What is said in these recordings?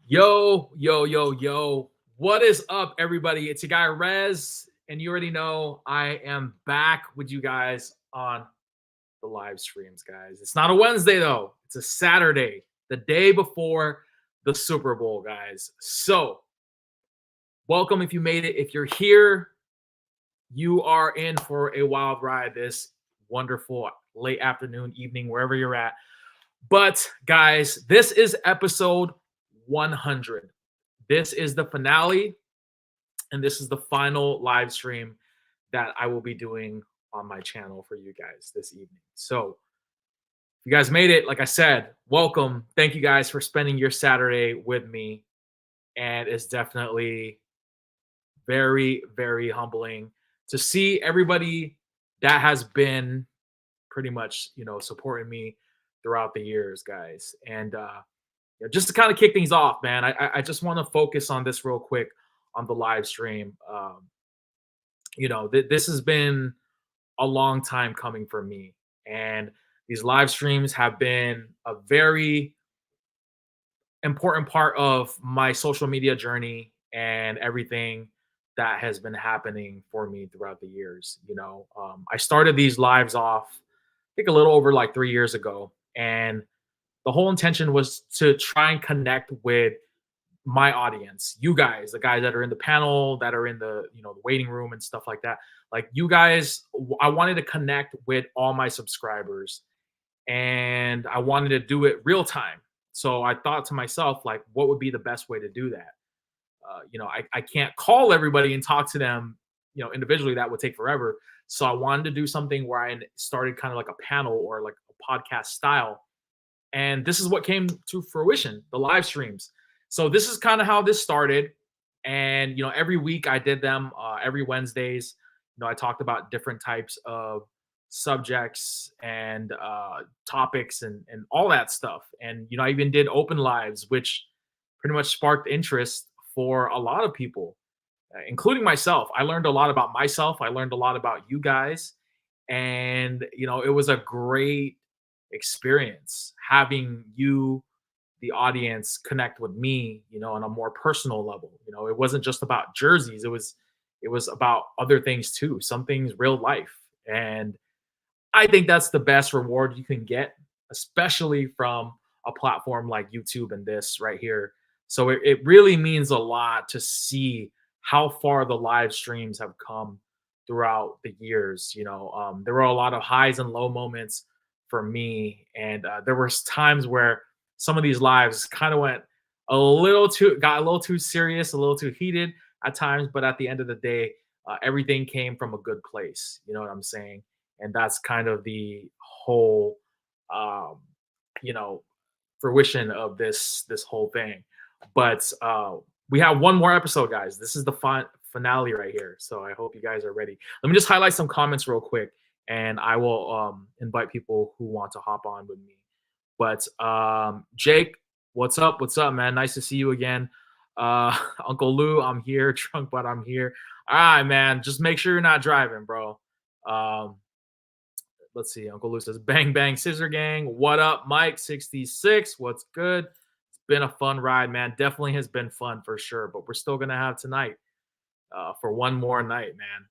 Yo, yo, yo, yo. What is up, everybody? It's your guy Rez, and you already know I am back with you guys on the live streams, guys. It's not a Wednesday, though, it's a Saturday, the day before the Super Bowl, guys. So, welcome if you made it. If you're here, you are in for a wild ride this wonderful late afternoon, evening, wherever you're at. But, guys, this is episode 100. This is the finale, and this is the final live stream that I will be doing on my channel for you guys this evening. So, if you guys made it, like I said, welcome. Thank you guys for spending your Saturday with me. And it's definitely very, very humbling to see everybody that has been pretty much, supporting me throughout the years, guys. And just to kind of kick things off, man, I just want to focus on this real quick on the live stream. This has been a long time coming for me, and these live streams have been a very important part of my social media journey and everything that has been happening for me throughout the years. I started these lives off, I think, a little over like 3 years ago, and the whole intention was to try and connect with my audience, you guys, the guys that are in the panel, that are in the waiting room and stuff like that. Like, you guys, I wanted to connect with all my subscribers, and I wanted to do it real time. So I thought to myself, like, what would be the best way to do that? I can't call everybody and talk to them, individually. That would take forever. So I wanted to do something where I started kind of like a panel or like a podcast style. And this is what came to fruition, the live streams. So this is kind of how this started. And, every week I did them, every Wednesdays. I talked about different types of subjects and topics and all that stuff. And, I even did open lives, which pretty much sparked interest for a lot of people, including myself. I learned a lot about myself. I learned a lot about you guys. And, it was a great experience having you, the audience, connect with me, on a more personal level. It wasn't just about jerseys. It was about other things too. Some things real life. And I think that's the best reward you can get, especially from a platform like YouTube and this right here. So it really means a lot to see how far the live streams have come throughout the years. There were a lot of highs and low moments for me, and there were times where some of these lives kind of got a little too serious, a little too heated at times. But at the end of the day, everything came from a good place. You know what I'm saying? And that's kind of the whole, um, you know, fruition of this whole thing. But we have one more episode, guys. This is the finale right here. So I hope you guys are ready. Let me just highlight some comments real quick, and I will invite people who want to hop on with me. But Jake, what's up? What's up, man? Nice to see you again. Uncle Lou, I'm here. Trunk Butt, I'm here. All right, man. Just make sure you're not driving, bro. Let's see. Uncle Lou says, bang, bang, scissor gang. What up, Mike 66? What's good? It's been a fun ride, man. Definitely has been fun for sure. But we're still going to have tonight for one more night, man.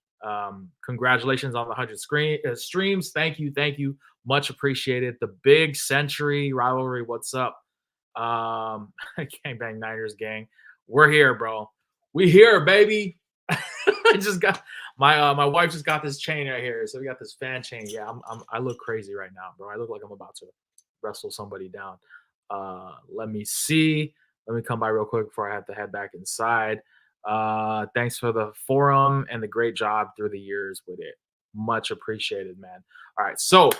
Congratulations on the 100 streams. Thank you. Thank you. Much appreciated. The big century rivalry. What's up? Gang bang Niners gang. We're here, bro. We here, baby. I just got my wife just got this chain right here. So we got this fan chain. Yeah, I look crazy right now, bro. I look like I'm about to wrestle somebody down. Let me see. Let me come by real quick before I have to head back inside. Thanks for the forum and the great job through the years with it. Much appreciated, man. All right, so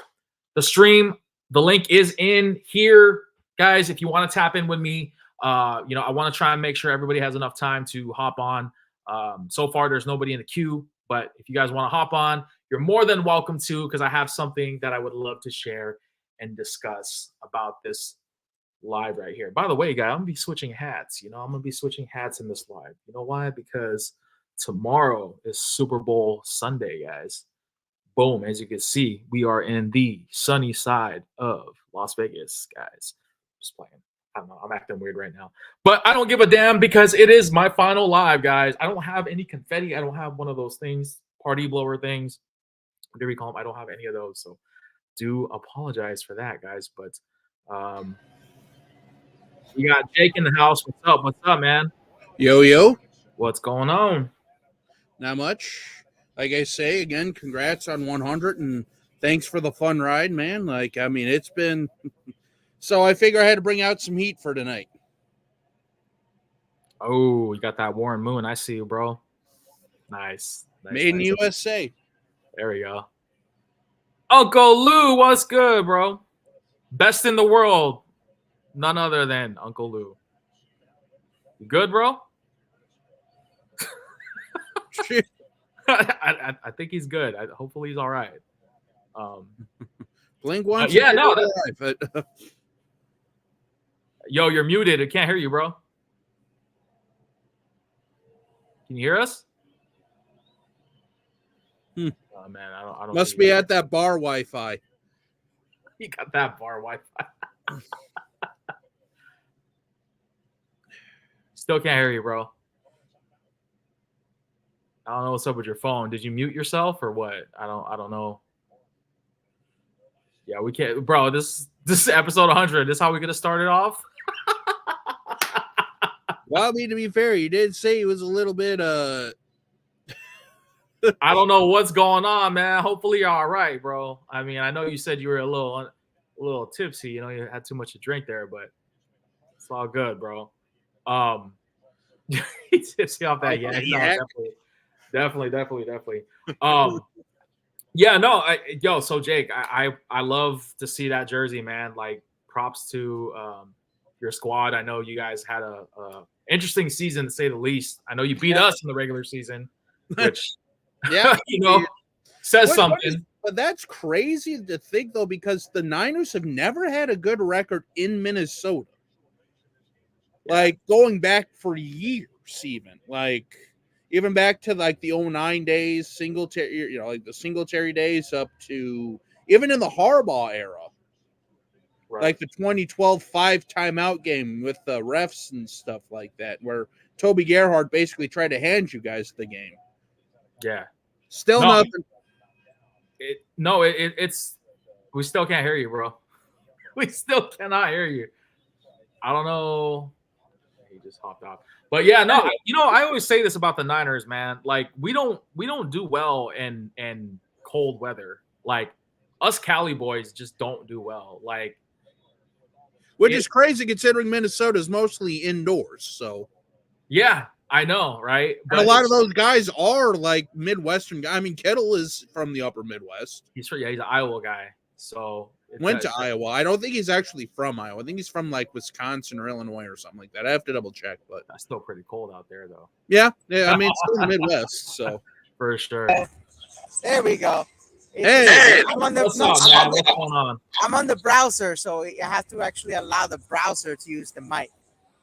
the stream, the link is in here, guys. If you want to tap in with me, I want to try and make sure everybody has enough time to hop on. So far, there's nobody in the queue, but if you guys want to hop on, you're more than welcome to, because I have something that I would love to share and discuss about this live right here. By the way, guys, I'm gonna be switching hats. I'm gonna be switching hats in this live. You know why? Because tomorrow is Super Bowl Sunday, guys. Boom, as you can see, we are in the sunny side of Las Vegas, guys. Just playing. I don't know. I'm acting weird right now. But I don't give a damn because it is my final live, guys. I don't have any confetti. I don't have one of those things, party blower things. Whatever you call them. I don't have any of those. So do apologize for that, guys. But we got Jake in the house. What's up? What's up, man? Yo, yo. What's going on? Not much. Like I say, again, congrats on 100 and thanks for the fun ride, man. Like, I mean, it's been... So I figure I had to bring out some heat for tonight. Oh, you got that Warren Moon. I see you, bro. Nice. Made in USA. There we go. Uncle Lou, what's good, bro? Best in the world. None other than Uncle Lou. You good, bro? I think he's good. Hopefully he's all right. Blink one. Yeah, no. Yo, you're muted. I can't hear you, bro. Can you hear us? Oh man, I don't. Must be at that bar Wi-Fi. You got that bar Wi-Fi. Still can't hear you, bro. I don't know what's up with your phone. Did you mute yourself or what? I don't know. Yeah, we can't, bro. This is episode 100. This is how we gonna start it off. Well, I mean, to be fair, you did say it was a little bit I don't know what's going on, man. Hopefully you're all right, bro. I mean, I know you said you were a little tipsy. You know, you had too much to drink there, but it's all good, bro. Tipsy off that, yeah. No, definitely. Yeah, no, so Jake, I love to see that jersey, man. Like, props to your squad. I know you guys had a interesting season to say the least. I know you beat us in the regular season, which yeah, you know, says something. But that's crazy to think though, because the Niners have never had a good record in Minnesota. Like going back for years, even back to like the 09 days, Singletary, you know, like the Singletary days up to even in the Harbaugh era. Right. Like the 2012 5 timeout game with the refs and stuff like that, where Toby Gerhardt basically tried to hand you guys the game. Yeah. Still nothing. It's we still can't hear you, bro. We still cannot hear you. I don't know. He just hopped off. But yeah, no, I always say this about the Niners, man. Like we don't do well in cold weather. Like us Cali boys just don't do well. Like, which is crazy considering Minnesota is mostly indoors. So yeah, I know, right? But and a lot of those guys are like Midwestern guys. I mean, Kittle is from the upper Midwest. He's an Iowa guy. So went to Iowa. I don't think he's actually from Iowa. I think he's from like Wisconsin or Illinois or something like that. I have to double check, but that's still pretty cold out there, though. Yeah. I mean, it's still the Midwest, so for sure. There we go. Hey, I'm on the what's up, man? What's going on? I'm on the browser, so I have to actually allow the browser to use the mic.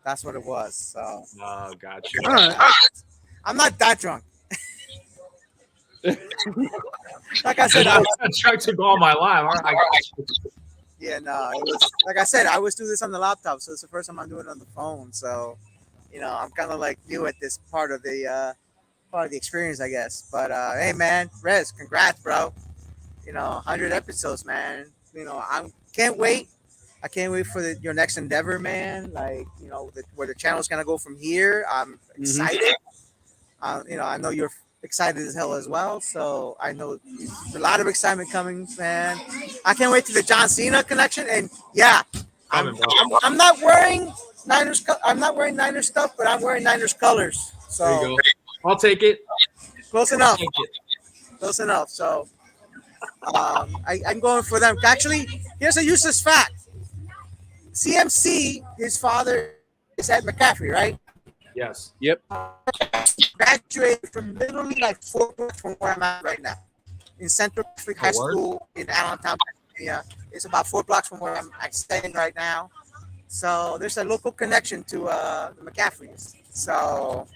That's what it was. So. Oh, gotcha. All right. I'm not that drunk. Like I said, I was trying to go on my live. All right. Yeah, no, it was like I said, I always do this on the laptop, so it's the first time I'm doing it on the phone. So, you know, I'm kind of like new at this part of the experience, I guess. But hey, man, Rez, congrats, bro. You know, 100 episodes, man. You know, can't wait. I can't wait for your next endeavor, man. Like, you know, where the channel's gonna go from here. I'm excited. You know, I know you're excited as hell as well. So I know a lot of excitement coming, man. I can't wait to the John Cena connection. And yeah, I'm not wearing Niners. I'm not wearing Niners stuff, but I'm wearing Niners colors. So there you go. I'll take it. Close enough. Close enough. So I'm going for them. Actually, here's a useless fact. CMC, his father is at McCaffrey, right? Yes. Yep. Graduated from literally like 4 blocks from where I'm at right now, in Central Pacific High School in Allentown, Pennsylvania. It's about 4 blocks from where I'm staying right now. So there's a local connection to the McCaffreys. So,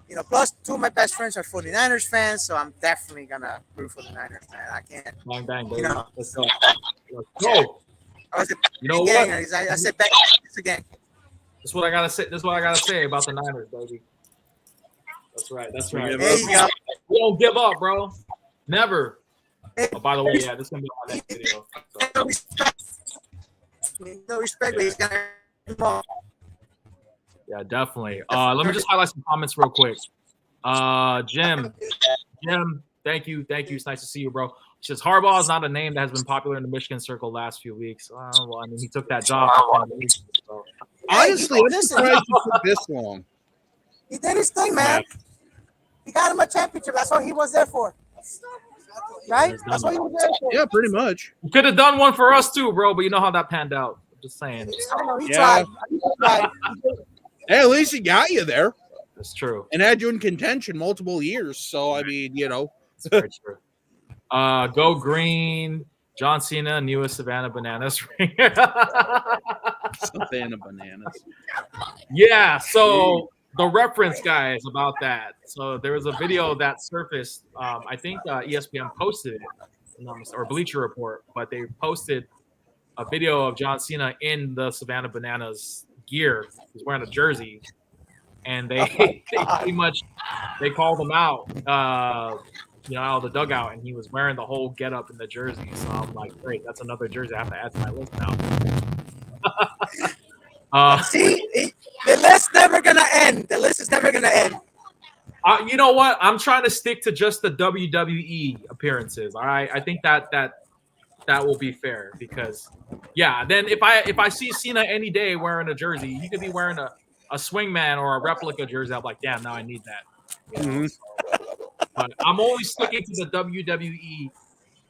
you know, plus 2 of my best friends are 49ers fans, so I'm definitely gonna root for the Niners, man. I can't. Bang bang, baby. You know, let's go. Let's go. I was you know what? I said bang. It's a gang. That's what I gotta say. That's what I gotta say about the Niners, baby. That's right. That's right. There you go. We don't give up, bro. Never. Hey, Oh, by the way, yeah, this is gonna be my next video. So. no respect. No respect, but he's gonna. Yeah, definitely. Let me just highlight some comments real quick. Jim, thank you. It's nice to see you, bro. He says Harbaugh is not a name that has been popular in the Michigan circle the last few weeks. Well, I mean, he took that job. So. Honestly, I'm surprised it took this long. He did his thing, man. Yeah. He got him a championship. That's what he was there for. Right? That's what he was there for. Yeah, pretty much. You could have done one for us too, bro, but you know how that panned out. I'm just saying. I know, he Yeah. tried. Hey, at least he got you there That's true. and had you in contention multiple years. So, I mean, you know. It's very true. Go Green, John Cena, newest Savannah Bananas ring. Savannah Bananas. Yeah, so the reference, guys, about that. So there was a video that surfaced. I think ESPN posted it, or Bleacher Report, but they posted a video of John Cena in the Savannah Bananas gear. He's wearing a jersey, and they pretty much they called him out, out of the dugout, and he was wearing the whole getup in the jersey. So I'm like, great, that's another jersey I have to add to my list now. See, the list's never gonna end. The list is never gonna end. You know what? I'm trying to stick to just the WWE appearances. All right, I think that will be fair because, yeah. Then if I see Cena any day wearing a jersey, he could be wearing a swingman or a replica jersey. I'm like, damn, now I need that. You know? But I'm only sticking to the WWE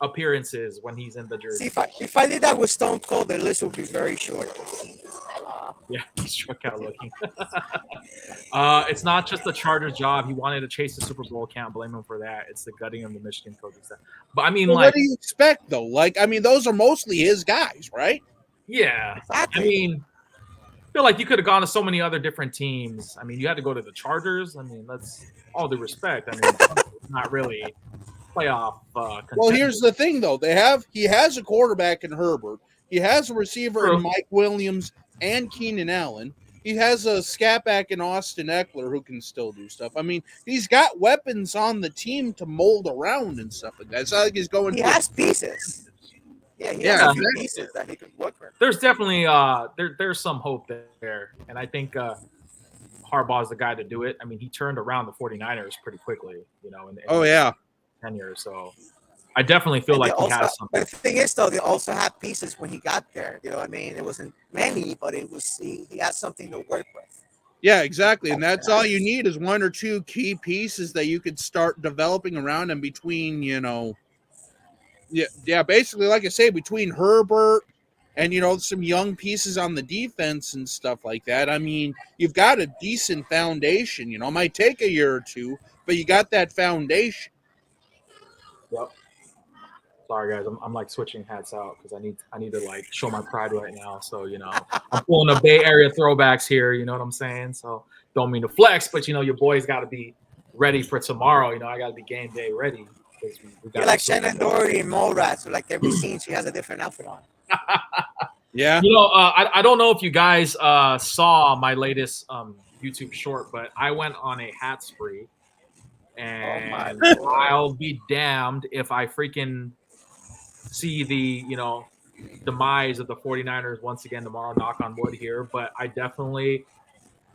appearances when he's in the jersey. See, if I did that with Stone Cold, the list would be very short. Yeah, he struck out looking. It's not just the Chargers' job. He wanted to chase the Super Bowl. Can't blame him for that. It's the gutting of the Michigan coaching staff. But I mean, Well, like, what do you expect though? Like, I mean, those are mostly his guys, right? yeah. I mean, I feel like you could have gone to so many other different teams. I mean, you had to go to the Chargers. I mean, that's all due respect. I mean, not really playoff. Well, here's the thing though. He has a quarterback in Herbert. He has a receiver in Mike Williams and Keenan Allen. He has a scat back in Austin Eckler who can still do stuff. I mean, he's got weapons on the team to mold around and stuff like that. It's not like he's going. He has pieces. Yeah, he has a few pieces that he could work with. There's definitely there's some hope there, and I think Harbaugh's the guy to do it. I mean, he turned around the 49ers pretty quickly, you know. In 10 years, so I definitely feel like he has something. But the thing is, though, they also had pieces when he got there. You know what I mean? It wasn't many, but it was he had something to work with. Yeah, exactly. And that's all you need is one or two key pieces that you could start developing around and between, you know. Yeah, basically, like I say, between Herbert and, you know, some young pieces on the defense and stuff like that. I mean, you've got a decent foundation, you know. It might take a year or two, but you got that foundation. Yep. Sorry guys, I'm like switching hats out because I need to like show my pride right now. So, you know, I'm pulling the Bay Area throwbacks here, you know what I'm saying? So don't mean to flex, but you know, your boys gotta be ready for tomorrow. You know, I gotta be game day ready. You're like Shannon Doherty and Mallrats, so like every scene she has a different outfit on. Yeah. You know, I don't know if you guys saw my latest YouTube short, but I went on a hat spree. And I'll be damned if I freaking see the, you know, demise of the 49ers once again tomorrow, knock on wood here. But I definitely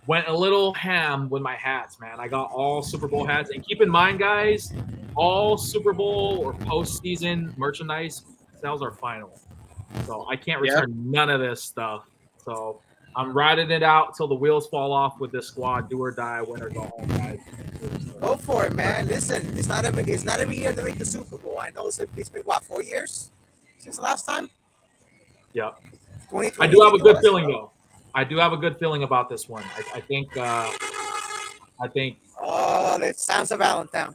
went a little ham with my hats, man. I got all Super Bowl hats. And keep in mind, guys, all Super Bowl or postseason merchandise sales are final. So I can't return none of this stuff. So I'm riding it out till the wheels fall off with this squad. Do or die, win or go home, guys. Go for it, man. Listen, it's not every year to make the Super Bowl. I know it's been what, 4 years since the last time? Yeah. I do have a good feeling though. I do have a good feeling about this one. I think. Oh, that sounds of Allentown.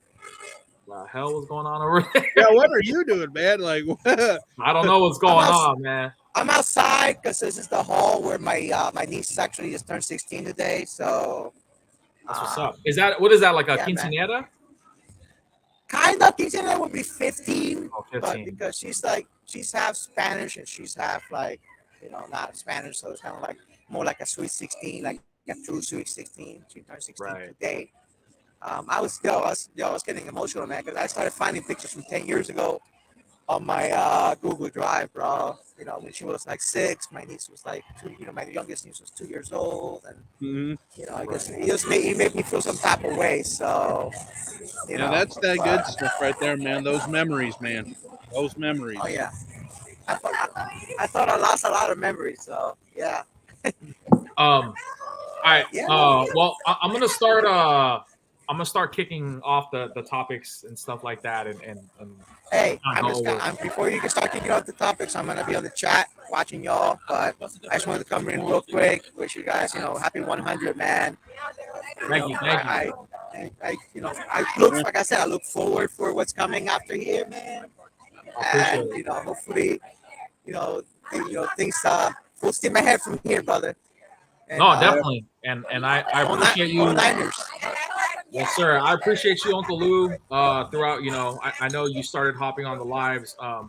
What the hell was going on over there? Yeah, what are you doing, man? Like, I don't know what's going on, man. I'm outside because this is the hall where my niece actually just turned 16 today. So that's what's up. What is that like a quinceañera? Man. Kind of quinceañera would be 15, oh, 15. But because she's half Spanish and she's half like, you know, not Spanish, so it's kind of like more like a sweet 16, like a true sweet 16. She turned 16 Right. today. I was getting emotional, man, because I started finding pictures from 10 years ago on my Google Drive, bro. You know, when she was like 6, my niece was like 2. You know, my youngest niece was 2 years old, and you know, I guess it made me feel some type of way. So, you Yeah, know, that's that good stuff right there, man. Those memories, man. Those memories. oh yeah, I thought I lost a lot of memories. So yeah, All right. yeah. Well, I'm gonna start. I'm gonna start kicking off the topics and stuff like that, and Hey, kinda go over. before you can start kicking off the topics, I'm gonna be on the chat watching y'all. But I just wanted to come in real quick. Wish you guys, you know, happy 100, man. Thank you. You know, I look, like I said, I look forward for what's coming after here, man. I appreciate And it. you know, hopefully, you know, things full steam ahead from here, brother. And, No, definitely, and I appreciate Go you. Niners. Yes, sir. I appreciate you, Uncle Lou. Throughout, you know, I know you started hopping on the lives a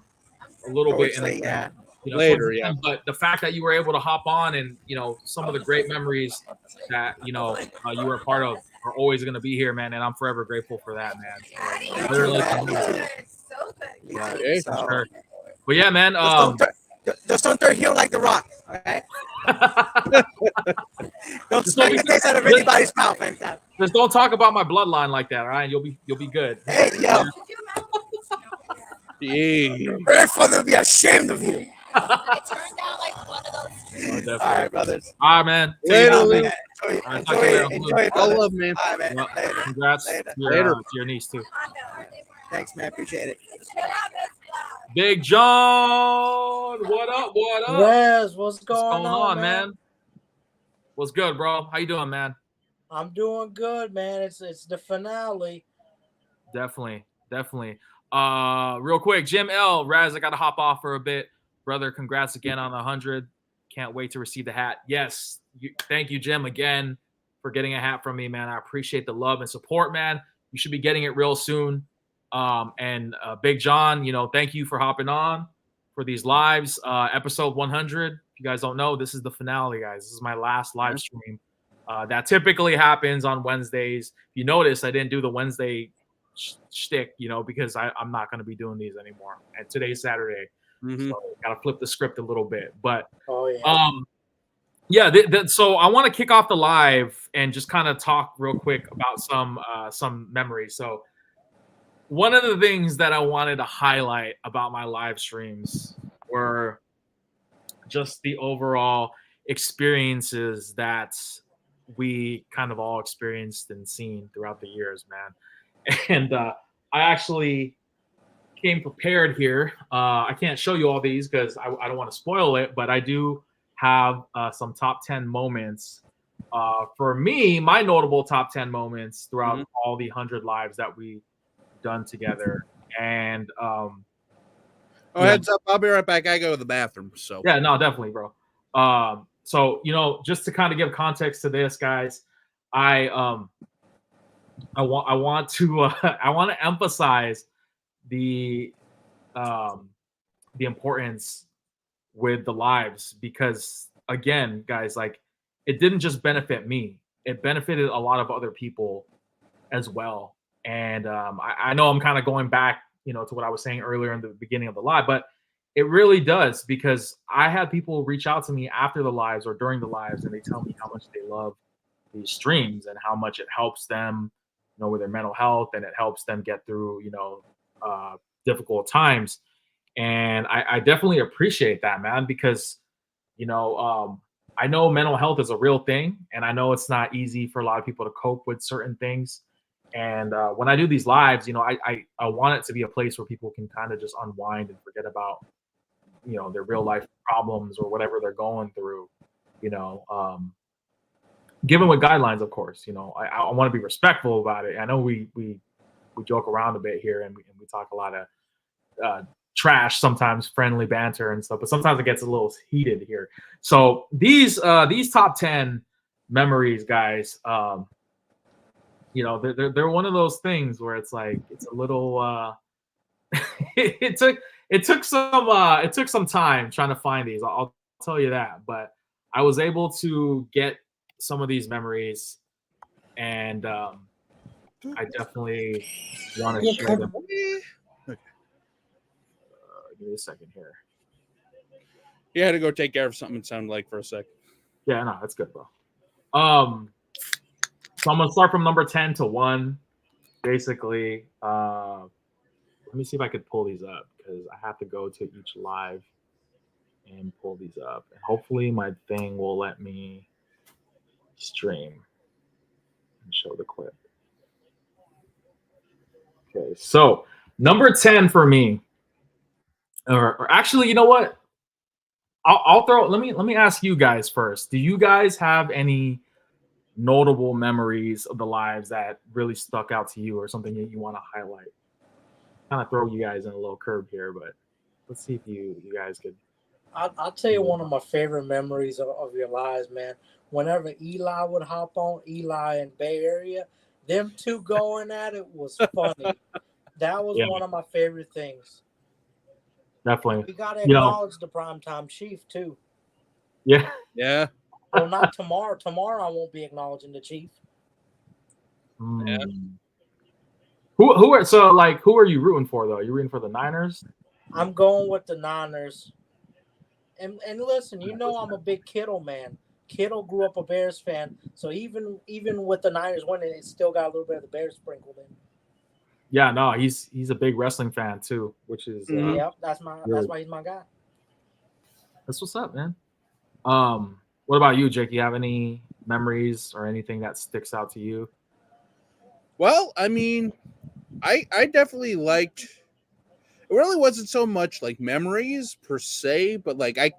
little bit Towards late, yeah. you know, Later, towards the yeah. end, but the fact that you were able to hop on and you know some of the great memories that you know you were a part of are always going to be here, man, and I'm forever grateful for that, man. Literally, Okay. for sure. But yeah, man. Just don't turn heel like the Rock, all right? Don't Just smack don't the be- taste out of anybody's mouth, man. Just don't talk about my bloodline like that, all right? You'll be good. Hey, yo, Yeah. we're for them to be ashamed of you. Definitely. All right, brothers. All right, man. Later, All Lou. right, man. All right, talk to you later, Uncle Lou. Enjoy it, All brother. love, man. All right, man. Well, Later. congrats Later. to your niece too. Thanks, man. Appreciate it. Big John, what up? What up? Rez, what's What's going on, man? What's good, bro? How you doing, man? I'm doing good, man. It's the finale. Definitely. Real quick, Jim L. Raz, I gotta hop off for a bit, brother. Congrats again on 100. Can't wait to receive the hat. Yes, thank you, Jim, again for getting a hat from me, man. I appreciate the love and support, man. You should be getting it real soon. And Big John, you know, thank you for hopping on for these lives. Episode 100. If you guys don't know, this is the finale, guys. This is my last live stream. That typically happens on Wednesdays. If you notice, I didn't do the Wednesday shtick, you know, because I'm not going to be doing these anymore. And today's Saturday, so gotta flip the script a little bit. But so I want to kick off the live and just kind of talk real quick about some memories. So one of the things that I wanted to highlight about my live streams were just the overall experiences that we kind of all experienced and seen throughout the years, man. And I actually came prepared here. I can't show you all these because I don't want to spoil it, but I do have some top 10 moments. For me, my notable top 10 moments throughout all the 100 lives that we done together. And heads up, I'll be right back. I go to the bathroom. So yeah, no, definitely, bro. So you know, just to kind of give context to this, guys, I want to emphasize the importance with the lives, because again, guys, like, it didn't just benefit me, it benefited a lot of other people as well. And I know I'm kind of going back, you know, to what I was saying earlier in the beginning of the live, but it really does, because I had people reach out to me after the lives or during the lives, and they tell me how much they love these streams and how much it helps them, you know, with their mental health, and it helps them get through, you know, difficult times. And I definitely appreciate that, man, because, you know, I know mental health is a real thing, and I know it's not easy for a lot of people to cope with certain things. And when I do these lives, you know, I want it to be a place where people can kind of just unwind and forget about, you know, their real life problems or whatever they're going through, you know, given with guidelines, of course. You know, I want to be respectful about it. I know we joke around a bit here, and we talk a lot of trash sometimes, friendly banter and stuff, but sometimes it gets a little heated here. So these top 10 memories, guys, you know, they're one of those things where it's like, it's a little it took some time trying to find these. I'll tell you that. But I was able to get some of these memories, and I definitely want to share them. Give me a second here. You had to go take care of something, it sounded like, for a sec. Yeah, no, that's good, bro. So I'm gonna start from number 10 to 1. Basically, let me see if I could pull these up because I have to go to each live and pull these up. And hopefully my thing will let me stream and show the clip. Okay, so number 10 for me, or actually, you know what? I'll throw. Let me ask you guys first. Do you guys have any notable memories of the lives that really stuck out to you, or something that you want to highlight? Kind of throw you guys in a little curve here, but let's see if you guys could. I'll tell you one of my favorite memories of your lives, man. Whenever Eli would hop on, Eli in Bay Area, them two going at it was funny. That was one of my favorite things. Definitely. We got to acknowledge the primetime chief, too. Yeah. Yeah. Well, not tomorrow. Tomorrow I won't be acknowledging the chief. Yeah. Who are you rooting for, though? Are you rooting for the Niners? I'm going with the Niners. And listen, you know I'm a big Kittle man. Kittle grew up a Bears fan, so even with the Niners winning, it still got a little bit of the Bears sprinkled in. Yeah, no, he's a big wrestling fan too, which is yep, that's why he's my guy. That's what's up, man. What about you, Jake? You have any memories or anything that sticks out to you? Well, I mean, I definitely liked. It really wasn't so much like memories per se, but like I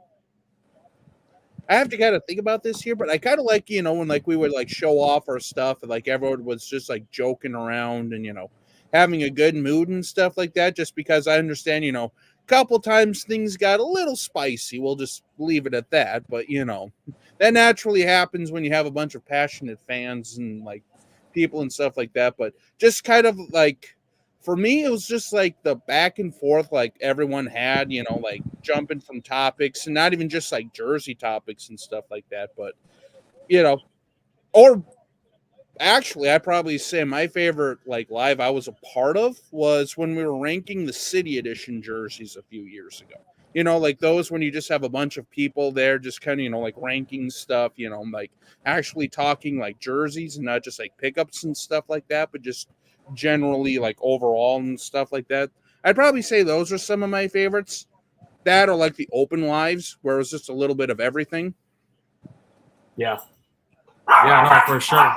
have to kind of think about this here, but I kind of like, you know, when like we would like show off our stuff and like everyone was just like joking around and, you know, having a good mood and stuff like that, just because I understand, you know, a couple times things got a little spicy. We'll just leave it at that. But, you know, that naturally happens when you have a bunch of passionate fans and like people and stuff like that. But just kind of like, for me, it was just like the back and forth, like everyone had, you know, like jumping from topics and not even just like jersey topics and stuff like that. But, you know, or actually, I probably say my favorite like live I was a part of was when we were ranking the City Edition jerseys a few years ago. You know, like those when you just have a bunch of people there just kind of, you know, like ranking stuff, you know, like actually talking like jerseys and not just like pickups and stuff like that, but just generally like overall and stuff like that. I'd probably say those are some of my favorites. That or like the open lives where it was just a little bit of everything. Yeah. Yeah, no, for sure.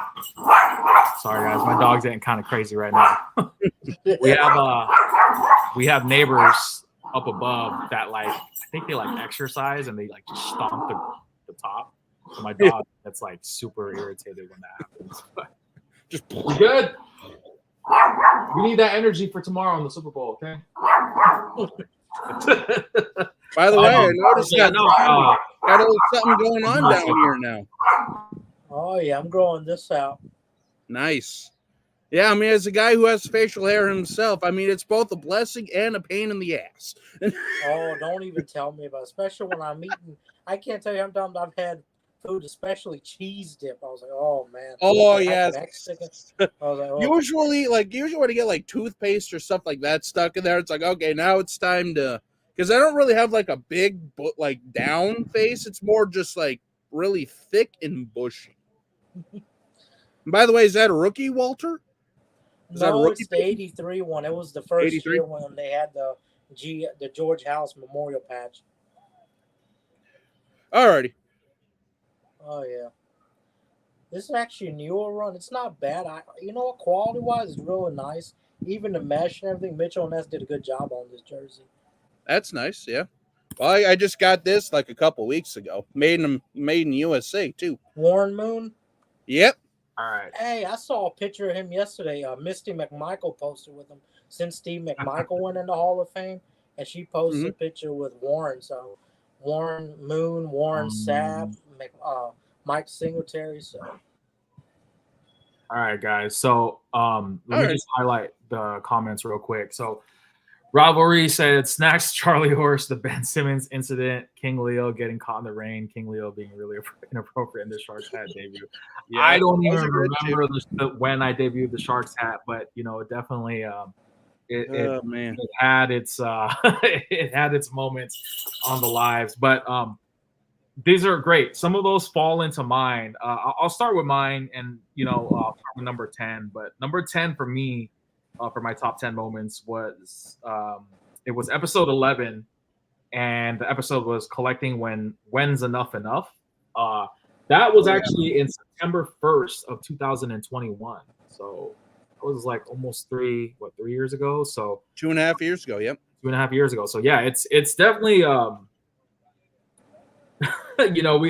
Sorry guys, my dog's getting kind of crazy right now. we have neighbors up above that like I think they like exercise and they like just stomp the top. So my dog gets like super irritated when that happens. But just we good. We need that energy for tomorrow in the Super Bowl, okay? By the way, I noticed got a little something going on down here now. Oh yeah, I'm growing this out. Nice. Yeah, I mean, as a guy who has facial hair himself, I mean, it's both a blessing and a pain in the ass. Oh, don't even tell me about it. Especially when I'm eating. I can't tell you how many times I've had food, especially cheese dip. I was like, oh, man. Oh, yeah. Usually when you get like toothpaste or stuff like that stuck in there, it's like, okay, now it's time to, because I don't really have like a big, like down face. It's more just like really thick and bushy. By the way, is that a rookie, Walter? No, it's the 83 one. It was the first 83? Year when they had the George House Memorial patch. Alrighty. Oh yeah. This is actually a newer run. It's not bad. You know what, quality wise, it's really nice. Even the mesh and everything. Mitchell Ness did a good job on this jersey. That's nice, yeah. Well, I just got this like a couple weeks ago. Made in USA too. Warren Moon. Yep. All right. Hey, I saw a picture of him yesterday. Misty McMichael posted with him since Steve McMichael went in the Hall of Fame, and she posted a picture with Warren. So Warren Moon, Warren Sapp, Mike Singletary. So. All right, guys. So let me just highlight the comments real quick. So Rivalry said snacks Charlie Horse, the Ben Simmons incident, King Leo getting caught in the rain, King Leo being really inappropriate in the Sharks hat debut. Yeah, I don't that was even a good remember when I debuted the Sharks hat, but you know, it definitely Oh man. it had its it had its moments on the lives. But these are great. Some of those fall into mine. I'll start with mine, and you know, I'll start with number 10. But number 10 for me, for my top 10 moments was it was episode 11, and the episode was collecting when's enough. That was actually in September 1st of 2021. So it was like almost 3 years ago. So 2.5 years ago. Yep. 2.5 years ago. So yeah, it's definitely you know,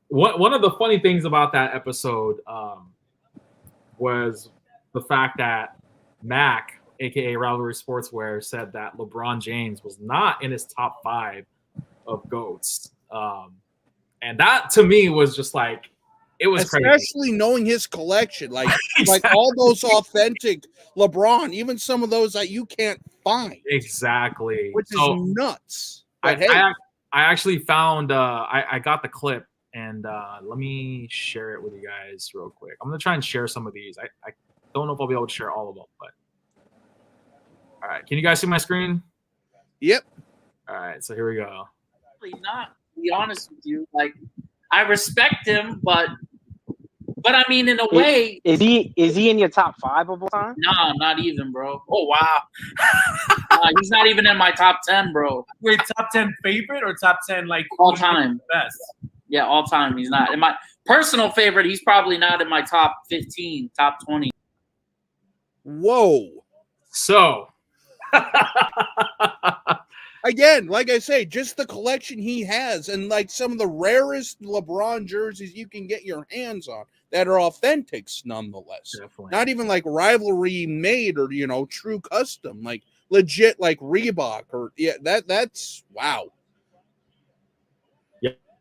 one of the funny things about that episode was the fact that Mac, aka Rivalry Sportswear, said that LeBron James was not in his top 5 of GOATs, and that to me was just like, it was especially crazy. knowing his collection, like Exactly. like all those authentic LeBron, even some of those that you can't find, Exactly. which is nuts. But I actually found I got the clip, and let me share it with you guys real quick. I'm gonna try and share some of these. I don't know if I'll be able to share all of them, but all right. Can you guys see my screen? Yep. All right, so here we go. Not to be honest with you, like I respect him, but I mean, in a way, is he in your top 5 of all time? Nah, not even, bro. Oh wow, he's not even in my top 10, bro. Wait, top 10 favorite or top 10 like all time best? Yeah, all time. He's not in my personal favorite. He's probably not in my top 15, top 20. Whoa. So again, like I say, just the collection he has, and like some of the rarest LeBron jerseys you can get your hands on that are authentics nonetheless. definitely. Not even like rivalry made or, you know, true custom, like legit like Reebok or that's wow.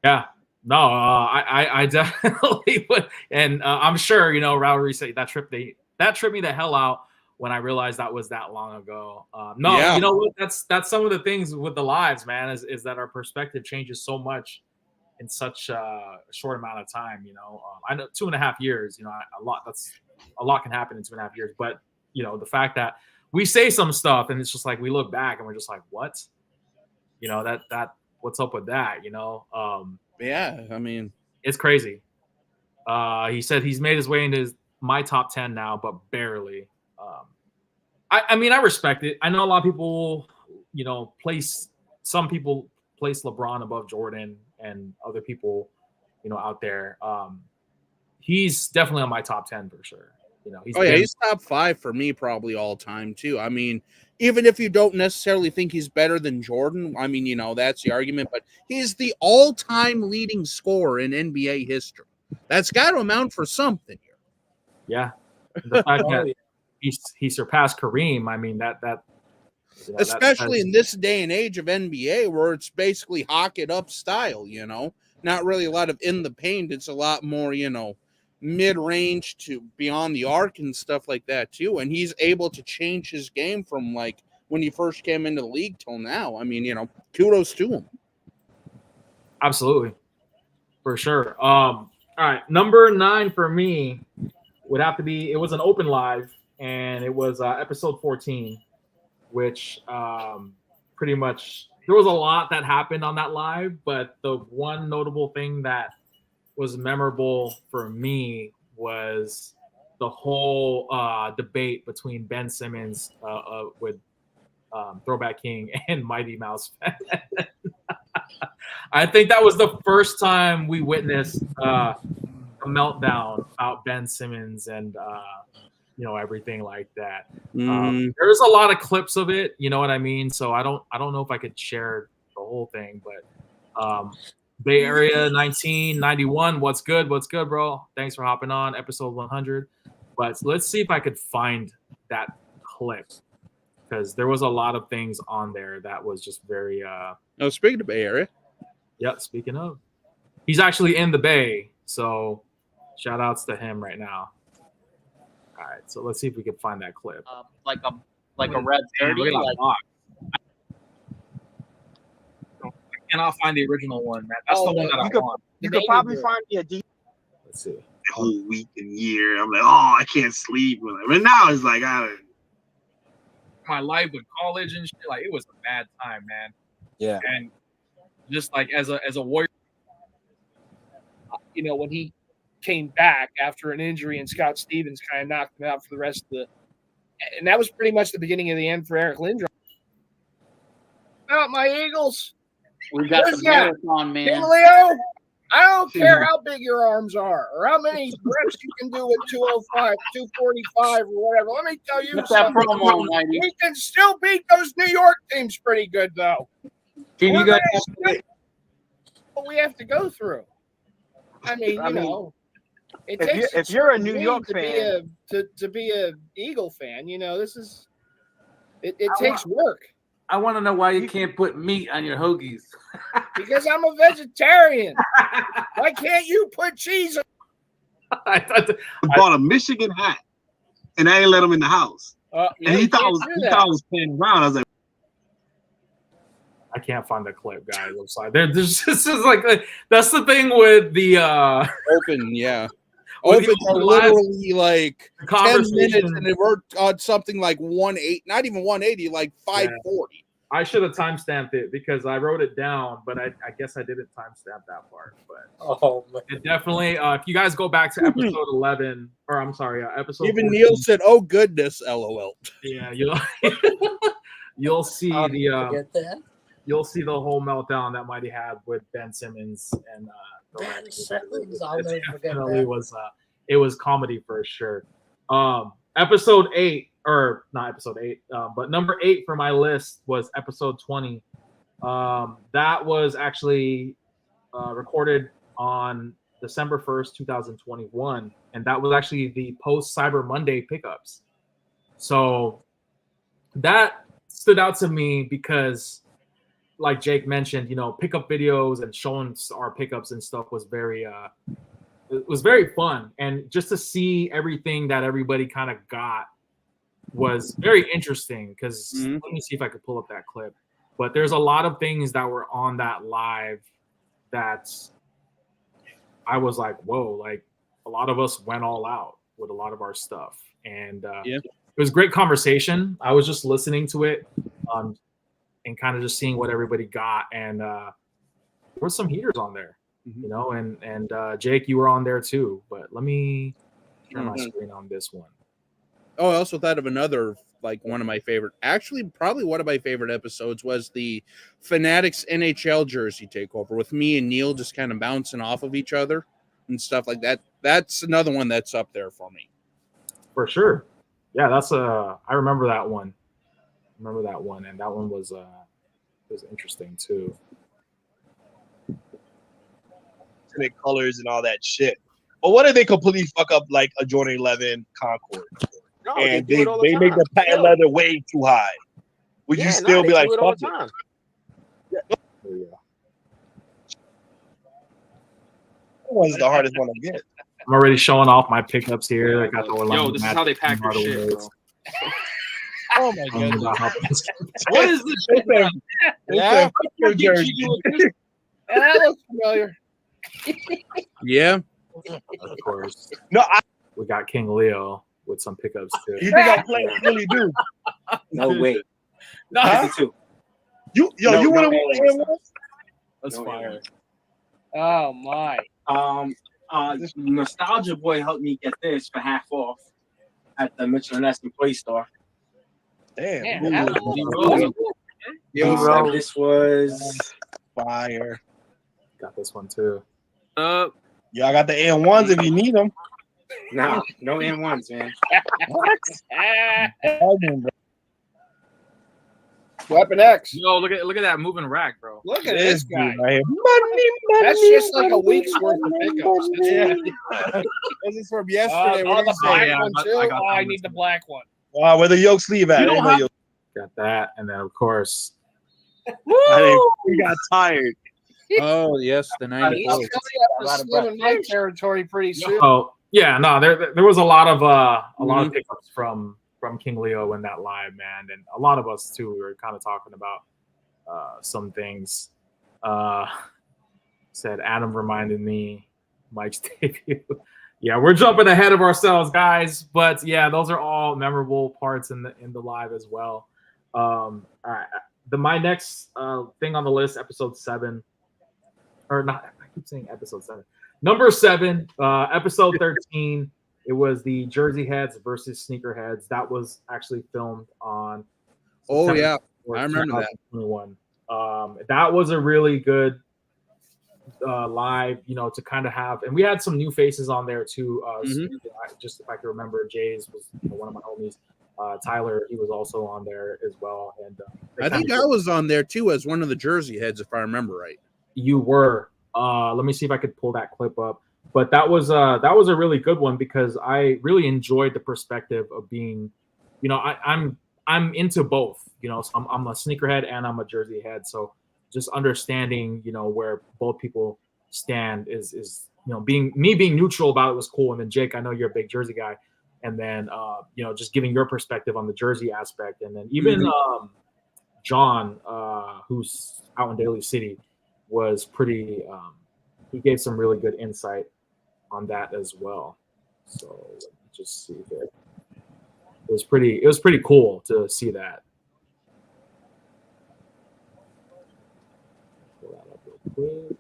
Yeah. No, I definitely would, and I'm sure, you know, Rivalry say that tripped me the hell out when I realized that was that long ago. You know what? That's some of the things with the lives, man, is that our perspective changes so much in such a short amount of time. You know, I know 2.5 years. You know, a lot can happen in 2.5 years. But you know, the fact that we say some stuff and it's just like we look back and we're just like, what? You know, that what's up with that? You know, yeah, I mean, it's crazy. He said he's made his way into my top 10 now, but barely. I mean, I respect it. I know a lot of people, you know, some people place LeBron above Jordan and other people, you know, out there. He's definitely on my top 10 for sure. You know, he's top 5 for me probably all time too. I mean, even if you don't necessarily think he's better than Jordan, I mean, you know, that's the argument, but he's the all-time leading scorer in NBA history. That's got to amount for something here. Yeah. The fact that he surpassed Kareem, I mean, that you know, especially in this day and age of NBA where it's basically hock it up style, you know, not really a lot of in the paint. It's a lot more, you know, mid-range to beyond the arc and stuff like that too. And he's able to change his game from like when he first came into the league till now. I mean, you know, kudos to him. Absolutely. For sure. All right. Number 9 for me would have to be, it was an open live, and it was episode 14, which pretty much there was a lot that happened on that live, but the one notable thing that was memorable for me was the whole debate between Ben Simmons with Throwback King and Mighty Mouse. I think that was the first time we witnessed a meltdown about Ben Simmons and you know, everything like that. There's a lot of clips of it, you know what I mean? So I don't know if I could share the whole thing, but Bay Area 1991, what's good, bro? Thanks for hopping on episode 100. But let's see if I could find that clip, because there was a lot of things on there that was just very speaking of Bay Area. Yep, speaking of. He's actually in the Bay, so shout outs to him right now. All right, so let's see if we can find that clip. Like a red 30. Like, cannot find the original one, man. That's the one that I want. You could probably find me a D. Let's see. The whole week and year. I'm like, oh, I can't sleep. But now it's like, my life with college and shit, like it was a bad time, man. Yeah. And just like as a warrior, you know, when he came back after an injury and Scott Stevens kind of knocked him out for the rest of the, and that was pretty much the beginning of the end for Eric Lindros. About my Eagles. We got the marathon, man. King Leo, I don't care how big your arms are or how many reps you can do at 205, 245, or whatever. Let me tell you Get that something. promo, Mighty. We can still beat those New York teams pretty good, though. Can you guys? What we have to go through. I mean, you know, it takes if you're a New York to fan, to be a Eagle fan, you know, this is it takes work. I want to know why you can't put meat on your hoagies. Because I'm a vegetarian. Why can't you put cheese on? I bought a Michigan hat, and I ain't let him in the house. And he thought I was playing around. I was like, I can't find the clip, guys. I'm sorry. There's this is like that's the thing with the Open, yeah. Open are literally like 10 minutes, and we're on something like 180, not even 180, like 540. I should have timestamped it because I wrote it down, but I guess I didn't timestamp that part. But it definitely, if you guys go back to episode 11, or I'm sorry, episode. Even 14, Neil said, "Oh goodness, LOL." Yeah, you'll see you'll see the whole meltdown that Mighty had with Ben Simmons and Ben Simmons, I'll never forget definitely that. It was comedy for sure. Episode 8, or not episode 8, but number 8 for my list was episode 20. That was actually recorded on December 1st, 2021, and that was actually the post Cyber Monday pickups. So that stood out to me because, like Jake mentioned, you know, pickup videos and showing our pickups and stuff was very it was very fun, and just to see everything that everybody kind of got was very interesting. Because let me see if I could pull up that clip. But there's a lot of things that were on that live that I was like, whoa, like a lot of us went all out with a lot of our stuff, and it was a great conversation. I was just listening to it and kind of just seeing what everybody got, and there were some heaters on there. You know, and Jake, you were on there too. But let me turn my screen on this one. Oh, I also thought of another, like one of my favorite, actually probably one of my favorite episodes was the Fanatics NHL jersey takeover with me and Neil just kind of bouncing off of each other and stuff like that. That's another one that's up there for me. For sure. Yeah, that's I remember that one. And that one was interesting too. Colors and all that shit. But what if they completely fuck up like a Jordan 11 Concord? No, and they they make the patent leather way too high? Would you still be like, fuck it? That one's the hardest one to get. I'm already showing off my pickups here. I got the Orlando. Yo, this is how they pack their shit, bro. Oh my goodness. What is this? Yeah. That looks familiar. Yeah. Of course. No, we got King Leo with some pickups too. You think I'm playing? Really do? No way. No. You want to win? That's fire. Oh my. Nostalgia Boy helped me get this for half off at the Mitchell & Ness Play Store. Damn. This was fire. Got this one too. Yeah, I got the N1s if you need them. No N1s, man. What? Weapon X. Yo, look at that moving rack, bro. Look at this guy. Right here. That's just like a week's worth of pickups. This is from yesterday. On the black one too. I got I need the black one. Where the yoke sleeve at? Got that, and then of course, we got tired. Oh yes, the 94. In my territory pretty soon. Oh yeah, no, there was a lot of pickups from King Leo in that live, man, and a lot of us too. We were kind of talking about some things Said Adam reminded me Mike's debut. Yeah, we're jumping ahead of ourselves, guys. But yeah, those are all memorable parts in the live as well. My next thing on the list, episode 7, or not. I keep saying episode 7. Number 7, episode 13. It was the Jersey Heads versus Sneakerheads. That was actually filmed on. Oh September yeah, 4th, I remember that. 2021. That was a really good live, to kind of have, and we had some new faces on there too. Just if I can remember, Jay's was one of my homies. Tyler, he was also on there as well, and I think I was on there too as one of the Jersey Heads, if I remember right. You were. Let me see if I could pull that clip up. But that was a really good one because I really enjoyed the perspective of being, I'm into both. So I'm a sneakerhead and I'm a Jersey head. So just understanding, where both people stand is being neutral about it was cool. And then Jake, I know you're a big Jersey guy, and then just giving your perspective on the Jersey aspect, and then even John, who's out in Daly City, was pretty. He gave some really good insight on that as well. So let me just see here. It was pretty cool to see that. Pull that up real quick.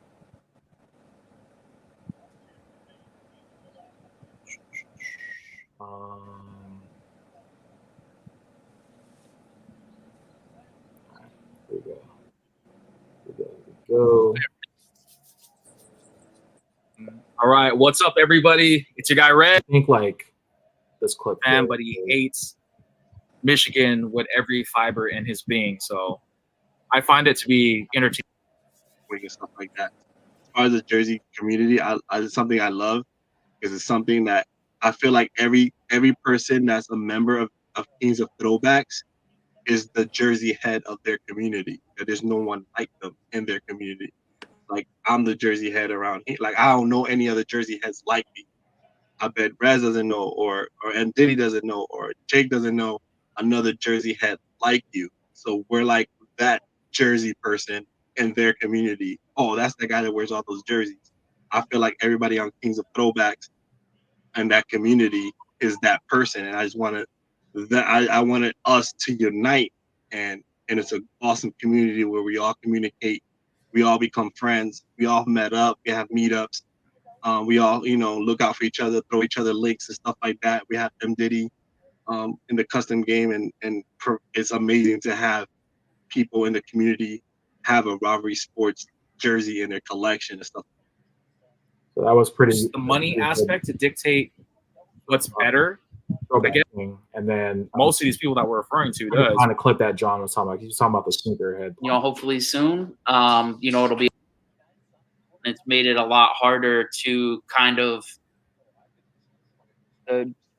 Here we go. All right, what's up, everybody? It's your guy Red. I think like this clip, man, but he hates Michigan with every fiber in his being. So I find it to be entertaining and stuff like that. As far as the Jersey community, it's something I love because it's something that I feel like every person that's a member of Kings of Throwbacks is the Jersey head of their community. There's no one like them in their community. Like, I'm the Jersey head around here. Like, I don't know any other Jersey heads like me. I bet Rez doesn't know, or M. Diddy doesn't know, or Jake doesn't know another Jersey head like you. So we're like that Jersey person in their community. Oh, that's the guy that wears all those jerseys. I feel like everybody on Kings of Throwbacks and that community is that person. And I just wanted I wanted us to unite, and it's an awesome community where we all communicate. We all become friends. We all met up. We have meetups. We all, look out for each other, throw each other links and stuff like that. We have M. Diddy in the custom game, and it's amazing to have people in the community have a Rivalry Sports jersey in their collection and stuff. So that was pretty. The money aspect to dictate what's better. And then most of these people that we're referring to does. Trying to clip that John was talking about. He was talking about the sneakerhead. Hopefully soon. It'll be. It's made it a lot harder to kind of.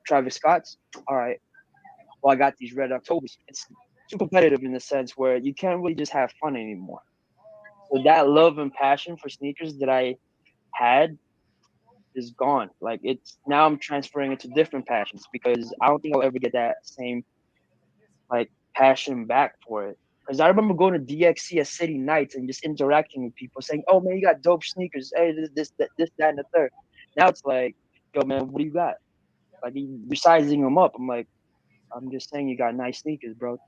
Travis Scott's. All right. Well, I got these Red Octobers. It's too competitive in the sense where you can't really just have fun anymore. So that love and passion for sneakers that I had is gone. Like, it's now I'm transferring it to different passions because I don't think I'll ever get that same like passion back for it. Because I remember going to DXC at City Nights and just interacting with people saying, "Oh man, you got dope sneakers. Hey, this, that, and the third." Now it's like, "Yo man, what do you got?" Like, you're sizing them up. I'm like, I'm just saying you got nice sneakers, bro.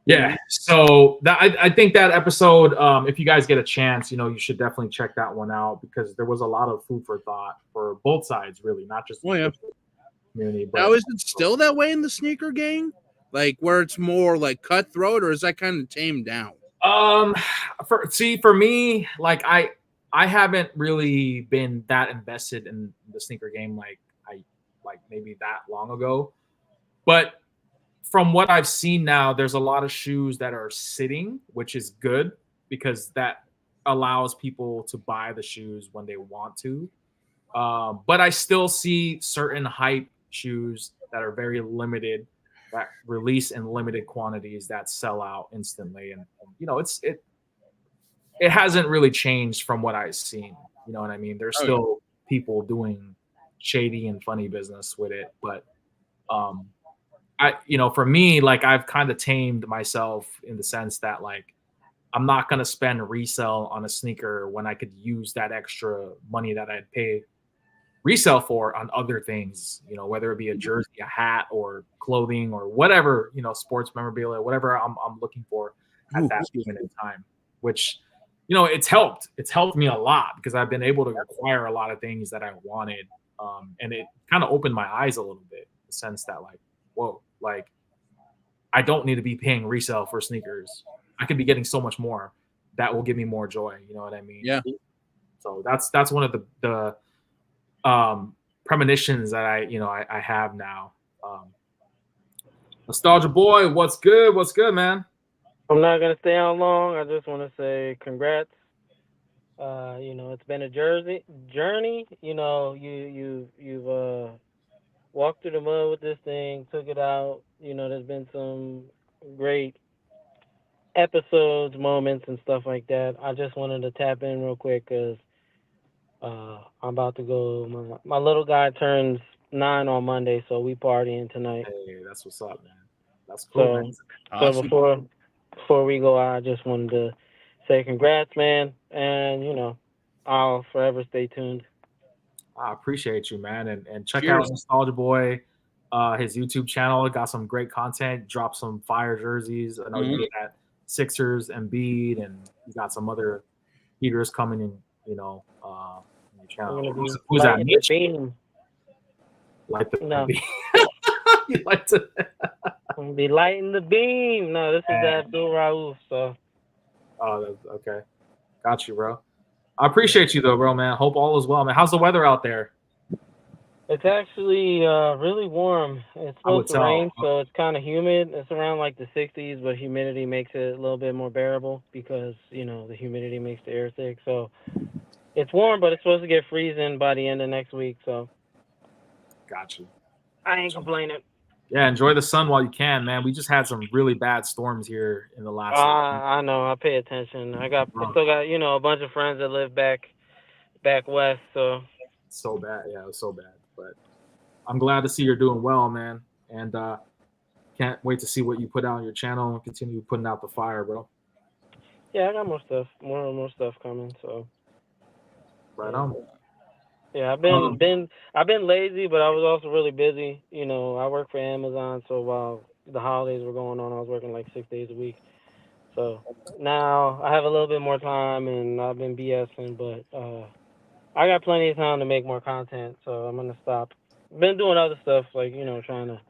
Yeah, so I think that episode, if you guys get a chance, you should definitely check that one out because there was a lot of food for thought for both sides, really, not just the community. But now, is it still that way in the sneaker game, like where it's more like cutthroat, or is that kind of tamed down? For me, like I haven't really been that invested in the sneaker game like maybe that long ago, but from what I've seen now, there's a lot of shoes that are sitting, which is good because that allows people to buy the shoes when they want to. But I still see certain hype shoes that are very limited, that release in limited quantities that sell out instantly. And it hasn't really changed from what I've seen. You know what I mean? There's still people doing shady and funny business with it, but for me, like I've kind of tamed myself in the sense that like I'm not gonna spend resale on a sneaker when I could use that extra money that I'd pay resale for on other things, you know, whether it be a jersey, a hat, or clothing, or whatever, you know, sports memorabilia, whatever I'm looking for at that moment in time. Which, you know, it's helped me a lot because I've been able to acquire a lot of things that I wanted, and it kind of opened my eyes a little bit, in the sense that, like, whoa, like, I don't need to be paying resale for sneakers. I could be getting so much more that will give me more joy. You know what I mean? Yeah. So that's one of the premonitions that I have now. Nostalgia boy, what's good? What's good, man? I'm not gonna stay on long. I just want to say congrats. You know, it's been a journey. You know, you've walked through the mud with this thing, took it out. You know, there's been some great episodes, moments, and stuff like that. I just wanted to tap in real quick because I'm about to go. My little guy turns 9 on Monday, so we partying tonight. Hey, that's what's up, man. That's cool, man. So before we go, I just wanted to say congrats, man, and you know, I'll forever stay tuned. I appreciate you, man, and check out Nostalgia Boy, his YouTube channel. Got some great content. Dropped some fire jerseys. I know you did that Sixers and Embiid, and you got some other heaters coming in. You know, in your channel. Who's that? Mitch? Light the beam. You like to be lighting the beam. No, this is Abdul Rauf. So. Oh, that's okay. Got you, bro. I appreciate you though, bro, man. Hope all is well, man. How's the weather out there? It's actually really warm. It's supposed to rain, so it's kind of humid. It's around like the 60s, but humidity makes it a little bit more bearable because, you know, the humidity makes the air thick. So it's warm, but it's supposed to get freezing by the end of next week. So. Got you. I ain't complaining. Yeah, enjoy the sun while you can, man. We just had some really bad storms here in the last. I know. I pay attention. I still got, you know, a bunch of friends that live back west. So bad, yeah, it was so bad. But I'm glad to see you're doing well, man, and can't wait to see what you put out on your channel and continue putting out the fire, bro. Yeah, I got more stuff, more stuff coming. So. Right on. Yeah, I've been lazy, but I was also really busy. You know, I work for Amazon, so while the holidays were going on, I was working like 6 days a week. So now I have a little bit more time, and I've been BSing, but I got plenty of time to make more content, so I'm gonna stop. Been doing other stuff like, you know, trying to,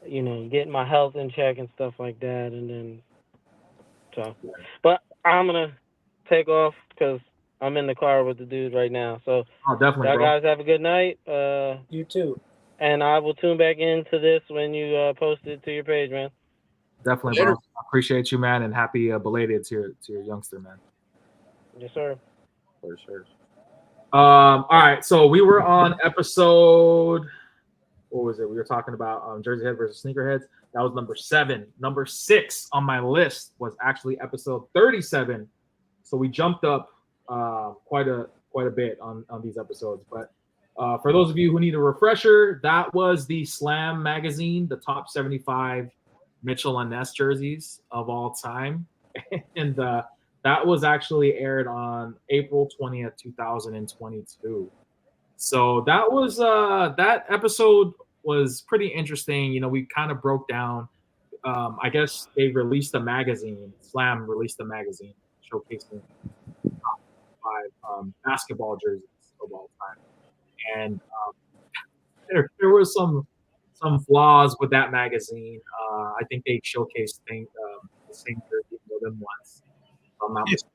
you know, get my health in check and stuff like that, and then but I'm gonna take off because I'm in the car with the dude right now. So definitely, y'all bro. guys have a good night. You too. And I will tune back into this when you post it to your page, man. Definitely, bro. I appreciate you, man, and happy belated to your youngster, man. Yes, sir. For sure. All right, so we were on episode. What was it? We were talking about Jersey Head versus Sneakerheads. That was number 7. Number 6 on my list was actually episode 37. So we jumped up quite a bit on these episodes. But for those of you who need a refresher, that was the Slam magazine, the top 75 Mitchell and Ness jerseys of all time, and that was actually aired on April 20th, 2022. So that was that episode was pretty interesting. You know, we kind of broke down. I guess they released a magazine. Slam released a magazine showcasing top 5 basketball jerseys of all time, and there were some flaws with that magazine. I think they showcased the same jersey more than once. If I'm not mistaken.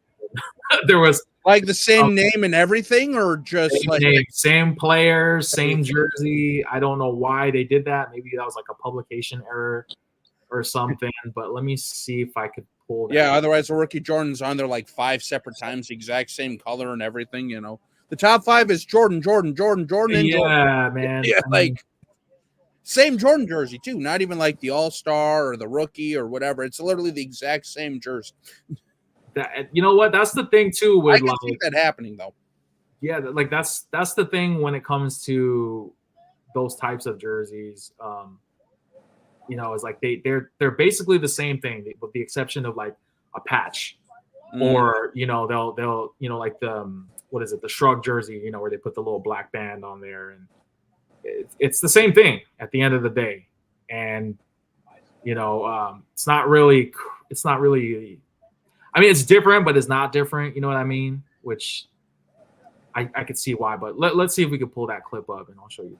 There was like the same name and everything, or just same like name, same players, same jersey. I don't know why they did that. Maybe that was like a publication error or something. But let me see if I could pull that. Yeah, otherwise the rookie Jordan's on there like 5 separate times, the exact same color and everything. You know, the top 5 is Jordan, and Jordan. Yeah, man. Yeah, like same Jordan jersey too. Not even like the All-Star or the rookie or whatever. It's literally the exact same jersey. That, you know what? That's the thing too. With I can see that happening though. Yeah, like that's the thing when it comes to those types of jerseys. You know, it's like they're basically the same thing, with the exception of like a patch. or they'll like the what is it, the shrug jersey, where they put the little black band on there, and it's the same thing at the end of the day. And it's not really I mean, it's different, but it's not different, you know what I mean? Which I could see why, but let's see if we can pull that clip up and I'll show you.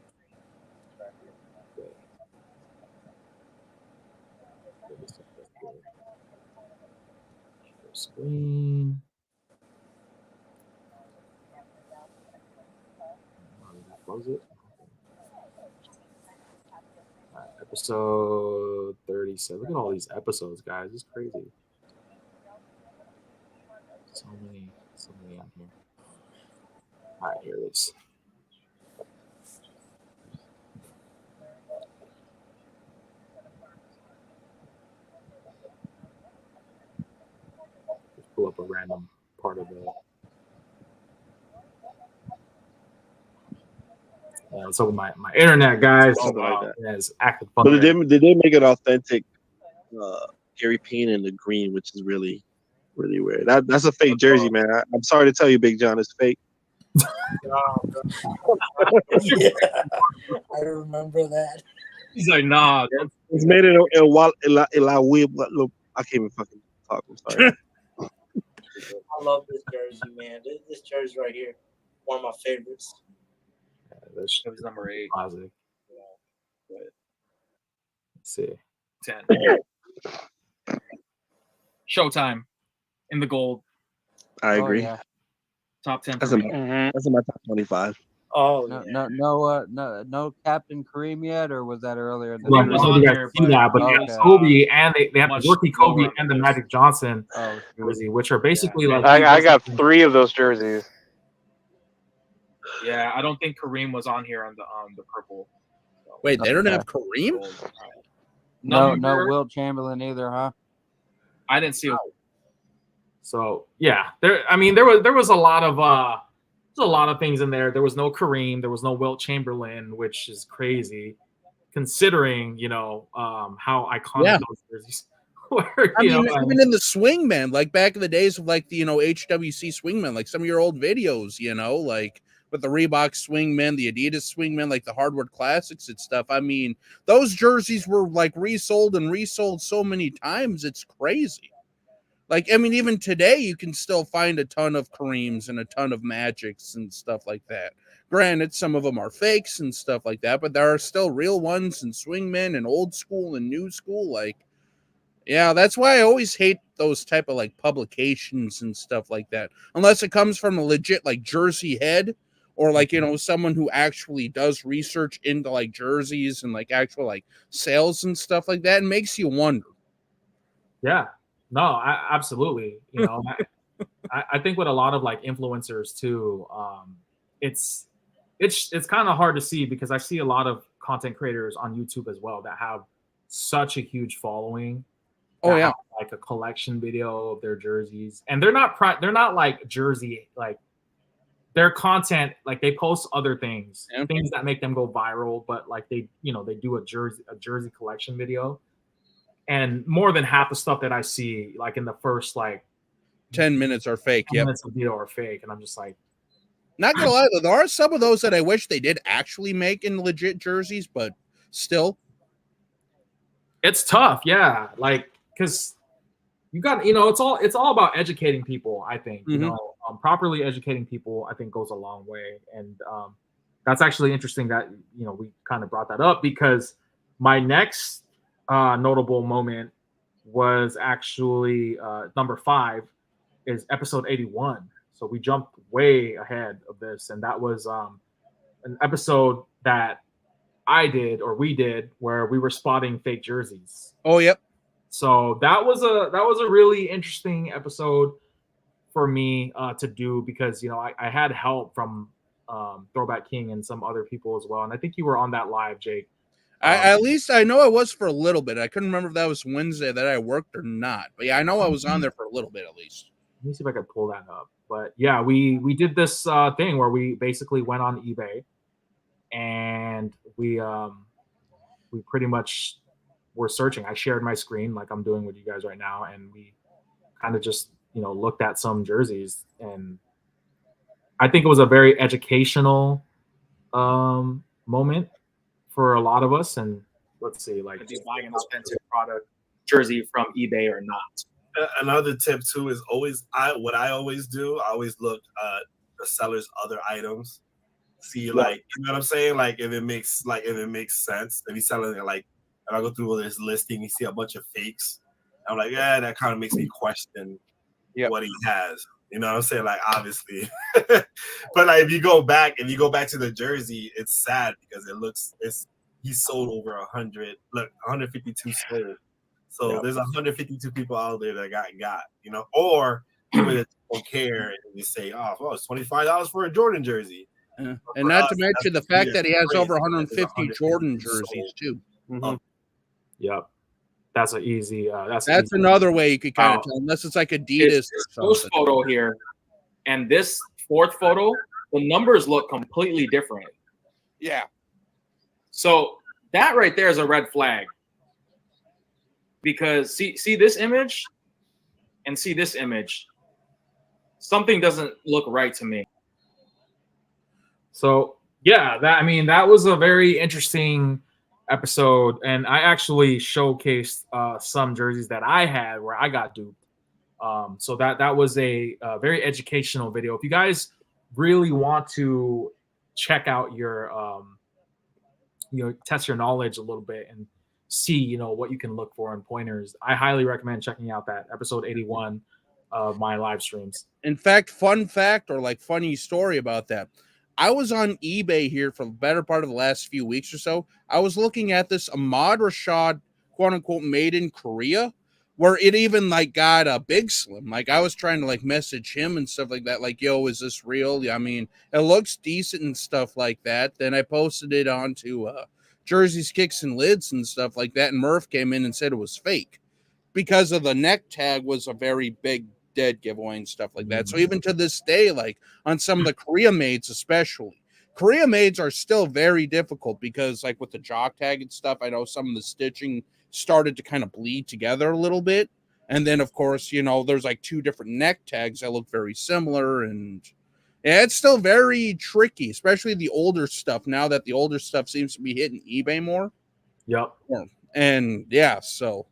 Screen. Close it. Episode 37. Look at all these episodes, guys. It's crazy. So many on here. All right, here it is. Just pull up a random part of the. So my internet, guys, has acted fun. But did they make an authentic Gary Payne in the green, which is really, really weird. That's a fake jersey, man. I'm sorry to tell you, Big John, it's fake. Yeah, I remember that. He's like, nah. It's made in I can't even fucking talk. I'm sorry. I love this jersey, man. This jersey right here, one of my favorites. That was number 8. Positive. Yeah. Let's see. 10. Showtime in the gold. I agree. yeah. Top 10. That's in my top 25. Oh, no Captain Kareem yet, or was that earlier? In the Right, series? so you guys see that, but you got Kobe, and they have the rookie Kobe and the Magic Johnson jersey, which are basically like. I got 3 of those jerseys. Yeah, I don't think Kareem was on here on the purple. So. Wait, they don't have Kareem? No Wilt Chamberlain either, huh? I didn't see it. So yeah, there was a lot of things in there. There was no Kareem, there was no Wilt Chamberlain, which is crazy, considering how iconic those jerseys were. Even in the swingmen, like back in the days of like the HWC swingmen, like some of your old videos, like with the Reebok swingmen, the Adidas swingmen, like the hardwood classics and stuff. I mean, those jerseys were like resold so many times. It's crazy. Like, I mean, even today you can still find a ton of Kareems and a ton of Magics and stuff like that. Granted, some of them are fakes and stuff like that, but there are still real ones and swingmen and old school and new school. Like, yeah, that's why I always hate those type of like publications and stuff like that, unless it comes from a legit like jersey head, or like someone who actually does research into like jerseys and like actual like sales and stuff like that. It makes you wonder. Yeah, no, absolutely. I think with a lot of like influencers too, it's kind of hard to see, because I see a lot of content creators on YouTube as well that have such a huge following. Oh yeah, like a collection video of their jerseys, and they're not like jersey, like their content, like they post other things that make them go viral, but like they do a jersey collection video, and more than half the stuff that I see, like in the first like 10 minutes are fake. Yeah, minutes of video are fake, and I'm just like, not gonna lie, there are some of those that I wish they did actually make in legit jerseys, but still, it's tough. Yeah, like because you got it's all about educating people. I think properly educating people, I think, goes a long way, and that's actually interesting that we kind of brought that up, because my next notable moment was actually number 5 is episode 81. So we jumped way ahead of this, and that was an episode that we did where we were spotting fake jerseys. Oh, yep. So that was a really interesting episode for me to do, because I had help from Throwback King and some other people as well, and I think you were on that live, Jake. At least I know I was for a little bit. I couldn't remember if that was Wednesday that I worked or not, but yeah, I know I was on there for a little bit at least. Let me see if I could pull that up. But yeah, we did this thing where we basically went on eBay, and we pretty much were searching. I shared my screen like I'm doing with you guys right now, and we kind of just looked at some jerseys, and I think it was a very educational moment for a lot of us. And let's see, like, Could be buying an authentic product jersey from eBay or not. Another tip too is what I always do. I always look at the seller's other items, see like you know what I'm saying, like if it makes sense. If he's selling it, like if I go through this listing, you see a bunch of fakes. I'm like, yeah, that kind of makes me question what he has. You know what I'm saying? Like obviously, but like if you go back to the jersey, it's sad because he sold over 100. Look, 152 sold. So there's 152 people out there that got, or people that don't care and you say, oh, well, it's $25 for a Jordan jersey. And not to mention the fact that he has over 150 Jordan jerseys too. Yep. That's an easy. That's another way you could kind of tell, unless it's like Adidas or This something. photo here and this fourth photo, the numbers look completely different. Yeah. So that right there is a red flag. Because see this image and see this image. Something doesn't look right to me. So yeah, that was a very interesting episode, and I actually showcased some jerseys that I had where I got duped. So that was a very educational video. If you guys really want to check out your test your knowledge a little bit and see what you can look for in pointers, I highly recommend checking out that episode 81 of my live streams. In fact, fun fact or like funny story about that, I was on eBay here for the better part of the last few weeks or so. I was looking at this Ahmad Rashad, quote unquote, made in Korea, where it even like got a Big Slim. Like I was trying to like message him and stuff like that. Like, yo, is this real? I mean, it looks decent and stuff like that. Then I posted it onto Jerseys, Kicks, and Lids and stuff like that. And Murph came in and said it was fake because of the neck tag was a very big dead giveaway and stuff like that. So even to this day, like on some of the Korea mades, especially, Korea mades are still very difficult because like with the jock tag and stuff, I know some of the stitching started to kind of bleed together a little bit. And then of course, there's like two different neck tags that look very similar, and yeah, it's still very tricky, especially the older stuff. Now that the older stuff seems to be hitting eBay more. Yep. And yeah, so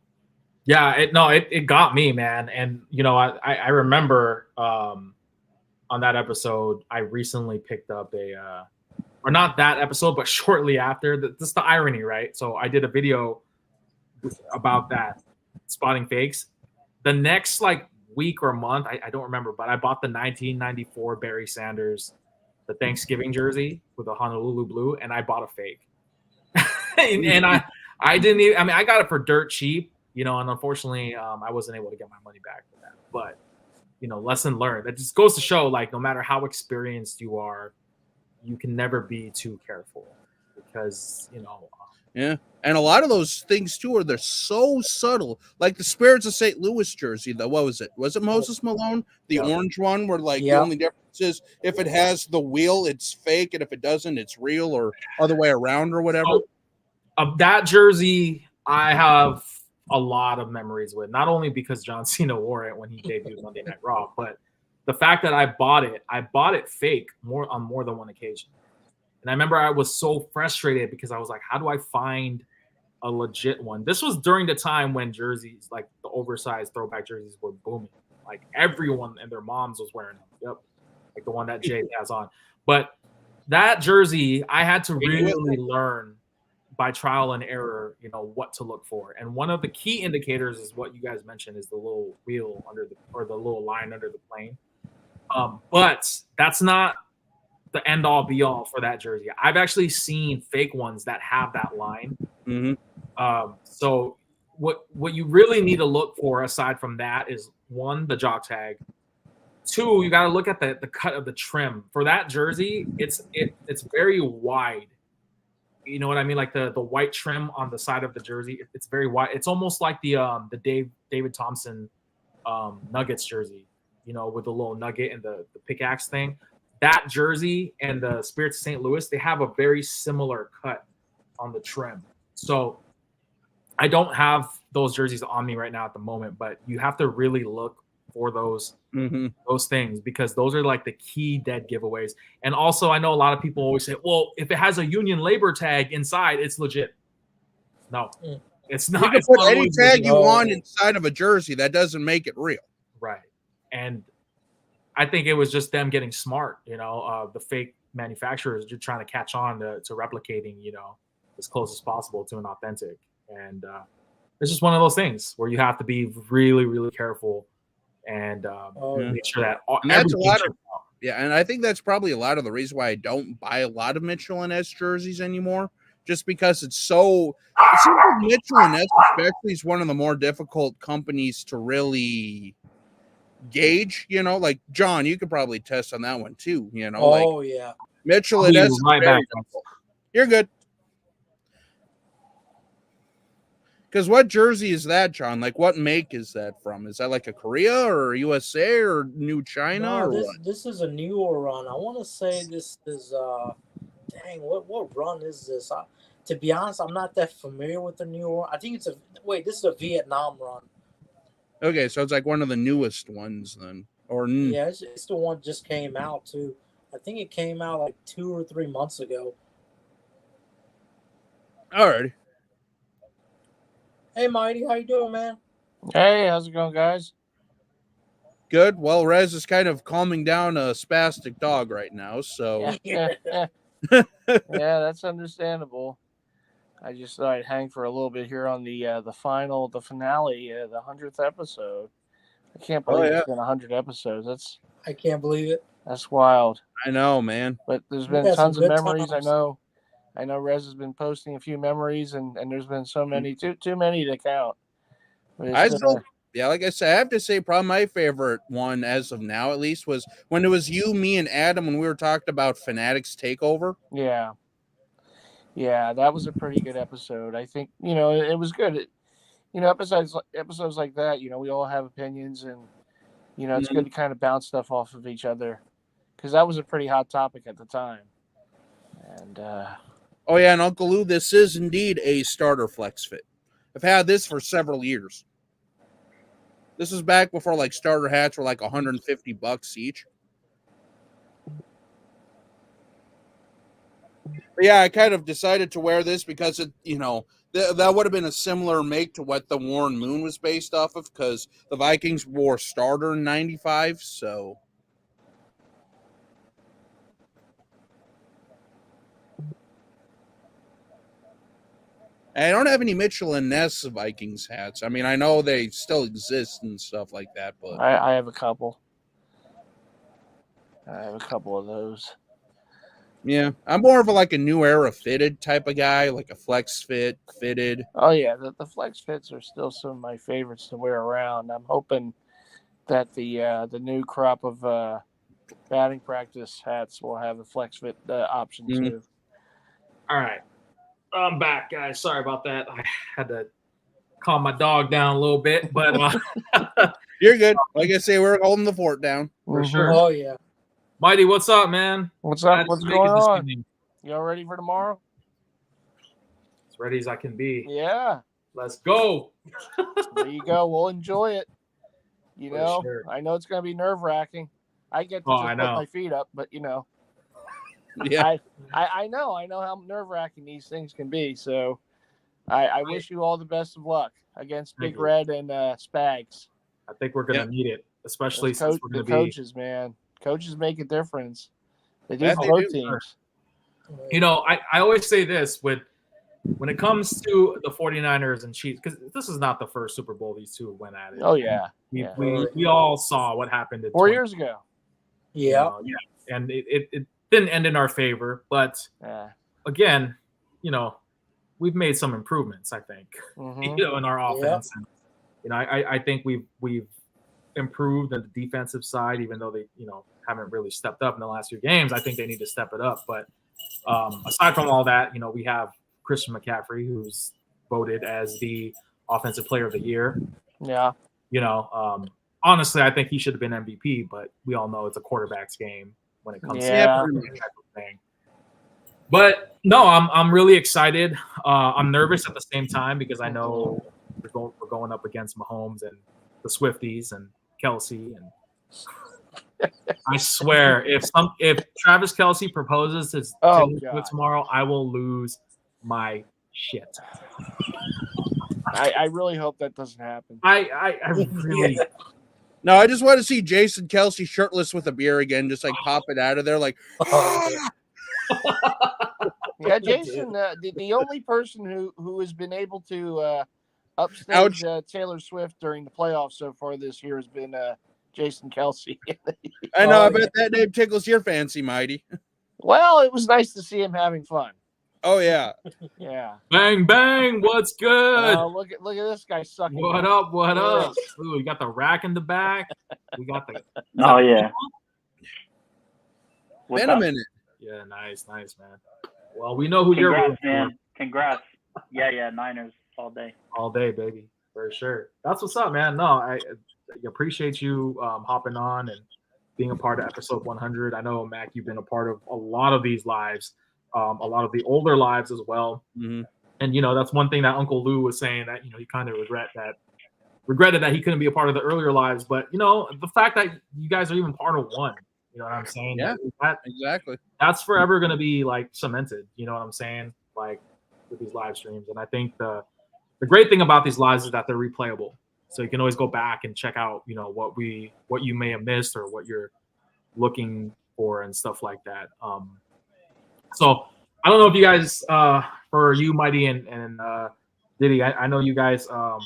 yeah, it got me, man. And I remember on that episode, I recently picked up or not that episode, but shortly after. This is the irony, right? So I did a video about that, spotting fakes. The next like week or month, I don't remember, but I bought the 1994 Barry Sanders, the Thanksgiving jersey with a Honolulu blue, and I bought a fake. and I didn't even, I got it for dirt cheap, and unfortunately I wasn't able to get my money back for that. But lesson learned. That just goes to show, like, no matter how experienced you are, you can never be too careful because yeah. And a lot of those things too they're so subtle. Like the Spirits of St. Louis jersey, though. What was it? Was it Moses Malone? The orange one where like the only difference is if it has the wheel, it's fake, and if it doesn't, it's real, or other way around or whatever. That jersey I have a lot of memories with, not only because John Cena wore it when he debuted Monday Night Raw, but the fact that I bought it fake on more than one occasion. And I remember I was so frustrated because I was like, how do I find a legit one? This was during the time when jerseys, like the oversized throwback jerseys, were booming. Like everyone and their moms was wearing them. Yep. Like the one that Jay has on. But that jersey, I had to really learn by trial and error, what to look for. And one of the key indicators is what you guys mentioned, is the little wheel or the little line under the plane. But that's not the end all be all for that jersey. I've actually seen fake ones that have that line. So what you really need to look for aside from that is, one, the jock tag. Two, you got to look at the cut of the trim for that jersey. It's very wide. You know what I mean? Like the white trim on the side of the jersey, it's very wide. It's almost like the David Thompson Nuggets jersey, with the little nugget and the pickaxe thing. That jersey and the Spirits of St. Louis, they have a very similar cut on the trim. So I don't have those jerseys on me right now at the moment, but you have to really look for those Mm-hmm. those things, because those are like the key dead giveaways. And also, I know a lot of people always say, well, if it has a union labor tag inside, it's legit. No, it's not. You can It's put not any always tag legit. you want inside of a jersey. That doesn't make it real. Right. And I think it was just them getting smart, the fake manufacturers just trying to catch on to replicating, as close as possible to an authentic. And it's just one of those things where you have to be really, really careful and make sure that And that's a everything lot of, checks out. yeah, and I think that's probably a lot of the reason why I don't buy a lot of Mitchell and S jerseys anymore, just because it seems like Mitchell and S especially is one of the more difficult companies to really gauge, like John, you could probably test on that one too, Oh, yeah. Mitchell I'll and be S is right very back. difficult. You're good. Because what jersey is that, John? Like, what make is that from? Is that like a Korea or USA or New China or what? This is a newer run. I want to say this is dang, what run is this? To be honest, I'm not that familiar with the newer one. I think this is a Vietnam run. Okay, so it's like one of the newest ones then, or Yeah, it's the one just came out too. I think it came out like 2 or 3 months ago. All right. Hey, Mighty, how you doing, man? Hey, how's it going, guys? Good. Well, Rez is kind of calming down a spastic dog right now, so Yeah, that's understandable. I just thought I'd hang for a little bit here on the finale, the 100th episode. I can't believe it's been 100 episodes. I can't believe it. That's wild. I know, man. But there's We been had some tons of good memories. times. I know Rez has been posting a few memories, and there's been so many, too many to count. But like I said, I have to say probably my favorite one as of now, at least, was when it was you, me, and Adam when we were talking about Fanatics Takeover. Yeah, that was a pretty good episode. I think, it was good. Episodes like that, we all have opinions, and, it's good to kind of bounce stuff off of each other, because that was a pretty hot topic at the time. And, oh, yeah, and Uncle Lou, this is indeed a starter flex fit. I've had this for several years. This is back before, like, starter hats were like $150 each. But yeah, I kind of decided to wear this because it, that would have been a similar make to what the Warren Moon was based off of, because the Vikings wore starter in '95. So, I don't have any Mitchell and Ness Vikings hats. I mean, I know they still exist and stuff like that, but I have a couple. I have a couple of those. yeah, I'm more of a new era fitted type of guy, like a flex fitted. Oh yeah, the flex fits are still some of my favorites to wear around. I'm hoping that the new crop of batting practice hats will have a flex fit option too. All right. I'm back, guys. Sorry about that. I had to calm my dog down a little bit, but you're good. Like I say, we're holding the fort down. For sure. Oh, yeah. Mighty, what's up, man? What's up? What's going on? Y'all ready for tomorrow? As ready as I can be. Yeah. Let's go. There you go. We'll enjoy it. Sure. I know it's going to be nerve-wracking. I get to just put my feet up, but yeah, I know how nerve-wracking these things can be. So I wish you all the best of luck against Big Red and Spags. I think we're going to need it, especially since we're going to be coaches, man. Coaches make a difference. They do for both teams. I always say this when it comes to the 49ers and Chiefs, because this is not the first Super Bowl these two went at it. Oh, yeah. We all saw what happened 4 years ago. Yeah. And it didn't end in our favor. But again, we've made some improvements, I think, in our offense. And, I think we've improved on the defensive side, even though they, haven't really stepped up in the last few games. I think they need to step it up. But aside from all that, we have Christian McCaffrey, who's voted as the offensive player of the year. Yeah. Honestly, I think he should have been MVP, but we all know it's a quarterback's game when it comes to that type of thing. But no, I'm really excited. I'm nervous at the same time because I know we're going up against Mahomes and the Swifties, and Kelsey, and I swear, if Travis Kelsey proposes to Taylor Swift tomorrow, I will lose my shit. I really hope that doesn't happen. I really. No, I just want to see Jason Kelsey shirtless with a beer again, just like pop it out of there, like. Yeah, Jason, the only person who has been able to upstage Taylor Swift during the playoffs so far this year has been Jason Kelsey. I know. I bet that name tickles your fancy, Mighty. Well, it was nice to see him having fun. Oh yeah, yeah. Bang bang, what's good? Look at this guy sucking. What up? What up? Ooh, we got the rack in the back. We got the. Oh yeah. Been a minute. Yeah, nice, man. Well, we know who you're rooting for. Man. Congrats. Yeah, Niners all day. All day, baby, for sure. That's what's up, man. No, I appreciate you hopping on and being a part of episode 100. I know, Mac, you've been a part of a lot of these lives, a lot of the older lives as well. Mm-hmm. And that's one thing that Uncle Lou was saying, that he kind of regretted that he couldn't be a part of the earlier lives. But the fact that you guys are even part of one, you know what I'm saying? Yeah, that exactly. That's forever going to be like cemented. You know what I'm saying? Like with these live streams. And I think the great thing about these lives is that they're replayable. So you can always go back and check out, what you may have missed or what you're looking for and stuff like that. So I don't know if you guys, for you, Mighty and Diddy, I know you guys. I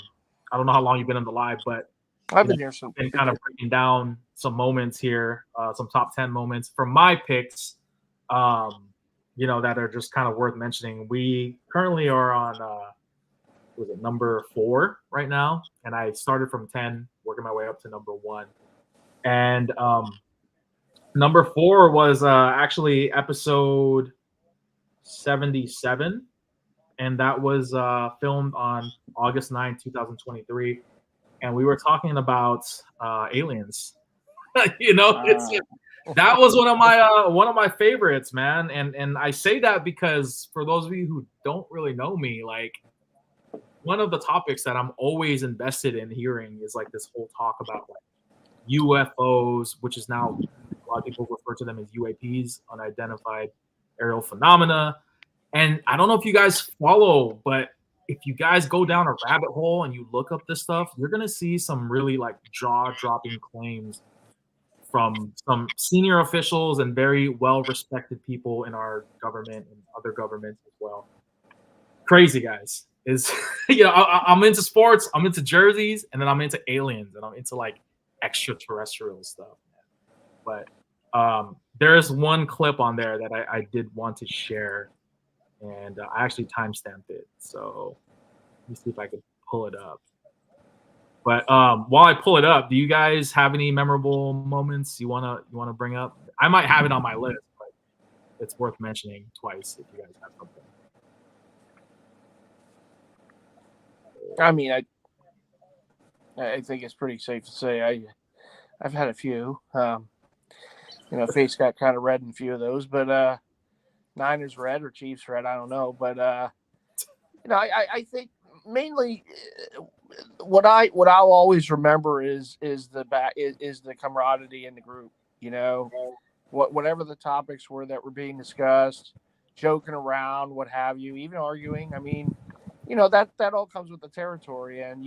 don't know how long you've been on the live, but I've been here some. Been kind of breaking down some moments here, some top 10 moments from my picks. That are just kind of worth mentioning. We currently are on. Was it number 4 right now? And I started from 10, working my way up to number 1. And number 4 was actually episode 77. And that was filmed on August 9, 2023. And we were talking about aliens. That was one of my favorites, man. And I say that because for those of you who don't really know me, like, one of the topics that I'm always invested in hearing is like this whole talk about like UFOs, which is now a lot of people refer to them as UAPs, unidentified aerial phenomena. And I don't know if you guys follow, but if you guys go down a rabbit hole and you look up this stuff, you're going to see some really like jaw-dropping claims from some senior officials and very well-respected people in our government and other governments as well. Crazy, guys. I'm into sports, I'm into jerseys, and then I'm into aliens, and I'm into like extraterrestrial stuff. But there's one clip on there that I did want to share, and I actually timestamped it. So let me see if I could pull it up. But while I pull it up, do you guys have any memorable moments you wanna bring up? I might have it on my list, but it's worth mentioning twice if you guys have something. I mean, I think it's pretty safe to say I've had a few. Face got kind of red in a few of those, but Niners red or Chiefs red, I don't know. But I think mainly what I'll always remember is the camaraderie in the group. Whatever the topics were that were being discussed, joking around, what have you, even arguing. I mean, that all comes with the territory, and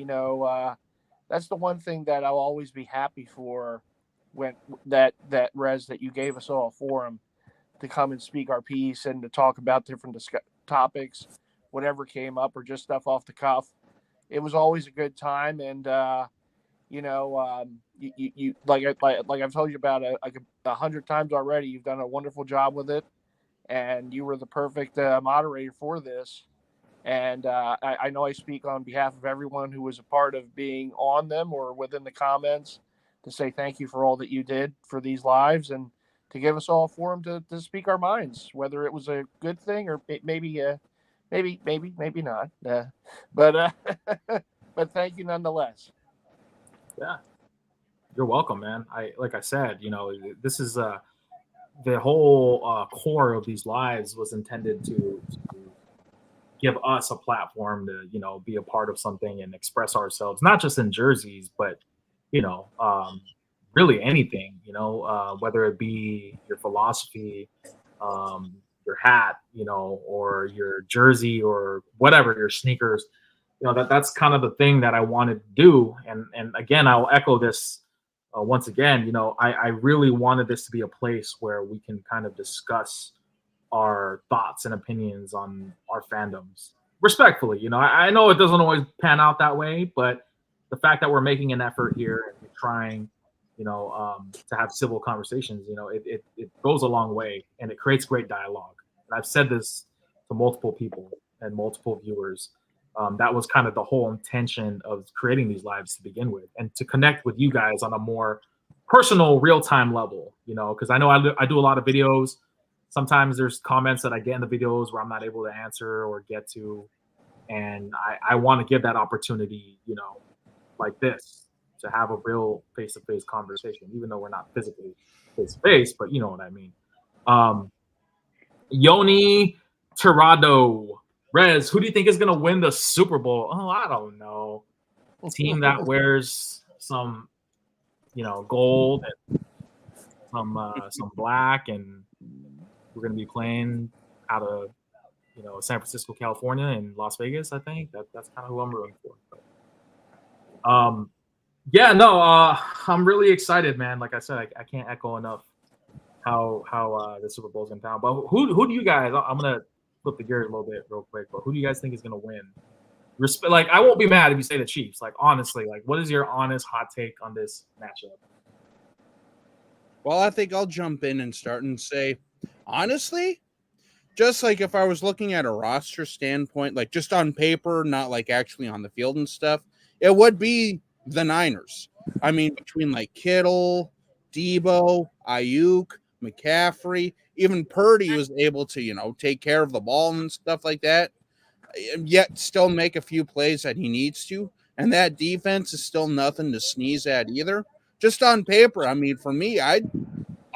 that's the one thing that I'll always be happy for, when that Rez, that you gave us all a forum to come and speak our piece and to talk about different topics, whatever came up, or just stuff off the cuff. It was always a good time, and you like I've told you about 100 times already. You've done a wonderful job with it, and you were the perfect moderator for this. And I know I speak on behalf of everyone who was a part of being on them or within the comments to say thank you for all that you did for these lives, and to give us all a forum to speak our minds, whether it was a good thing or maybe not. But thank you nonetheless. Yeah, you're welcome, man. Like I said, this is the whole core of these lives was intended to give us a platform to, be a part of something and express ourselves, not just in jerseys, but really anything, whether it be your philosophy, your hat, or your jersey or whatever, your sneakers. That's kind of the thing that I wanted to do. And again, I'll echo this once again. I really wanted this to be a place where we can kind of discuss our thoughts and opinions on our fandoms respectfully. I know it doesn't always pan out that way, but the fact that we're making an effort here and we're trying, to have civil conversations, it goes a long way and it creates great dialogue. And I've said this to multiple people and multiple viewers. That was kind of the whole intention of creating these lives to begin with, and to connect with you guys on a more personal, real-time level, because I know I do a lot of videos. Sometimes there's comments that I get in the videos where I'm not able to answer or get to. And I want to give that opportunity, like this, to have a real face-to-face conversation, even though we're not physically face-to-face, but you know what I mean. Yoni Tirado, Rez, who do you think is going to win the Super Bowl? Oh, I don't know. Team that wears some, gold and some black, and we're going to be playing out of, San Francisco, California, and Las Vegas. I think that's kind of who I'm rooting for. But, I'm really excited, man. Like I said, I can't echo enough how the Super Bowl's going to pan. But who do you guys? I'm gonna flip the gears a little bit real quick. But who do you guys think is going to win? Like, I won't be mad if you say the Chiefs. Like, honestly, like, what is your honest hot take on this matchup? Well, I think I'll jump in and start and say, honestly, just like if I was looking at a roster standpoint, like just on paper, not like actually on the field and stuff, it would be the Niners. I mean, between like Kittle, Debo, Ayuk, McCaffrey, even Purdy was able to, take care of the ball and stuff like that, yet still make a few plays that he needs to. And that defense is still nothing to sneeze at either. Just on paper, I mean, for me, I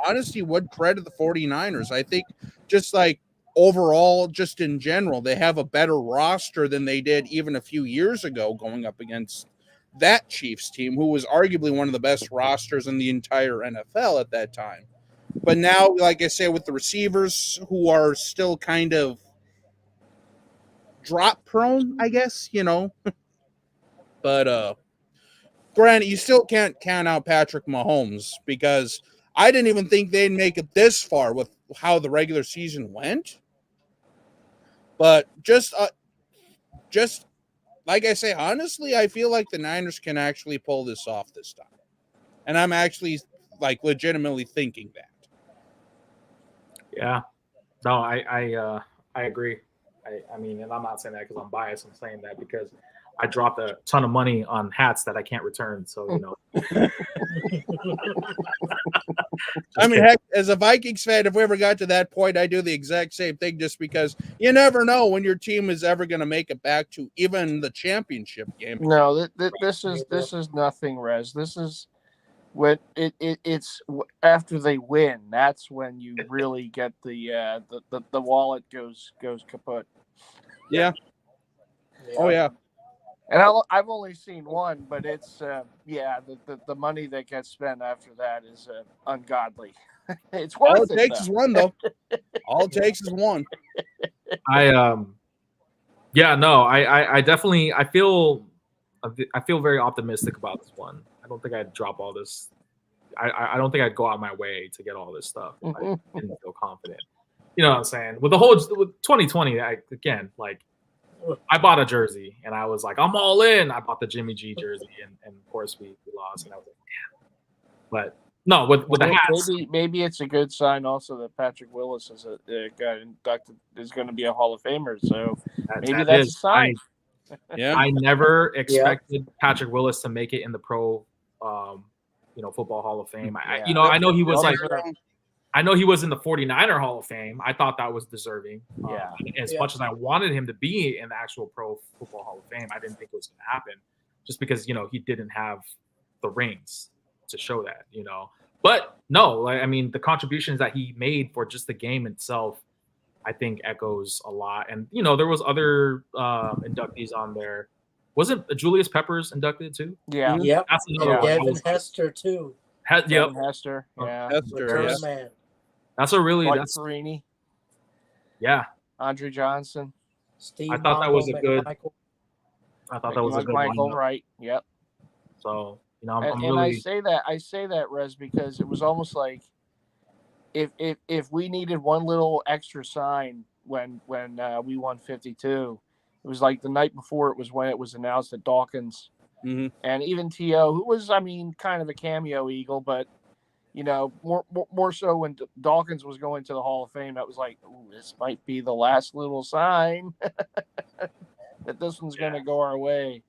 honestly would credit the 49ers. I think just like overall, just in general, they have a better roster than they did even a few years ago going up against that Chiefs team, who was arguably one of the best rosters in the entire NFL at that time. But now, like I say, with the receivers who are still kind of drop prone, I guess, But granted, you still can't count out Patrick Mahomes, because I didn't even think they'd make it this far with how the regular season went. But just like I say, honestly, I feel like the Niners can actually pull this off this time. And I'm actually like legitimately thinking that. Yeah. No, I agree. I mean, and I'm not saying that because I'm biased. I'm saying that because I dropped a ton of money on hats that I can't return. So, I mean, heck, as a Vikings fan, if we ever got to that point, I do the exact same thing, just because you never know when your team is ever going to make it back to even the championship game. No, this is nothing, Rez. This is when it's after they win. That's when you really get the wallet goes kaput. Yeah. Oh yeah. And I've only seen one, but it's the money that gets spent after that is ungodly. It's worth All it. it takes is one, though. All it takes is one. I definitely I feel very optimistic about this one. I don't think I'd drop all this. I don't think I'd go out my way to get all this stuff. I didn't feel confident. You know what I'm saying? With 2020, I bought a jersey and I was like, I'm all in. I bought the Jimmy G jersey, and of course we lost, and I was like, damn. But no, with the hats, maybe it's a good sign also that Patrick Willis got inducted, is going to be a Hall of Famer. So maybe that's a sign. I never expected Patrick Willis to make it in the pro, football Hall of Fame. I know he was I know he was in the 49er Hall of Fame. I thought that was deserving. As much as I wanted him to be in the actual Pro Football Hall of Fame, I didn't think it was going to happen, just because he didn't have the rings to show that. But no, I mean, the contributions that he made for just the game itself, I think echoes a lot. And there was other inductees on there wasn't Julius Peppers inducted too? Yeah. Yep. That's another Yeah. one. I Devin was like, Hester too. Yep. Devin Hester. Yeah. Return yeah. man. That's a really Mike that's Carini, yeah. Andre Johnson, Steve I thought that Bongo was a good. McMichael. I thought that was a good Michael, lineup. right? Yep. So I'm And really. I say that, Rez, because it was almost like if we needed one little extra sign when we won 52, it was like the night before it was when it was announced that Dawkins and even T.O., who was, I mean, kind of a cameo Eagle, but, you know, more so when Dawkins was going to the Hall of Fame, that was like, ooh, this might be the last little sign that this one's going to go our way.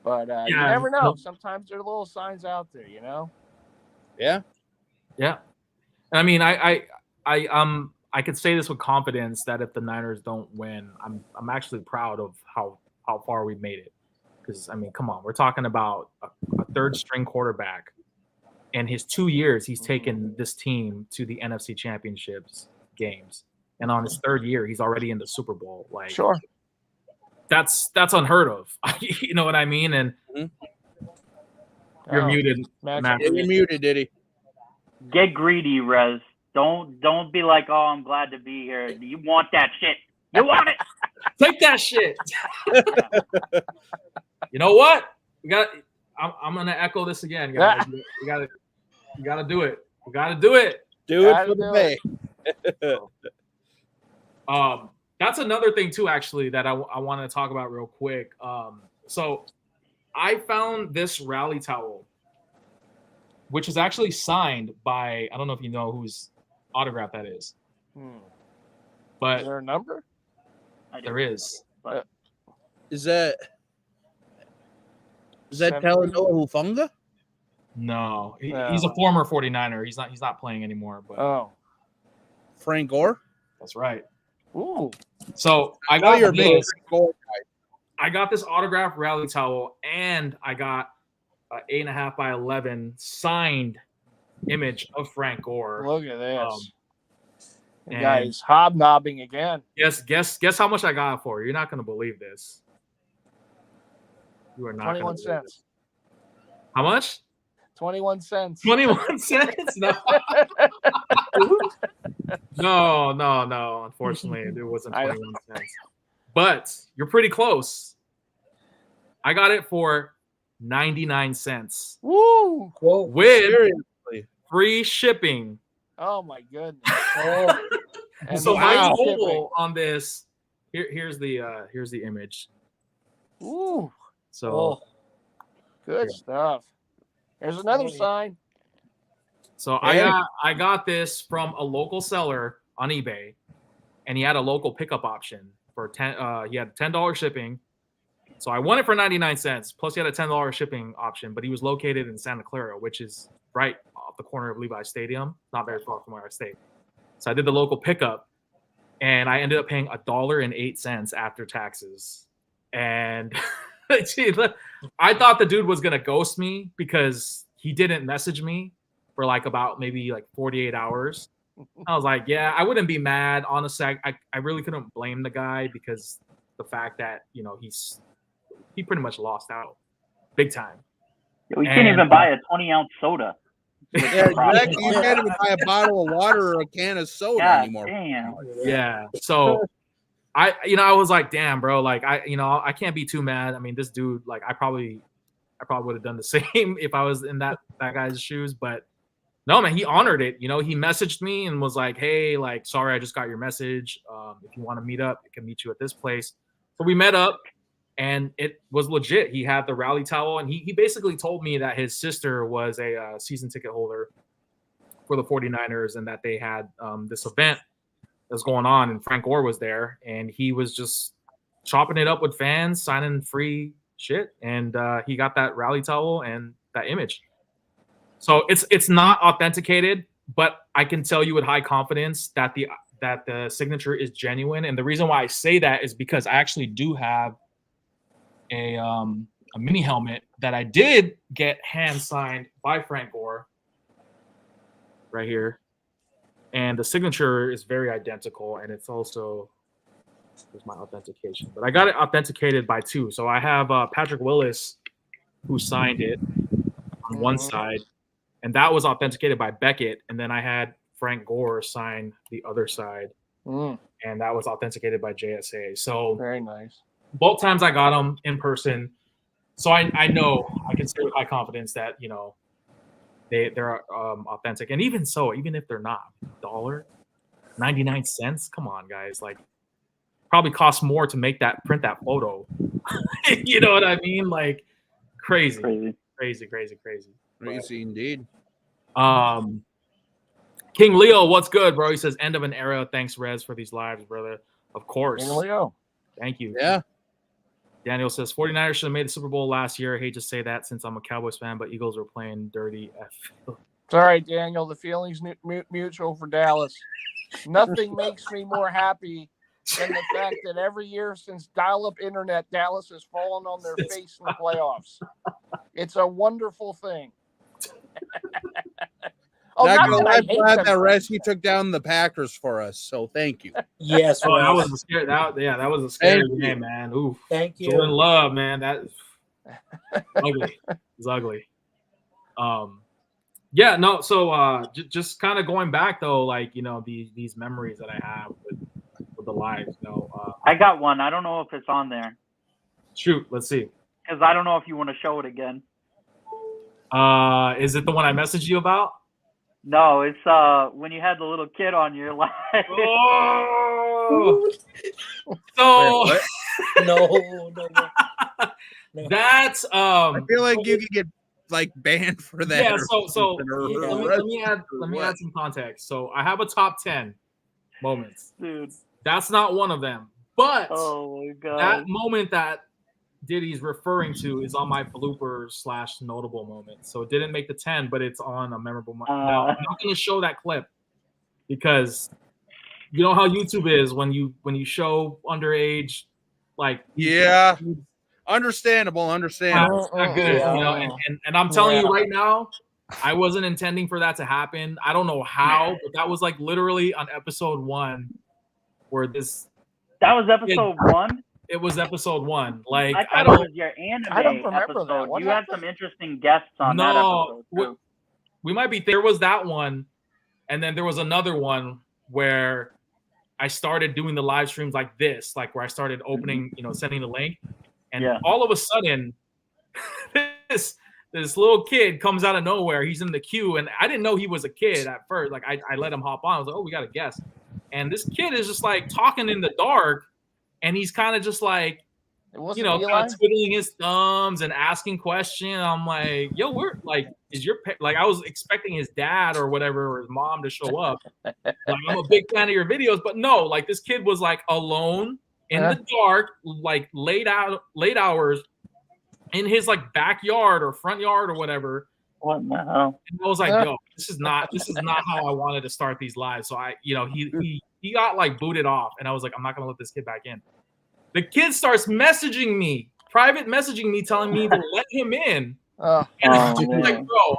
But you never know. Sometimes there are little signs out there, you know? Yeah. Yeah. I mean, I could say this with confidence that if the Niners don't win, I'm actually proud of how far we made it. Because I mean, come on, we're talking about a third string quarterback. In his 2 years, he's taken this team to the NFC Championships games, and on his third year, he's already in the Super Bowl. Like, sure, that's unheard of. You know what I mean? And you're muted, Max. You're muted, Diddy. Get greedy, Rez. Don't be like, oh, I'm glad to be here. You want that shit? You want it? Take that shit. You know what? We got. I'm gonna echo this again, guys. You gotta do it. We gotta do it. Do it for the bay. That's another thing too, actually, that I want to talk about real quick. So I found this rally towel, which is actually signed by, I don't know if you know whose autograph that is. But is there a number? There is. Is that Talanoa Hufanga? No, he's a former 49er. He's not playing anymore. But Frank Gore. That's right. Ooh. So I know got you're a big this. I got this autograph rally towel, and I got an 8.5 by 11 signed image of Frank Gore. Look at this. The and guy's hobnobbing again. Guess how much I got for it. You're not going to believe this. You are not 21 cents. How much? 21 cents. 21 cents? No. Unfortunately, it wasn't 21 cents. But you're pretty close. I got it for 99 cents. Woo! With free shipping. Oh my goodness. And so my total on this, here's the image. Ooh. So good stuff. There's another sign. So I got this from a local seller on eBay, and he had a local pickup option for he had $10 shipping. So I won it for 99 cents. Plus he had a $10 shipping option, but he was located in Santa Clara, which is right off the corner of Levi Stadium, not very far from where I stay. So I did the local pickup, and I ended up paying $1.08 after taxes. And I thought the dude was gonna ghost me because he didn't message me for about maybe 48 hours. I was like, yeah, I wouldn't be mad. Honestly, I really couldn't blame the guy because the fact that he pretty much lost out big time. We can't even buy a 20-ounce soda. Yeah, exactly. You can't even buy a bottle of water or a can of soda anymore. Damn. Yeah. So I was like, damn, bro, I can't be too mad. I mean, this dude, I probably would have done the same if I was in that guy's shoes, but no, man, he honored it. He messaged me and was like, hey, sorry, I just got your message. If you want to meet up, I can meet you at this place. So we met up, and it was legit. He had the rally towel, and he basically told me that his sister was a season ticket holder for the 49ers and that they had this event that was going on, and Frank Gore was there, and he was just chopping it up with fans, signing free shit, and he got that rally towel and that image. So it's not authenticated, but I can tell you with high confidence that the signature is genuine. And the reason why I say that is because I actually do have a mini helmet that I did get hand signed by Frank Gore right here, and the signature is very identical, and it's also Here's my authentication. But I got it authenticated by 2. So I have Patrick Willis, who signed it on one side, and that was authenticated by Beckett. And then I had Frank Gore sign the other side, and that was authenticated by JSA. So very nice. Both times I got them in person, so I know I can say with high confidence that they're authentic. And even so, even if they're not, $1.99. Come on, guys! Like, probably costs more to print that photo. You know what I mean? Like, crazy indeed. King Leo, what's good, bro? He says, end of an era. Thanks, Rez, for these lives, brother. Of course. King Leo. Thank you. Yeah. Daniel says, 49ers should have made the Super Bowl last year. I hate to say that since I'm a Cowboys fan, but Eagles were playing dirty. It's all right, Daniel. The feeling's mutual for Dallas. Nothing makes me more happy than the fact that every year since dial-up internet, Dallas has fallen on their face in the playoffs. It's a wonderful thing. I'm glad that Rescue took down the Packers for us, so thank you. Yes, that was a scary. That was a scary game, man. Ooh, thank you. Jordan Love, man, that's ugly. It's ugly. Yeah, no. So, just kind of going back though, like these memories that I have with the lives. I got one. I don't know if it's on there. Shoot, let's see. Because I don't know if you want to show it again. Is it the one I messaged you about? No, it's when you had the little kid on your live. Oh! So no. That's I feel like you could get like banned for that. Yeah, so let me add some context. So I have a top 10 moments. Dude. That's not one of them. But oh my God. That moment that Diddy's referring to is on my bloopers / notable moment. So it didn't make the 10, but it's on a memorable moment. Now, I'm not going to show that clip because you know how YouTube is when you show underage, like yeah, understandable. Not good, and I'm telling you right now, I wasn't intending for that to happen. I don't know how, but that was like literally on episode 1 where this. That was episode 1. It was episode 1. Like I thought it was your anime I don't remember episode. that. What you had some interesting guests on that episode too. We might be. There was that one, and then there was another one where I started doing the live streams like this, like where I started opening, sending the link, and all of a sudden, this little kid comes out of nowhere. He's in the queue, and I didn't know he was a kid at first. Like I let him hop on. I was like, oh, we got a guest, and this kid is just like talking in the dark. And he's kind of just like, kind of twiddling his thumbs and asking questions. I'm like, yo, we're like, I was expecting his dad or whatever, or his mom to show up. Like, I'm a big fan of your videos, but no, like this kid was like alone in the dark, like late hours in his like backyard or front yard or whatever. What the hell? And I was like, yo, this is not how I wanted to start these lives. So he got like booted off, and I was like, I'm not gonna let this kid back in. The kid starts messaging me, private messaging me, telling me to let him in. And I'm like, bro,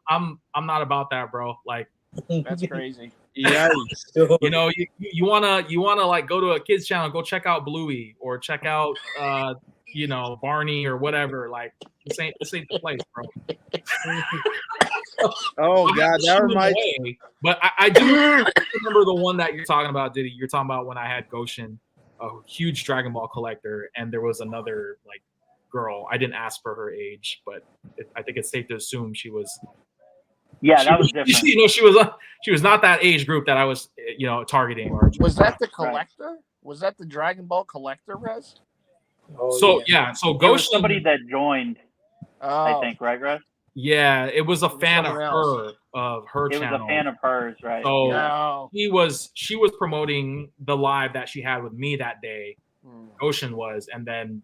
I'm not about that, bro. Like, that's crazy. Yeah, you wanna like go to a kid's channel, go check out Bluey or check out Barney or whatever. Like, this ain't the place, bro. Oh God, that reminds me. But I do remember the one that you're talking about, Diddy. You're talking about when I had Goshen, a huge Dragon Ball collector, and there was another like girl. I didn't ask for her age, but I think it's safe to assume she was. Yeah, that was different. She was not that age group that I was targeting. Or was that the collector? Was that the Dragon Ball collector, Rez? So Goshen, somebody that joined. I think, right, Rez? Yeah, it was a fan of her channel. It was a fan of hers, right? So she was promoting the live that she had with me that day. Ocean was, and then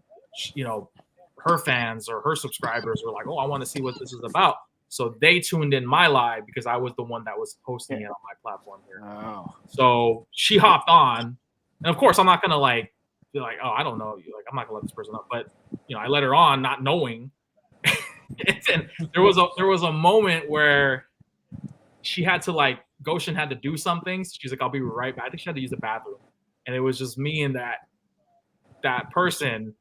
her fans or her subscribers were like, "Oh, I want to see what this is about." So they tuned in my live because I was the one that was hosting it on my platform here. Oh. So she hopped on, and of course, I'm not gonna like be like, "Oh, I don't know you." Like, I'm not gonna let this person up, but I let her on, not knowing. And there was a moment where she had to Goshen had to do something. So she's like, I'll be right back. I think she had to use the bathroom. and it was just me and that person.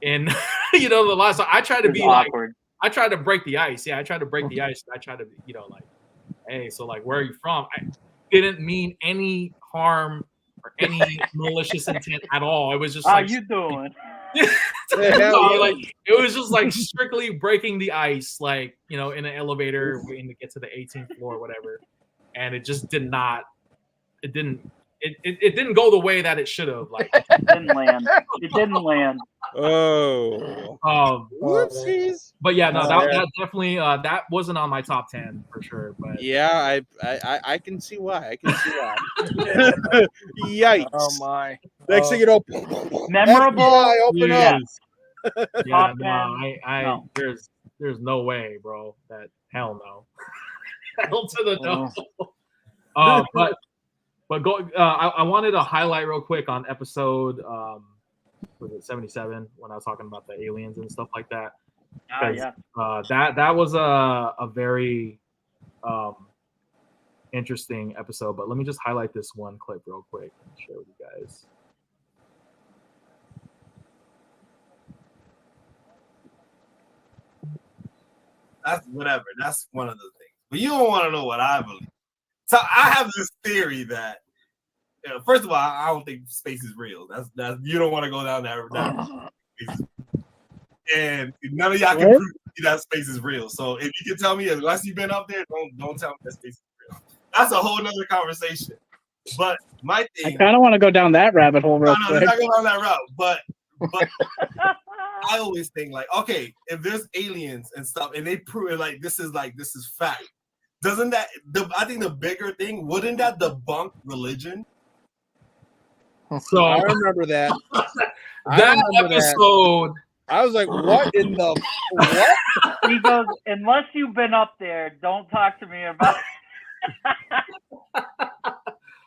And you know, the last time I tried to be awkward. I tried to break the ice. Yeah, I tried to break the ice. I tried to, you know, like, hey, so like, where are you from? I didn't mean any harm or any malicious intent at all. It was just How like, you doing? like it was just like strictly breaking the ice, like, you know, in an elevator waiting to get to the 18th floor or whatever. And it just did not. It didn't go the way that it should have. Like, It didn't land. It didn't land. Oh. Whoopsies. But yeah, no, that definitely that wasn't on my top 10 for sure. But yeah, I can see why. I can see why. Yikes! Oh my! Next thing you know, memorable. FBI, open up. Yeah, no, there's no way, bro. That hell no. Hell to the no. But go. I wanted to highlight real quick on episode was it 77 when I was talking about the aliens and stuff like that. Yeah. That was a very interesting episode. But let me just highlight this one clip real quick and share with you guys. That's whatever. That's one of the things. But you don't want to know what I believe. So I have this theory that, you know, first of all, I don't think space is real. That's you don't want to go down that. And none of y'all can prove that space is real. So if you can tell me, unless you've been up there, don't tell me that space is real. That's a whole nother conversation. But my thing, I kind of want to go down that rabbit hole real quick. let's not go down that route. But I always think like, okay, if there's aliens and stuff, and they prove it, like this is fact. Doesn't that? I think the bigger thing, wouldn't that debunk religion? So I remember that. That episode. I was like, what in the what? He goes, unless you've been up there, don't talk to me about it.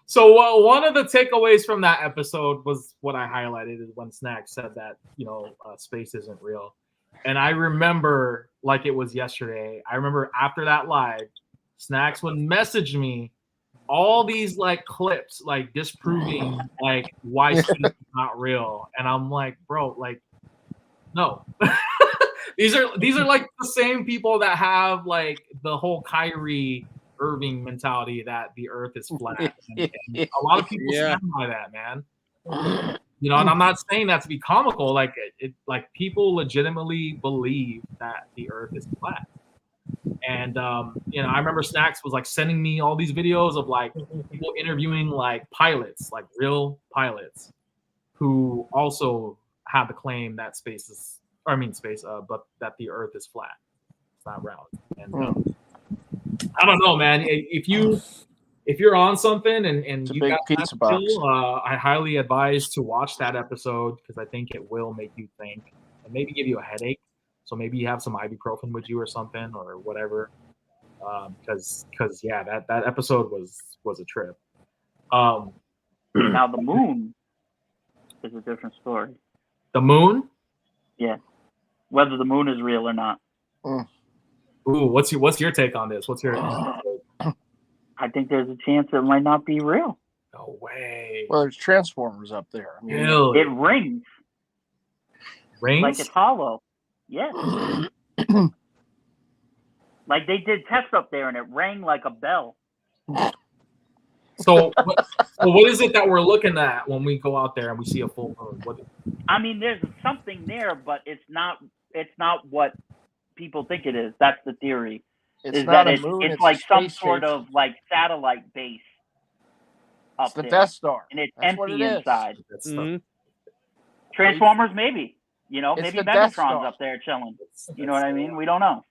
So one of the takeaways from that episode was what I highlighted is when Snack said that, you know, space isn't real. And I remember like it was yesterday. I remember after that live, Snacks would message me all these like clips like disproving like why space is not real. And I'm like, bro, like, no. these are like the same people that have like the whole Kyrie Irving mentality that the earth is flat. And a lot of people stand by that, man. You know, and I'm not saying that to be comical. Like like people legitimately believe that the earth is flat. And you know, I remember Snacks was like sending me all these videos of like people interviewing like pilots, like real pilots, who also have the claim that but that the earth is flat. It's not round. And I don't know, man. If you're on something and you got pizza that box. skill, I highly advise to watch that episode because I think it will make you think and maybe give you a headache. So maybe you have some ibuprofen with you or something or whatever. Because yeah, that episode was a trip. Now the moon is a different story. The moon? Yeah. Whether the moon is real or not. Ooh, what's your take on this? What's your I think there's a chance it might not be real. No way. Well, there's transformers up there. I mean, Really? It rings. Rings? Like it's hollow. Yeah. Like they did tests up there and it rang like a bell. So what is it that we're looking at when we go out there and we see a full moon? I mean, there's something there, but it's not what people think it is. That's the theory. It's is not that a moon, it's it's like a some space sort station. of like satellite base up It's the there. Death Star. And it's That's what empty it is. inside. Mm-hmm. Transformers, maybe. You know, It's maybe the Death Megatron's Star. up there chilling. You know what I mean? We don't know.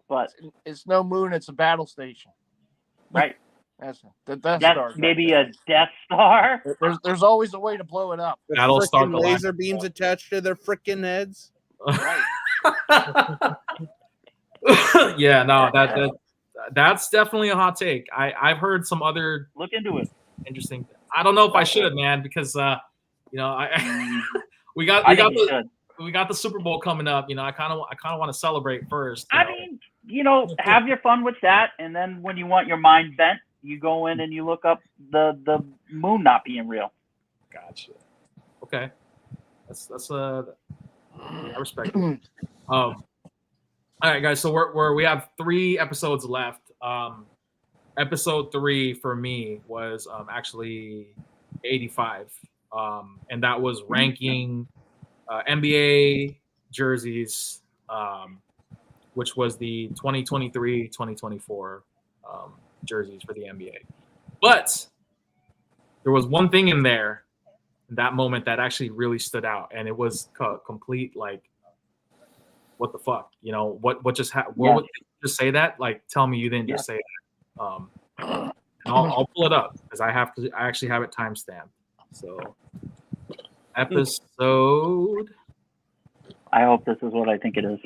But It's no moon, it's a battle station. right. That's the Death That's Star. maybe a Death Star. There's always a way to blow it up. Frickin' laser beams attached to their frickin' heads. Right. Yeah, no, that's definitely a hot take. I've heard some other look into it. Interesting. I don't know if I should, man, because you know, we got the Super Bowl coming up. You know, I kind of want to celebrate first. I mean, you know, have your fun with that, and then when you want your mind bent, you go in and you look up the moon not being real. Gotcha. Okay, that's I respect it. All right, guys. So we have 3 episodes left. Episode 3 for me was actually 85, and that was ranking NBA jerseys, which was the 2023-2024 jerseys for the NBA. But there was one thing in there, in that moment, that actually really stood out, and it was complete like, what the fuck, you know? What just happened? Yeah. What, did you just say that? Like, tell me you didn't just say that. And I'll pull it up because I actually have it timestamped. So episode. I hope this is what I think it is.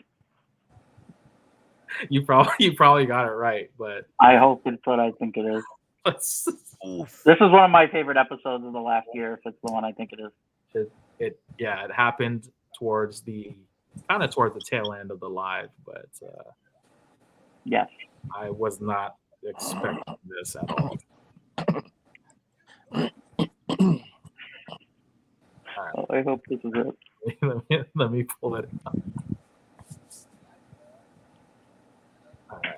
You probably got it right, but I hope it's what I think it is. This is one of my favorite episodes of the last year. If it's the one I think it is. It happened towards the tail end of the live, but yes, I was not expecting this at all. Oh, I hope this is it. Let me pull it up. All right.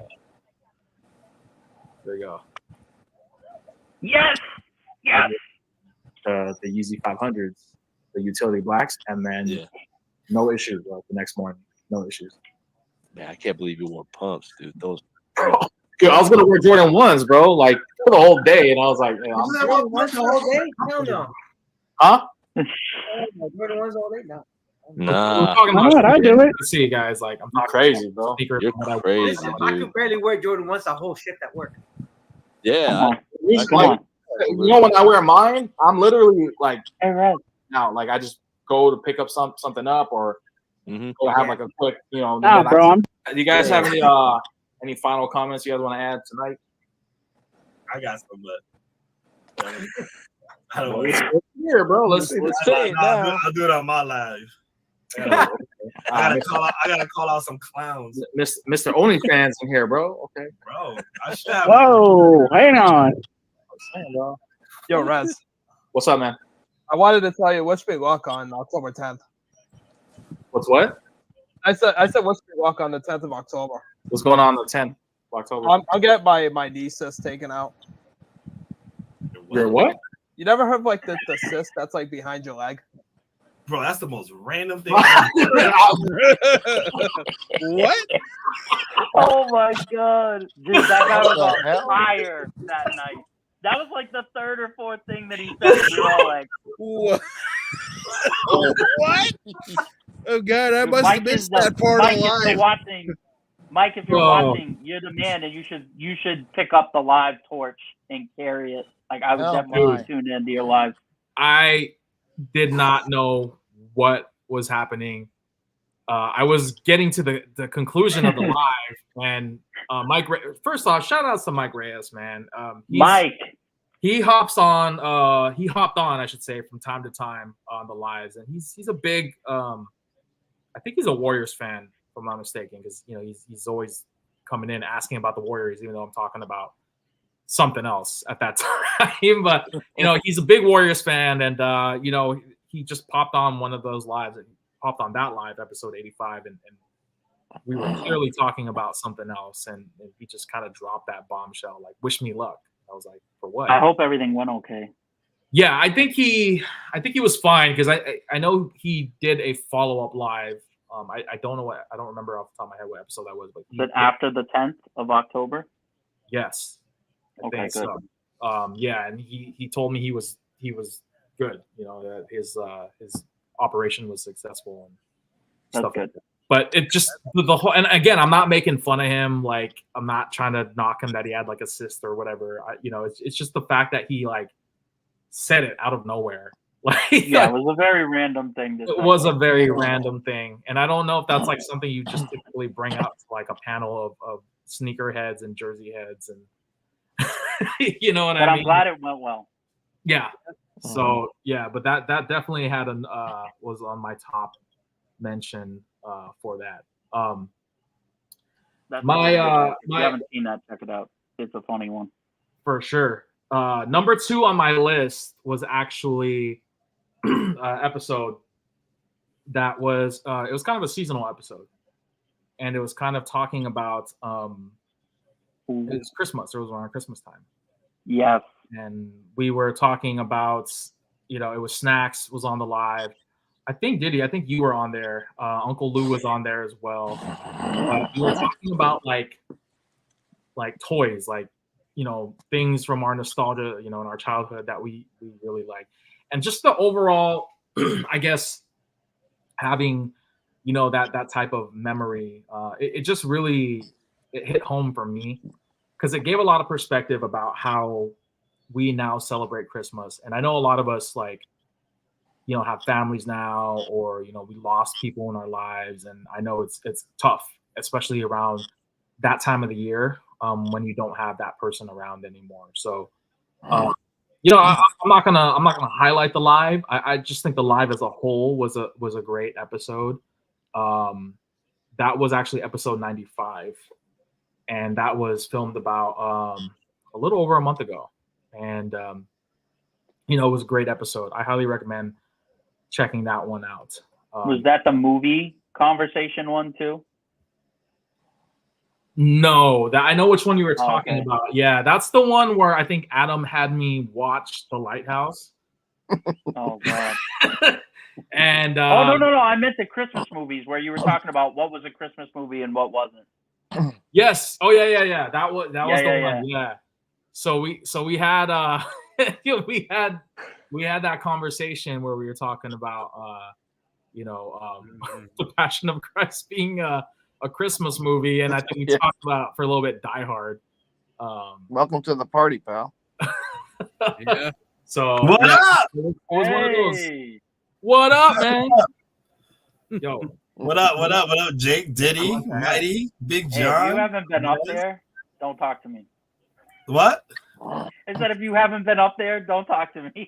There we go. Yes! Yes! The Yeezy 500s, the utility blacks, and then no issues the next morning. No issues. Man, I can't believe you wore pumps, dude. Those. Dude, I was gonna wear Jordan 1s, bro, like for the whole day, and I was like, Jordan 1s the whole day? Hell no. huh? Jordan 1s all day? No. Nah. We're talking about I do it. See, guys, like I'm talking crazy, bro. You're crazy, I dude. could barely wear Jordan 1s the whole shift at work. Yeah. Like, you know, when I wear mine, I'm literally like, hey, Red. Now, like I just go to pick up something up or go have like a quick, you know. Nah, bro. Do you guys have any final comments you guys want to add tonight? I got some, but I don't know. Here, bro. Let's say it now. I'll do it on my live. I gotta call out some clowns. Mr. OnlyFans in here, bro. Okay, bro. I should have. Whoa, hang on. Yo, Rez. What's up, man? I wanted to tell you what's big walk on October 10th. What's what? I said what's big walk on the 10th of October. What's going on the 10th of October? I'll get my knee cyst taken out. Your what? You never heard of like the cyst that's like behind your leg? Bro, that's the most random thing. What? Oh my god, dude, that guy was on fire that night. That was like the 3rd or 4th thing that he said. We were all like, What? What? Oh god, I must have missed that part Mike, of if you're live. watching, Mike, if you're watching, you're the man, and you should pick up the live torch and carry it. Like I was definitely tuned into your live. I did not know what was happening. I was getting to the conclusion of the live, and Mike. First off, shout outs to Mike Reyes, man. He hopped on, I should say, from time to time on the lives, and he's a big. I think he's a Warriors fan, if I'm not mistaken, because you know he's always coming in asking about the Warriors, even though I'm talking about something else at that time. But you know he's a big Warriors fan, and you know he just popped on one of those lives. Popped on that live, episode 85, and we were clearly talking about something else, and he just kind of dropped that bombshell, like "wish me luck." I was like, "For what?" I hope everything went okay. Yeah, I think he was fine because I know he did a follow up live. I don't remember off the top of my head what episode that was, but after the 10th of October. Yes. I Okay, think good. So. Yeah, and he told me he was good. You know that his operation was successful and stuff. That's good. But it just the whole, and again, I'm not making fun of him. Like I'm not trying to knock him that he had like a cyst or whatever. It's just the fact that he like said it out of nowhere. Like Yeah, it was a very random thing. It was a very random thing, and I don't know if that's like something you just typically bring out to like a panel of sneaker heads and jersey heads, and you know what I mean. But I'm glad it went well. Yeah. So yeah, but that definitely had was on my top mention for that. That's my if you haven't seen that, check it out. It's a funny one. For sure. Number 2 on my list was actually episode that was it was kind of a seasonal episode, and it was kind of talking about it was Christmas. It was around Christmas time. Yes. And we were talking about, it was Snacks was on the live. I think Diddy, I think you were on there. Uncle Lou was on there as well. We were talking about like toys, like, things from our nostalgia, in our childhood that we really like. And just the overall, I guess, having, that type of memory, it just really, it hit home for me because it gave a lot of perspective about how we now celebrate Christmas. And I know a lot of us have families now, or, we lost people in our lives. And I know it's tough, especially around that time of the year, when you don't have that person around anymore. So, I'm not gonna highlight the live. I just think the live as a whole was a great episode. That was actually episode 95, and that was filmed about a little over a month ago. And it was a great episode. I highly recommend checking that one out. Was that the movie conversation one too? No, that I know which one you were talking about. Yeah, that's the one where I think Adam had me watch The Lighthouse. Oh God. And no, I meant the Christmas movies where you were talking about what was a Christmas movie and what wasn't. Yes. Oh yeah. That was the one. Yeah. So we had we had that conversation where we were talking about The Passion of Christ being a Christmas movie, and I think we talked about for a little bit Die Hard. Welcome to the party, pal. Yeah. So what up? It was one of those. What up, man? Yo. What up, Jake, Diddy, Mighty, Big John? If you haven't been up there, don't talk to me. What? I said if you haven't been up there, don't talk to me.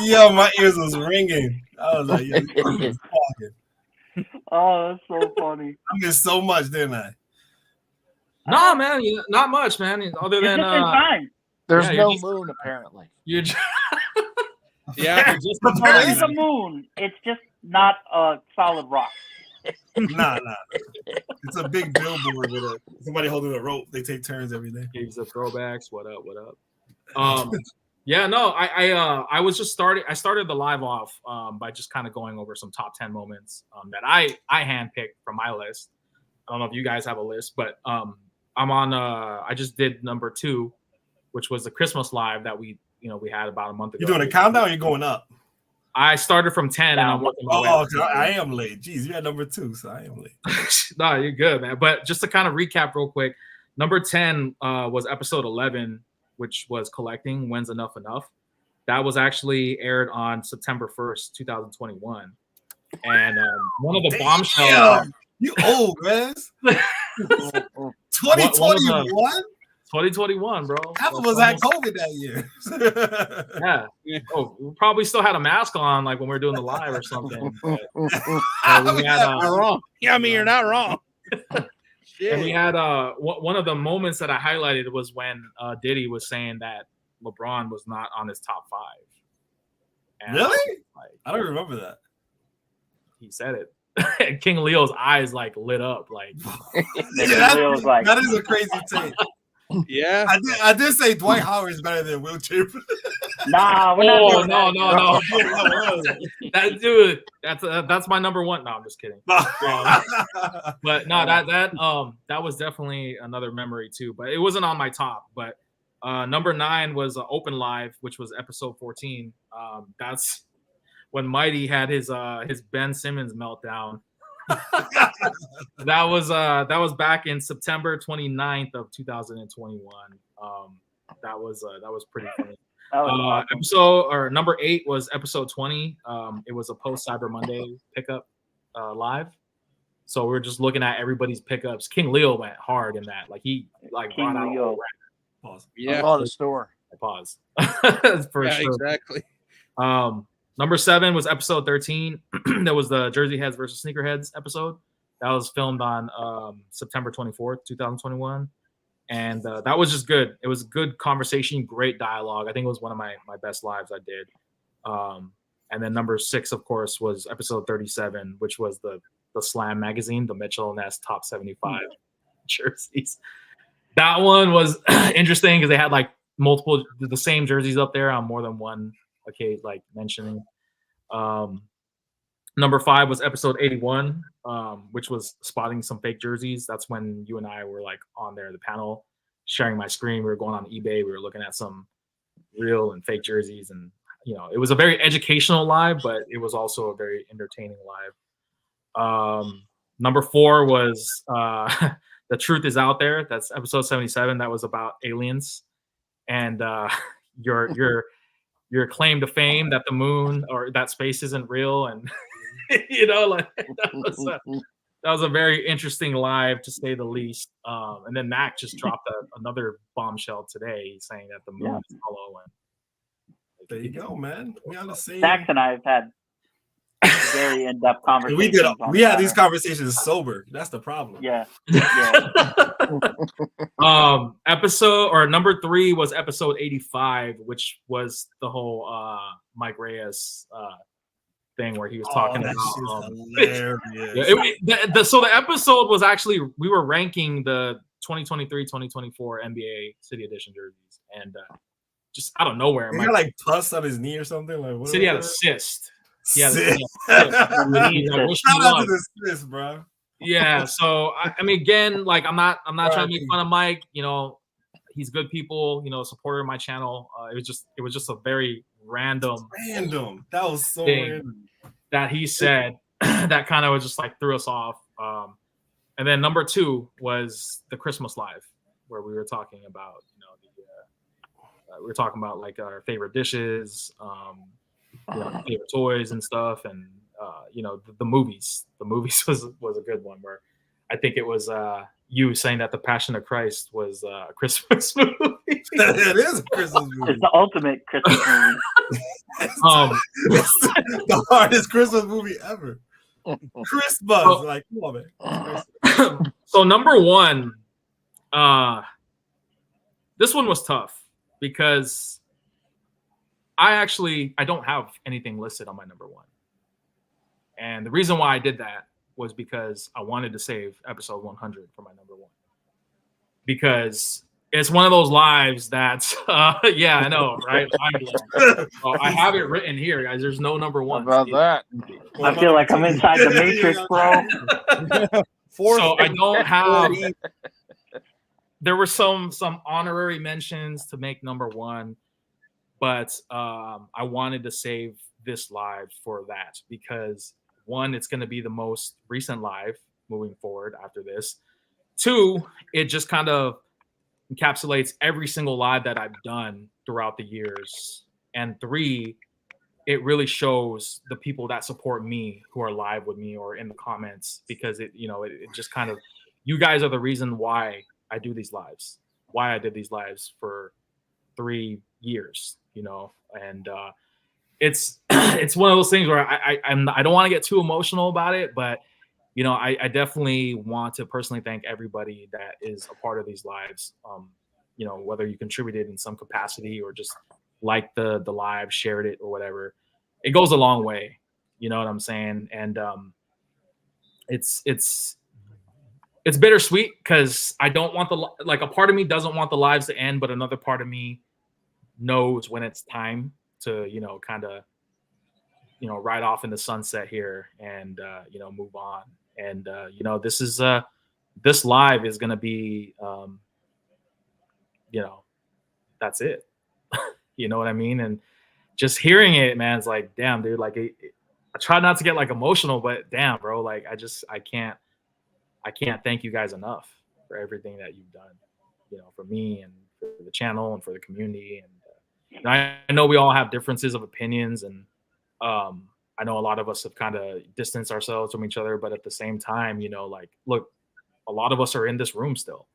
Yo, my ears was ringing. I was like, yo, talking. Oh, that's so funny. I missed so much, didn't I? No, man, not much, man. Other than there's no moon apparently. You're just, yeah, there's a moon. It's just not a solid rock. Nah. It's a big billboard with somebody holding a rope. They take turns every day. Gives the throwbacks. What up? Yeah, no, I was just started. I started the live off by just kind of going over some top 10 moments that I handpicked from my list. I don't know if you guys have a list, but I'm on. I just did number 2, which was the Christmas live that we had about a month ago. You doing a countdown? Or you going up? I started from 10 and I'm working my way up. I am late. Jeez, you had number 2, so I am late. No, you're good, man. But just to kind of recap real quick, number 10 was episode 11, which was Collecting When's Enough Enough. That was actually aired on September 1st, 2021. And one of the bombshells. You old, man. 2021? 2021, bro. Half of us had COVID that year. Yeah. Oh, we probably still had a mask on, like when we were doing the live or something. But, we had, not wrong. Yeah, I mean, you're not wrong. And we had one of the moments that I highlighted was when Diddy was saying that LeBron was not on his top 5. And really? I don't remember that. He said it. And King Leo's eyes lit up. That is a crazy take. Yeah, I did say Dwight Howard is better than Will Chamberlain. Nah, we're not doing that. No. That dude, that's my number 1. No, I'm just kidding. But no, that was definitely another memory too. But it wasn't on my top. But number 9 was Open Live, which was episode 14. That's when Mighty had his Ben Simmons meltdown. That was back in September 29th of 2021. That was pretty funny. Awesome. Episode or number 8 was episode 20. It was a post Cyber Monday pickup live. So we're just looking at everybody's pickups. King Leo went hard in that. He brought out a whole rack. Pause. Yeah, on the store. Pause. For sure. Exactly. Number 7 was episode 13. That was the Jersey Heads versus Sneakerheads episode. That was filmed on September 24th, 2021. And that was just good. It was a good conversation, great dialogue. I think it was one of my best lives I did. And then number 6, of course, was episode 37, which was the Slam magazine, the Mitchell & Ness top 75 jerseys. That one was interesting because they had like multiple the same jerseys up there on more than one occasion, like mentioning. Number 5 was episode 81, which was spotting some fake jerseys. That's when you and I were like on there, the panel, sharing my screen. We were going on eBay. We were looking at some real and fake jerseys, and it was a very educational live, but it was also a very entertaining live. Number 4 was The Truth Is Out There. That's episode 77. That was about aliens and your claim to fame that the moon or that space isn't real, and that was a very interesting live, to say the least. And then Mac just dropped another bombshell today, saying that the moon is hollow. And there you go, man. We on the same. Dax and I have had very in-depth conversations. We had these conversations sober. That's the problem. Yeah. Episode or number 3 was episode 85, which was the whole Mike Reyes thing where he was talking about. So the episode was actually, we were ranking the 2023-2024 NBA City Edition jerseys, and just out of nowhere, he had like pus on his knee or something. Like what? City had a cyst. Yeah, Shout out to the cyst, bro. Yeah, so I mean, again, like I'm not trying to make fun of Mike. He's good people. Supporter of my channel. It was just a very random. That was so thing random that he said that kind of was just like threw us off. And then number 2 was the Christmas live, where we were talking about we were talking about like our favorite dishes, favorite toys and stuff, and the movies. The movies was a good one, where I think it was you saying that The Passion of Christ was a Christmas movie. It is a Christmas movie. It's the ultimate Christmas movie. It's the hardest Christmas movie ever. Christmas, like come on, man. So number 1, this one was tough because I don't have anything listed on my number 1. And the reason why I did that was because I wanted to save episode 100 for my number 1. Because it's one of those lives that's, I know, right? I have it written here, guys. There's no number 1. How about that? I feel like I'm inside the Matrix, bro. So I don't have. There were some honorary mentions to make number 1, but I wanted to save this live for that because 1, it's going to be the most recent live moving forward after this. 2, it just kind of encapsulates every single live that I've done throughout the years. And 3, it really shows the people that support me who are live with me or in the comments, because it just kind of, you guys are the reason why I do these lives, why I did these lives for 3 years, and it's one of those things where I don't want to get too emotional about it, but I definitely want to personally thank everybody that is a part of these lives. Whether you contributed in some capacity or just liked the live, shared it or whatever, it goes a long way. You know what I'm saying? And it's bittersweet because I don't want a part of me doesn't want the lives to end, but another part of me knows when it's time to, kind of, ride off in the sunset here and, move on. And, this live is going to be, that's it. You know what I mean? And just hearing it, man, it's like, damn, dude, like I try not to get like emotional, but damn, bro, like I can't thank you guys enough for everything that you've done, for me and for the channel and for the community. And I know we all have differences of opinions, and I know a lot of us have kind of distanced ourselves from each other, but at the same time, look, a lot of us are in this room still.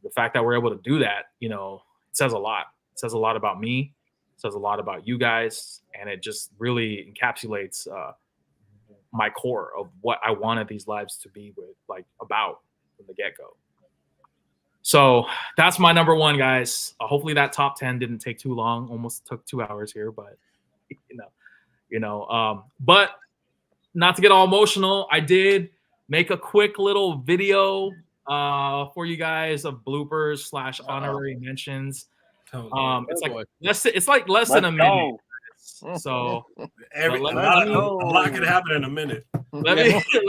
The fact that we're able to do that, it says a lot. It says a lot about me. It says a lot about you guys, and it just really encapsulates my core of what I wanted these lives to be about from the get-go. So that's my number 1, guys. Hopefully that top 10 didn't take too long. Almost took 2 hours here, but But not to get all emotional, I did make a quick little video for you guys of bloopers / honorary mentions. It's like less than a minute. So a lot could happen in a minute. Let me see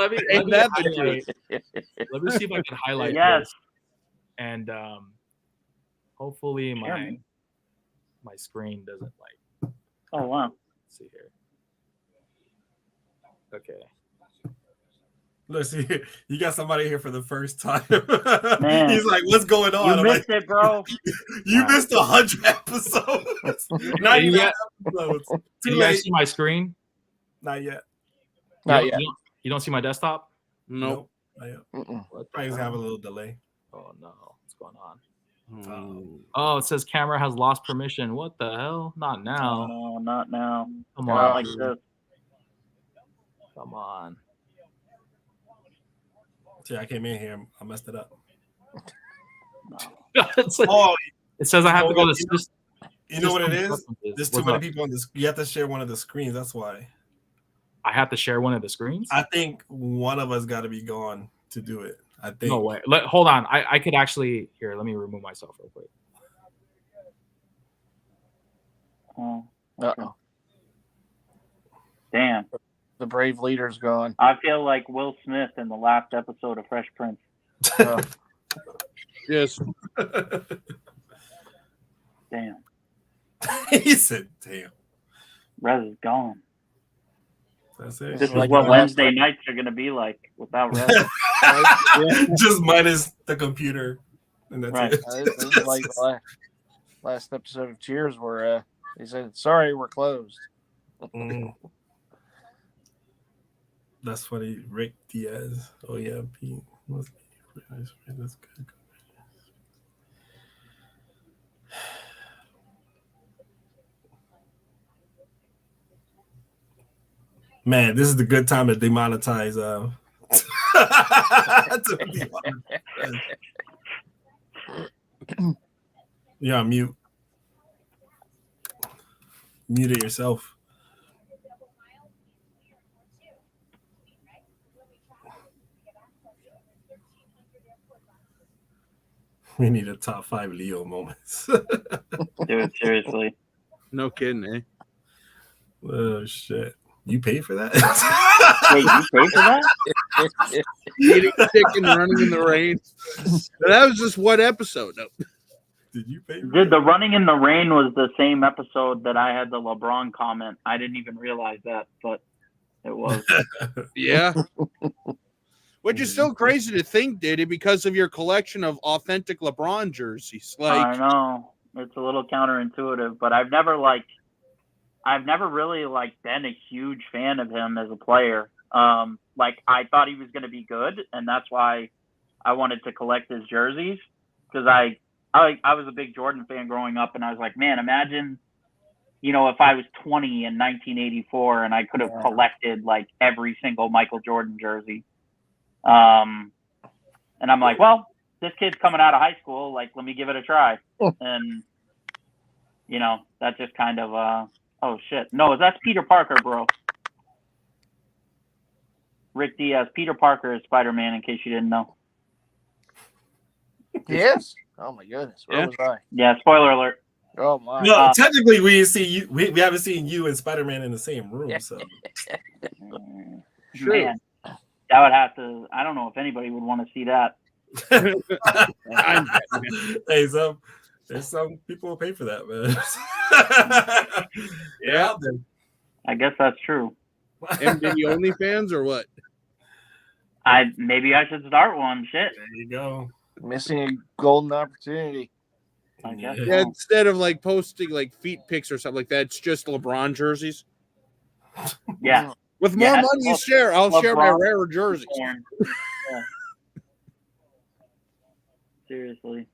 if I can highlight this. And hopefully my screen doesn't like. Oh wow. Let's see here. Okay. Let's see. You got somebody here for the first time. Man, he's like, "What's going on?" You missed it, bro. You missed 100 episodes. 99 episodes. Can you guys see my screen? Not yet. You don't see my desktop? Nope. Not yet. Probably have a little delay. Oh no, what's going on? Oh, it says camera has lost permission. What the hell? Not now. No, not now. Come Not on. like this. Come on. See, I came in here. I messed it up. It says I have to go to. You know what it is? There's too many people on this. You have to share one of the screens. That's why. I have to share one of the screens? I think one of us got to be gone to do it. I think. No way. Hold on. I could actually. Here, let me remove myself real quick. Oh. Damn. The brave leader's gone. I feel like Will Smith in the last episode of Fresh Prince. Yes. Damn. He said, "Damn." Rez is gone. That's it. This is what Wednesday nights are going to be like without Rez. Just minus the computer. And that's Right. it. This is like the last episode of Cheers where they said, "Sorry, we're closed." That's funny. Rick Diaz. Oh, yeah. Pete. That's good. Man, this is the good time to demonetize. You're on mute. Mute it yourself. We need a top 5 Leo moments. Dude, seriously. No kidding, eh? Oh, shit. You paid for that? Wait, you paid for that? Eating chicken, running in the rain. That was just one episode. No. Did you pay for Dude, the running in the rain was the same episode that I had the LeBron comment. I didn't even realize that, but it was. Yeah. Which is still crazy to think, Diddy, because of your collection of authentic LeBron jerseys. I know. It's a little counterintuitive, but I've never really been a huge fan of him as a player. I thought he was going to be good, and that's why I wanted to collect his jerseys, because I was a big Jordan fan growing up, and I was like, man, imagine, if I was 20 in 1984 and I could have collected every single Michael Jordan jersey. And I'm like, well, this kid's coming out of high school. Let me give it a try. And, that just kind of, oh shit. No, that's Peter Parker, bro. Rick Diaz. Peter Parker is Spider-Man, in case you didn't know. Yes. Oh my goodness. Where was I? Yeah, spoiler alert. Oh my. No, technically we see you. We haven't seen you and Spider-Man in the same room. So Man, that would have to. I don't know if anybody would want to see that. Hey, there's some people who pay for that, man. Yeah. I guess that's true. MD OnlyFans or what? Maybe I should start one. Shit. There you go. Missing a golden opportunity. I guess Yeah, instead of posting feet pics or something like that, it's just LeBron jerseys. Yeah. With more money you share, I'll share my LeBron rarer jerseys. Yeah. Seriously.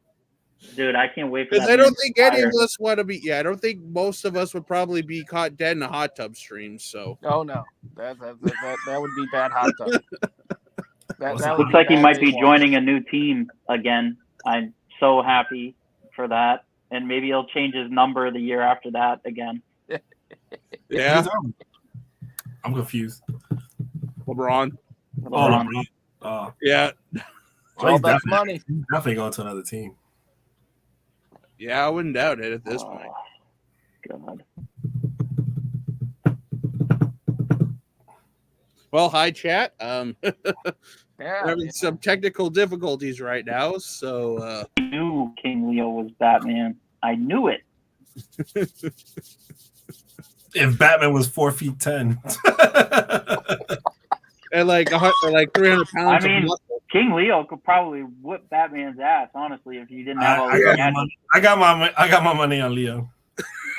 Dude, I can't wait for that. Because I don't think any of us want to be. Yeah, I don't think most of us would probably be caught dead in a hot tub stream. So. Oh no, that would be bad hot tub. That looks like he might be joining a new team again. I'm so happy for that, and maybe he'll change his number the year after that again. Yeah. I'm confused. LeBron. Oh, LeBron. Yeah. All that's money. He's definitely going to another team. Yeah, I wouldn't doubt it at this point. God. Well, hi chat. Yeah, we're having some technical difficulties right now, so I knew King Leo was Batman. I knew it. If Batman was 4'10", and like 300 pounds. I mean, of muscle. King Leo could probably whip Batman's ass, honestly, if he didn't have all the gadgets. I got my money on Leo.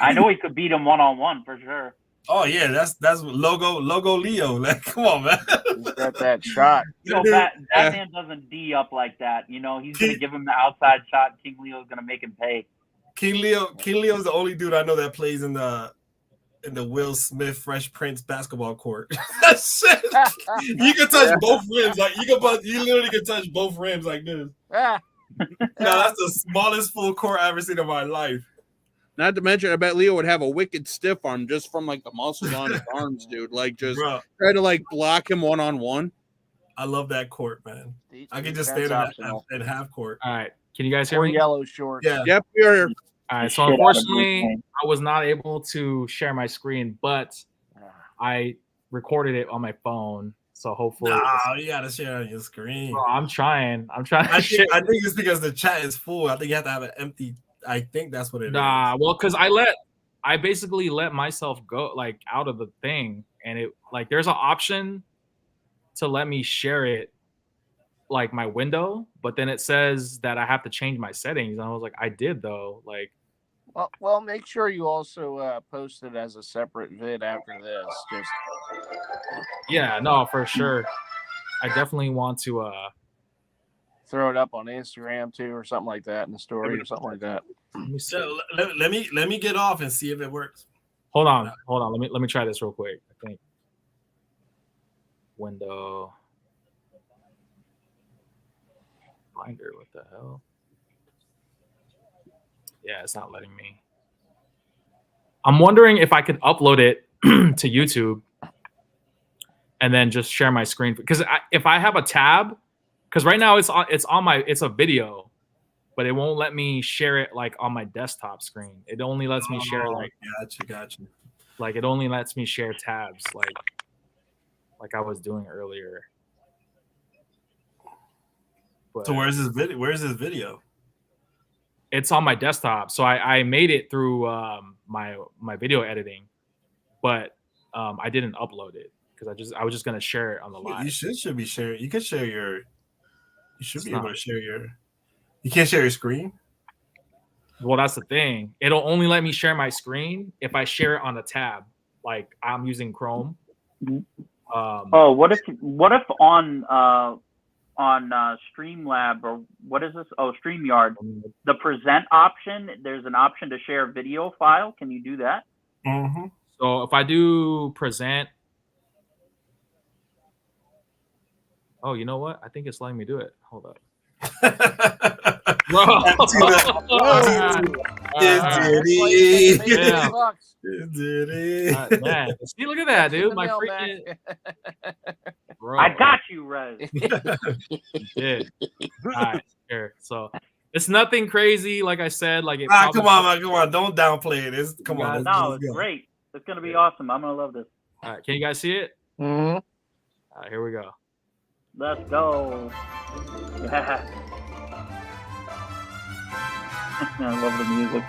I know he could beat him one-on-one for sure. Oh yeah, that's logo Leo. Like, come on, man. He's got that shot. You know, Batman doesn't D up like that. You know, he's gonna give him the outside shot. King Leo's gonna make him pay. King Leo's the only dude I know that plays in the Will Smith Fresh Prince basketball court. You can touch both rims, like you literally can touch both rims like this. No, that's the smallest full court I've ever seen in my life. Not to mention, I bet Leo would have a wicked stiff arm just from like the muscles on his arms, dude. Like just try to like block him one-on-one. I love that court, man. I can just stand in half court. All right, can you guys hear me? Yellow shorts. Yeah. Yep, we are here. All right, so unfortunately, I was not able to share my screen, but I recorded it on my phone. So hopefully, you gotta share on your screen. Bro, I'm trying. I think it's because the chat is full. I think you have to have an empty. I think that's what it is. Well, because I basically let myself go like out of the thing, and it like there's an option to let me share it like my window, but then it says that I have to change my settings. And I was like, I did though. Like, well, make sure you also post it as a separate vid after this. Just yeah, no, for sure. I definitely want to throw it up on Instagram too, or something like that in the story, or something like that. So let me get off and see if it works. Hold on. Let me try this real quick. I think window finder. What the hell? Yeah, it's not letting me. I'm wondering if I could upload it to YouTube and then just share my screen, because if I have a tab, because right now it's a video, but it won't let me share it like on my desktop screen. It only lets me share like gotcha. Like it only lets me share tabs like I was doing earlier. But so where's this video? It's on my desktop. So I made it through my video editing, but I didn't upload it because I was just gonna share it on the live. You should be sharing. You can share your. You should be able to share your. You can't share your screen. Well, that's the thing. It'll only let me share my screen if I share it on a tab. Like I'm using Chrome. What if on Streamlab, or what is this? Oh, StreamYard. The present option, there's an option to share video file. Can you do that? Mm-hmm. So if I do present, oh, you know what? I think it's letting me do it. Hold up. Bro. Man, see, look at that, dude. My freaking. Bro. I got you, Rez. Did. All right, here. So it's nothing crazy, like I said. Like it. Come on! Don't downplay it. Come on. No, it's great. It's gonna be awesome. I'm gonna love this. All right, can you guys see it? Mm-hmm. All right, here we go. Let's go. Yeah. I love the music.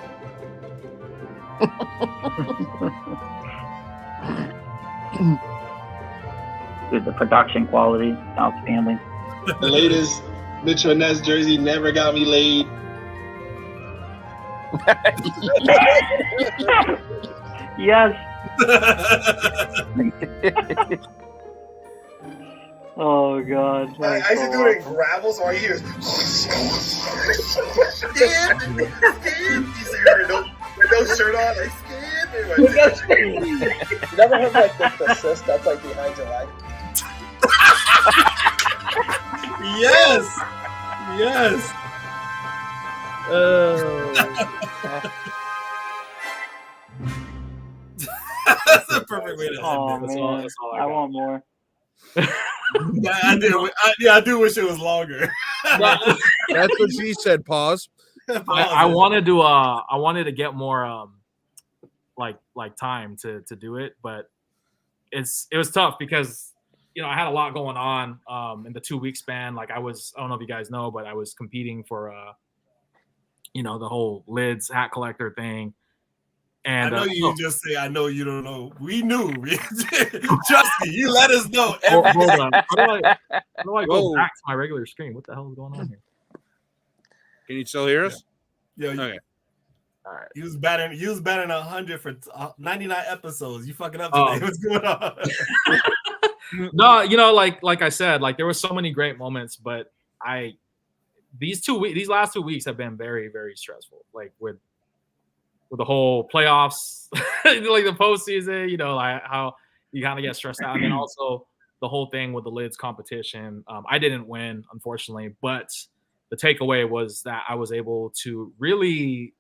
Dude, the production quality is outstanding. The latest Mitchell Ness jersey never got me laid. Yes. Oh God! I used to do it in gravel, so I hear no shirt on, like You never have like the assist that's like behind your leg. Yes. That's the perfect way to end Oh it. man, that's all I want more. I do wish it was longer. That's what she said. Pause. I wanted to get more like time to do it, but it was tough because I had a lot going on in the 2-week span. Like I don't know if you guys know, but I was competing for the whole lids hat collector thing. And I know you just say I know you don't know. We knew. Trust me, you let us know. Hold on. How do I go back to my regular screen? What the hell is going on here? Can you still hear us? Yeah. Okay. All right. You was batting 100 for 99 episoes. You fucking up today. What's going on? No, like I said, like there were so many great moments, but these last 2 weeks have been very, very stressful. Like with the whole playoffs, like the postseason, like how you kind of get stressed out, and then also the whole thing with the lids competition. I didn't win, unfortunately, but the takeaway was that I was able to really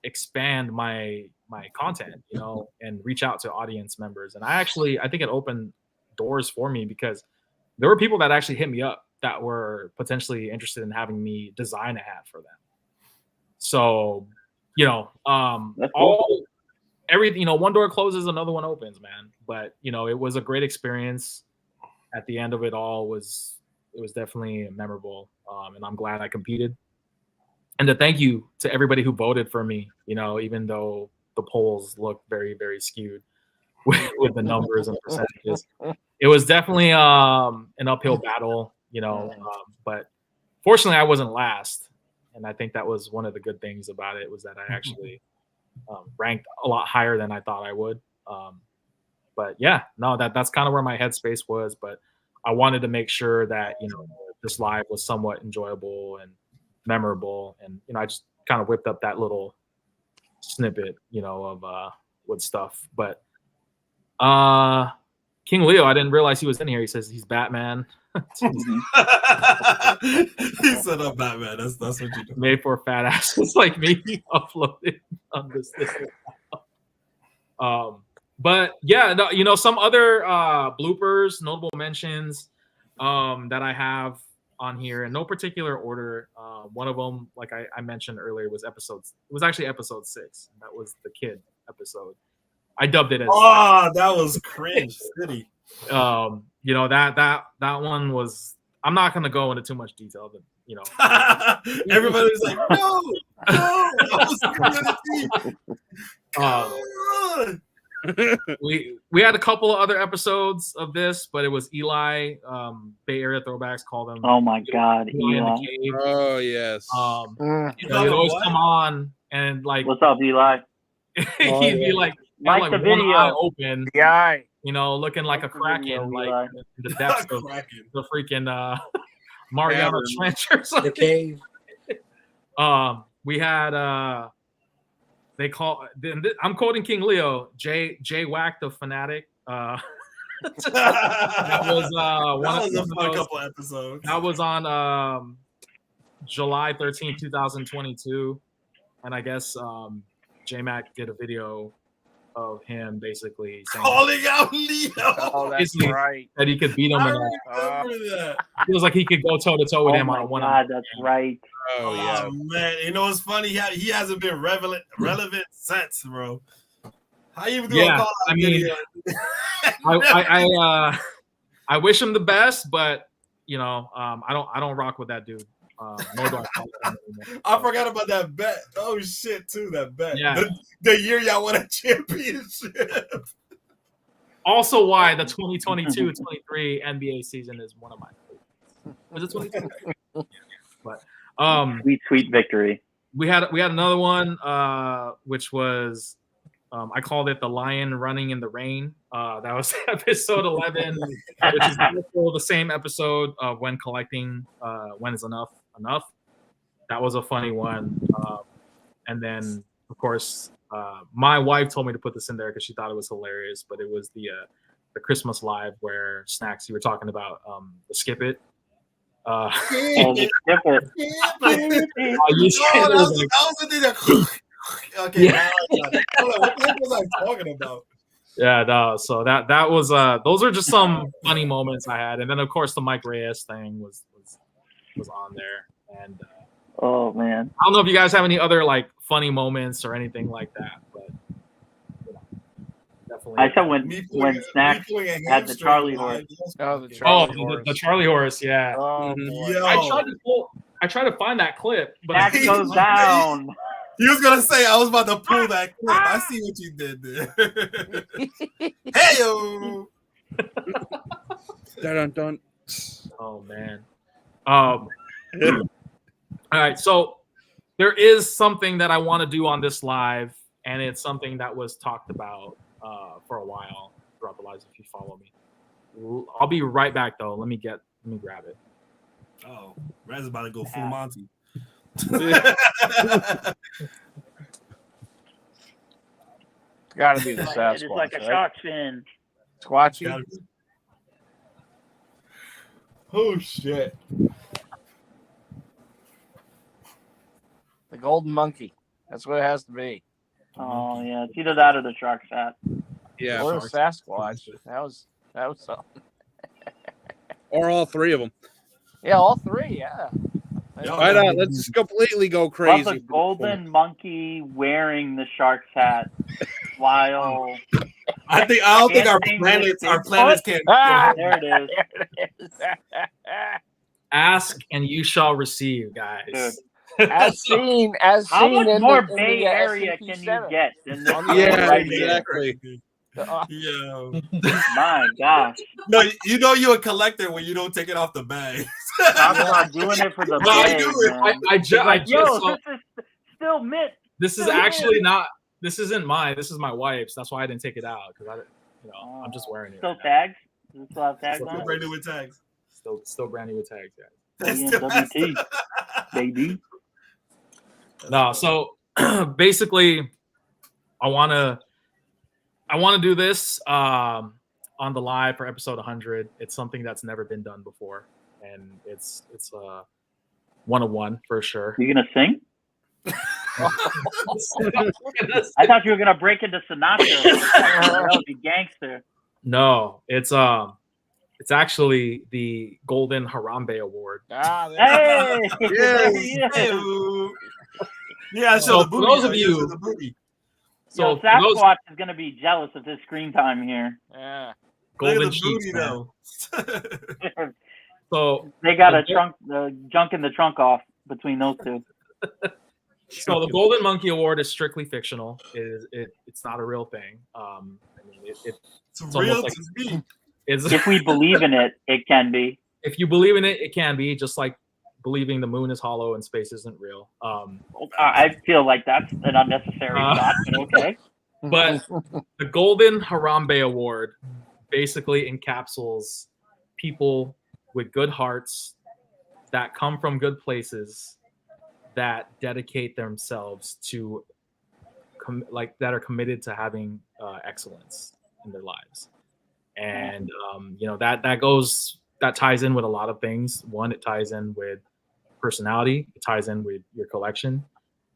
expand my content, and reach out to audience members. And I think it opened doors for me because there were people that actually hit me up that were potentially interested in having me design a hat for them. So, everything, one door closes, another one opens, man. But, it was a great experience. At the end of it all it was definitely memorable. And I'm glad I competed. And to thank you to everybody who voted for me, even though the polls look very, very skewed with the numbers and percentages. It was definitely an uphill battle, but fortunately I wasn't last. And I think that was one of the good things about it, was that I actually ranked a lot higher than I thought I would. But yeah, no, that's kind of where my headspace was. But I wanted to make sure that, this live was somewhat enjoyable and memorable. And, I just kind of whipped up that little snippet, of with stuff. But King Leo, I didn't realize he was in here. He says he's Batman. He said I'm Batman. That's what you do. Made for fat asses like me. Uploaded on this. But yeah, no, some other bloopers, notable mentions that I have on here in no particular order. One of them, like I mentioned earlier, was actually episode 6. That was the kid episode. I dubbed it as that was cringe city. That one was, I'm not gonna go into too much detail, but everybody was like, no, that was we had a couple of other episodes of this, but it was Eli, Bay Area Throwbacks call them. Oh my God, Eli in Eli. the cave. Oh yes. He'd always come on and like, what's up, Eli? He'd be like, like the one video. eye open, the eye, looking like a kraken, like in the depths of the freaking Mariana Trench or something. The cave. We had I'm quoting King Leo, J Whack the Fanatic. That was a fun couple episodes. That was on July 13th, 2022, and I guess J Mac did a video of him basically saying, calling out Leo. Oh, that's right. That he could beat him. I remember that. Feels like he could go toe to toe with him on a Oh one. my God, that's right. Oh yeah, man. You know what's funny? He hasn't been relevant since, bro. How you even do a call out video? I wish him the best, but I don't rock with that dude. Nor do I forgot about that bet. Oh shit, too, that bet. Yeah. The year y'all won a championship. Also, why the 2022-23 NBA season is one of my favorites. Was it 2022? But sweet victory. We had another one, which was I called it the Lion Running in the Rain. That was episode 11, which is also the same episode of When Collecting When Is Enough. That was a funny one. And then, of course, my wife told me to put this in there because she thought it was hilarious, but it was the Christmas live where Snacks, you were talking about the Skip It. That was the thing that Okay, now I got it. Hold on, what the heck was I talking about? Yeah, no. So that was those are just some funny moments I had, and then of course the Mike Reyes thing was on there, and Oh man. I don't know if you guys have any other like funny moments or anything like that, but you know, definitely. I said when Snacks had the Charlie horse. Oh, the Charlie Oh, horse. the Charlie horse, yeah. Oh, boy. I tried to find that clip, but Snacks goes down. He was gonna say I was about to pull that clip. I see what you did there. Hey yo. Dun dun. Oh man. All right, so there is something that I want to do on this live, and it's something that was talked about for a while throughout the lives. If you follow me, I'll be right back though. Let me grab it. Oh, Rez is about to go full Monty. Gotta be the Sasquatch. It is like a right? shark fin. Squatchy. Oh shit. The golden monkey. That's what it has to be. Oh yeah, it's either that or the shark's hat. Yeah, Or the Sasquatch. That was something. Or all three of them. Yeah, all three. Yeah. Why not? Let's completely go Love crazy. the golden monkey wearing the shark's hat while. I don't think our planets can. There it is. Ask and you shall receive, guys. As seen How much in more the Bay Area SCP-7. can you get than this? Yeah, right here? exactly. Yeah. My gosh. No, you know you're a collector when you don't take it off the bag. I'm not doing it for the No, I bag, do it. man. I just Yo, so, this is still mint. this is Still actually mint. not. This isn't mine. This is my wife's. That's why I didn't take it out because I'm just wearing it. Still right now. tags? Does it still have tags Still on Brand new with tags. Still brand new with tags. Yeah. it? Baby. No, so basically, I want to do this on the live for episode 100. It's something that's never been done before, and it's one of one for sure. You gonna sing? I thought you were gonna break into Sinatra. That would be gangster. No, it's actually the Golden Harambe Award. Ah, Hey! Yeah, So the for booty. those of Show you, the booty. so Yo, for those Sasquatch is gonna be jealous of his screen time here. Yeah. Look golden at the sheets, booty man. though. So They got the a trunk, junk in the trunk off between those two. So the Golden Monkey Award is strictly fictional. It's not a real thing. I mean, it's real almost to me. If we believe in it, it can be. If you believe in it, it can be. Just like believing the moon is hollow and space isn't real. I feel like that's an unnecessary thought, but okay. But the Golden Harambe Award basically encapsulates people with good hearts that come from good places that dedicate themselves to that are committed to having excellence in their lives. And that ties in with a lot of things. One, it ties in with personality, it ties in with your collection,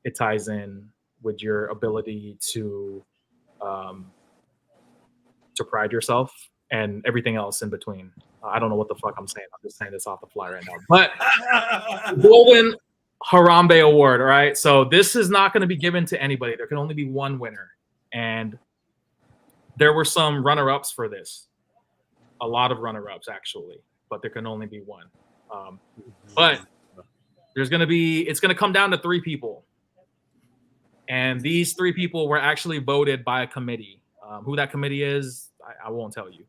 it ties in with your ability to pride yourself, and everything else in between. I don't know what the fuck I'm saying. I'm just saying this off the fly right now. But Golden Harambe Award, all right? So this is not going to be given to anybody. There can only be one winner. And there were some runner-ups for this. A lot of runner-ups, actually. But there can only be one. But it's going to come down to 3 people. And these 3 people were actually voted by a committee. Who that committee is, I won't tell you.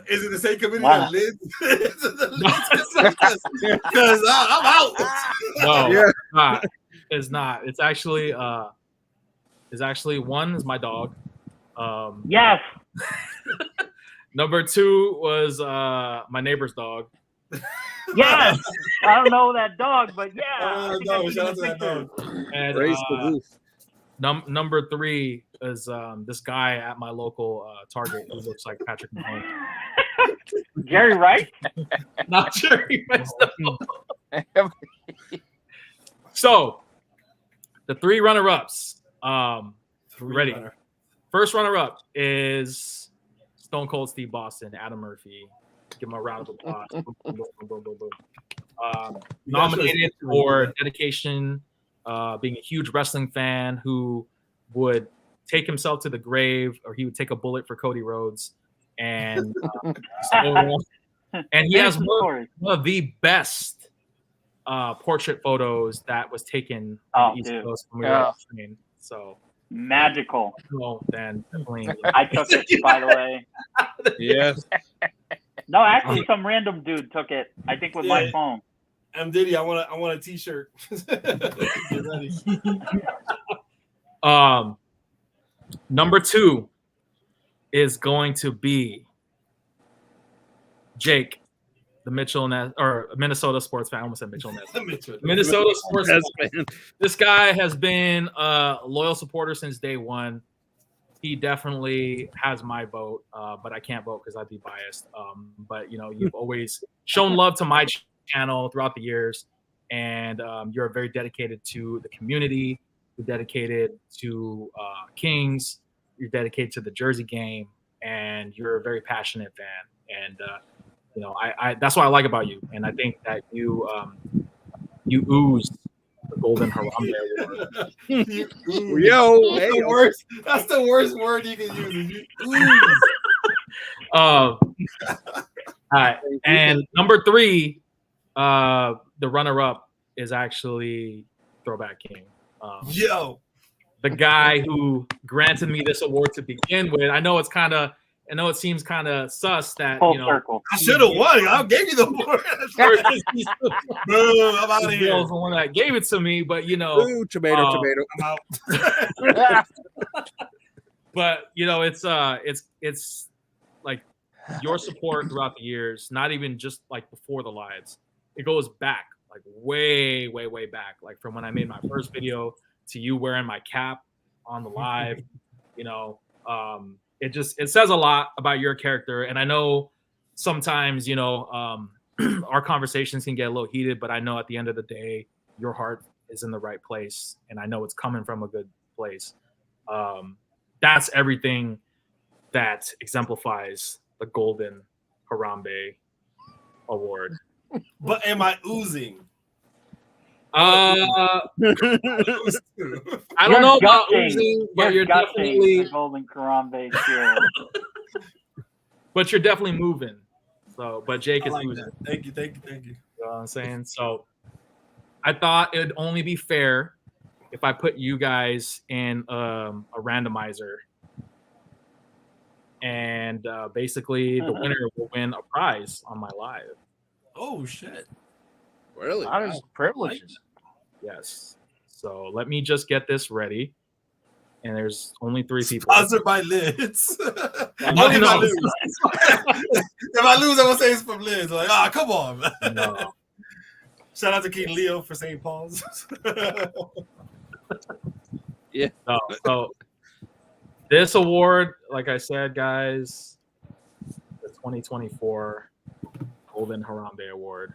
Is it the same committee that Liz? Because I'm out. No, it's not. It's actually one is my dog. Yes. Number 2 was my neighbor's dog. Yes. I don't know that dog, but yeah. Shout out to that dog. And number 3 is this guy at my local Target who looks like Patrick Mahomes. Jerry Rice? Not Jerry Rice. So the 3 runner-ups Ready? First runner-up is Stone Cold Steve Austin, Adam Murphy. Give him a round of applause. Boom, boom, boom, boom, boom. Nominated for dedication, being a huge wrestling fan who would take himself to the grave, or he would take a bullet for Cody Rhodes, and and he has one of the best portrait photos that was taken on the East Coast when we were on screen. So magical. Well, then definitely. I took it, by the way. Yes. No, actually, some random dude took it. I think with my phone. M Diddy, I want a T-shirt. Get ready. Number 2 is going to be Jake, the Minnesota sports fan. I almost said Mitchell Ness. Minnesota sports fan. This guy has been a loyal supporter since day one. He definitely has my vote, but I can't vote because I'd be biased. But you've always shown love to my channel throughout the years, and you're very dedicated to the community. You're dedicated to Kings. You're dedicated to the Jersey game, and you're a very passionate fan. And I that's what I like about you. And I think that you ooze the Golden Harambe Award. That's the worst word you can use. All right, and number 3, the runner-up is actually Throwback King. The guy who granted me this award to begin with. I know it seems kind of sus that circle. I should have won. I gave you the award. Boom, I'm out of here. The one that gave it to me, but Ooh, tomato. I'm out. But it's like your support throughout the years, not even just like before the lives. It goes back like way, way, way back. Like from when I made my first video to you wearing my cap on the live. It says a lot about your character. And I know sometimes, our conversations can get a little heated, but I know at the end of the day, your heart is in the right place. And I know it's coming from a good place. That's everything that exemplifies the Golden Harambe Award. But am I oozing? I don't know about oozing, but you're definitely Golden Harambe chair. But you're definitely moving. So, but Jake is oozing. Thank you. You know what I'm saying? So, I thought it would only be fair if I put you guys in a randomizer, and basically the winner will win a prize on my live. Oh shit! Really? That is privileges. Yes. So let me just get this ready. And there's only 3 people. Sponsored by Liz. If I lose, I'm gonna say it's from Liz. Like, come on. No. Shout out to King Leo for St. Paul's. Yeah. So this award, like I said, guys, the 2024 Golden Harambe Award.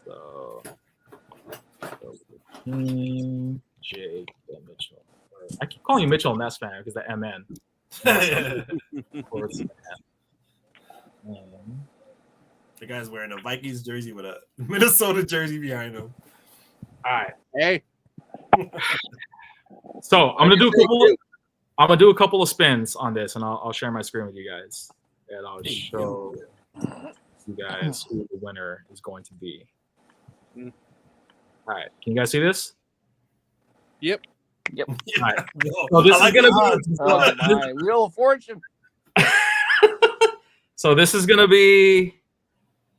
So Jake Mitchell. I keep calling you Mitchell Ness fan because the MN. The guy's wearing a Vikings jersey with a Minnesota jersey behind him. All right. Hey. So I'm gonna do a couple of spins on this, and I'll share my screen with you guys, and I'll show you guys who the winner is going to be. All right, can you guys see this? Yep. All right. So this is gonna be Wheel of Fortune. So this is gonna be.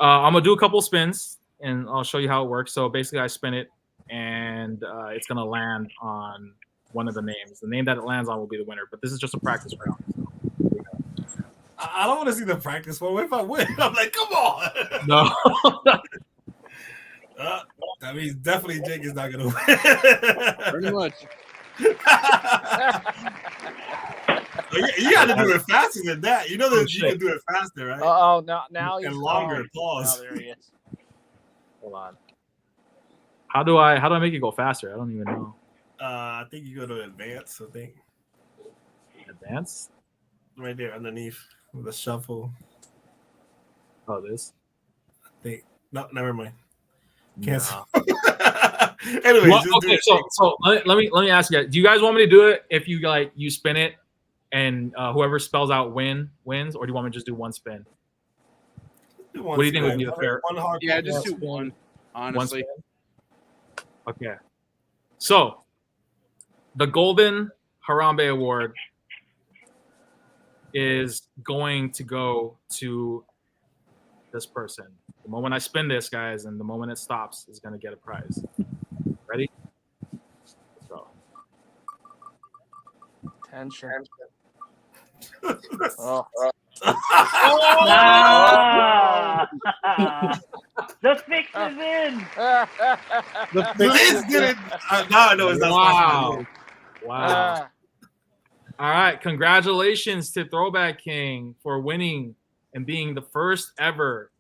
I'm gonna do a couple of spins, and I'll show you how it works. So basically, I spin it, and it's gonna land on one of the names. The name that it lands on will be the winner. But this is just a practice round. So I don't want to see the practice one. What if I win? I'm like, come on. No. That means definitely Jake is not gonna win. Pretty much. You got to do it faster than that. You know that you can do it faster, right? Oh, now he's and longer. gone. Pause. Oh, there he is. Hold on. How do I make it go faster? I don't even know. I think you go to advance. I think Advance. right there underneath the shuffle. Oh, this. I think no, never mind. No. Cancel. Anyways, Well, just do okay, it. so let me ask you guys. Do you guys want me to do it if you you spin it and whoever spells out wins, or do you want me to just do one spin? What do you think would be the fair? Yeah, just do one. Honestly. One spin? Okay. So the Golden Harambe Award is going to go to this person. The moment I spin this, guys, and the moment it stops, is going to get a prize. Ready? Let's go. Tension. Oh. Ah! The fix is in. The fix didn't. Now I know it's not Wow. possible. Wow. All right. Congratulations to Throwback King for winning and being the first ever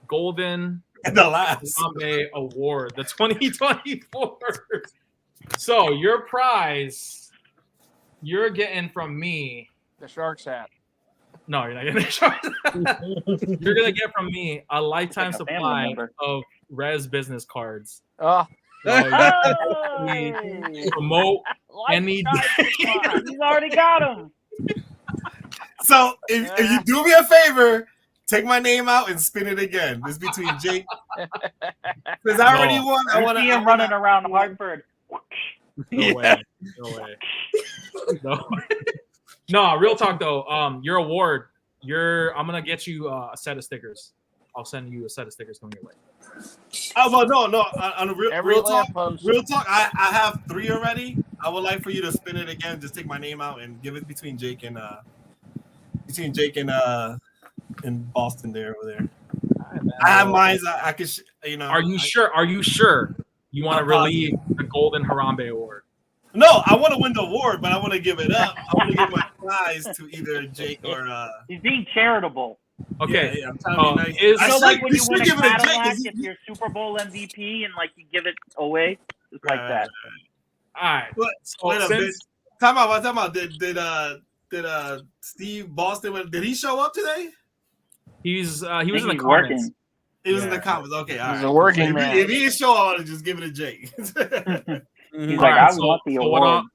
Golden And the last Harambe Award, the 2024. So your prize, you're getting from me. The Sharks hat. No, you're not getting the Sharks hat. You're gonna get from me a lifetime Like a family supply member. of Rez business cards. Oh. So you can promote any day. He's already got him. So if you do me a favor, take my name out and spin it again. It's between Jake. Because I already won. I want to see him running around Hartford. No way. No way. No. No, real talk though. Your award, I'm gonna get you a set of stickers. I'll send you a set of stickers coming your way. Oh well, no. On a real talk, lamppost. real talk. I have 3 already. I would like for you to spin it again. Just take my name out and give it between Jake and in Boston there over there. I have mine. I could, Are you sure? Are you sure you want to relieve the Golden Harambe Award? No, I want to win the award, but I want to give it up. I want to give my prize to either Jake or. He's being charitable. Okay. Yeah, I'm trying to be nice. You I know, should- like when we you should win a give it a Jake, Cadillac, 'cause if you're Super Bowl MVP and like you give it away, just like that. All right. Wait a minute. Time out. Did Steve Boston? Did he show up today? He was in the he's comments. working. He was in the comments. Okay, all right. He's a working If man. If he didn't show up, I would have just given it to Jake. He's All like, right, I want the so award.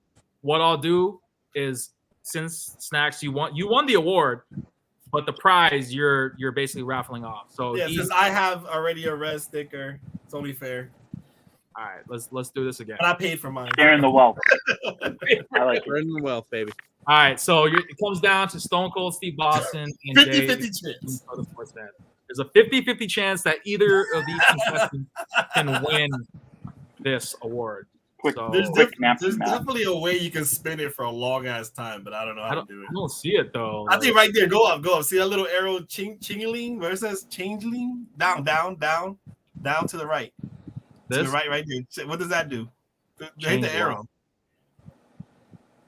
what I'll do is, since Snacks, you won the award, but the prize you're basically raffling off. So Yeah, since I have already a red sticker, it's only fair. All right, let's do this again. And I paid for mine. Sharing the wealth. I like it. Sharing the wealth, baby. All right, so it comes down to Stone Cold Steve Boston and 50-50 Jay chance. for the sports fan. There's a 50-50 chance that either of these contestants can win this award. So, There's definitely a way you can spin it for a long ass time, but I don't know how to do it. I don't see it though. I think right there, go up. See that little arrow chingling where it says changeling? Down to the right. To This? the right there. What does that do? Hit Change the arrow.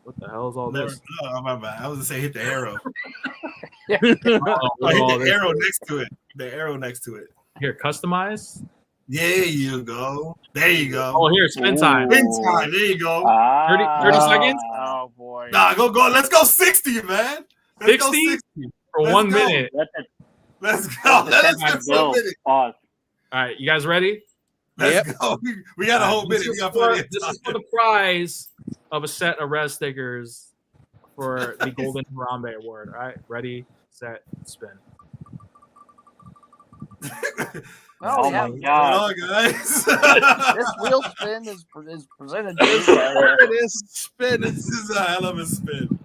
What the hell is all this? Oh, my bad. I was gonna say hit the arrow. Oh, Hit all the this. arrow next to it. The arrow next to it. Here, customize. There you go. There you go. Oh, here, spin time. Spin time. There you go. 30 seconds? Oh boy. Nah, go. Let's go 60, man. Let's go 60 for Let's 1 go. minute. Let's go. Let us get for a minute. Pause. All right, you guys ready? Let's go. We got a whole minute. We got plenty of This time. is for the prize of a set of Rez stickers for the Golden Harambe Award. All right, ready, set, spin. Oh my Hold god. on, guys. This wheel spin is presented to you by This is a hell of a spin.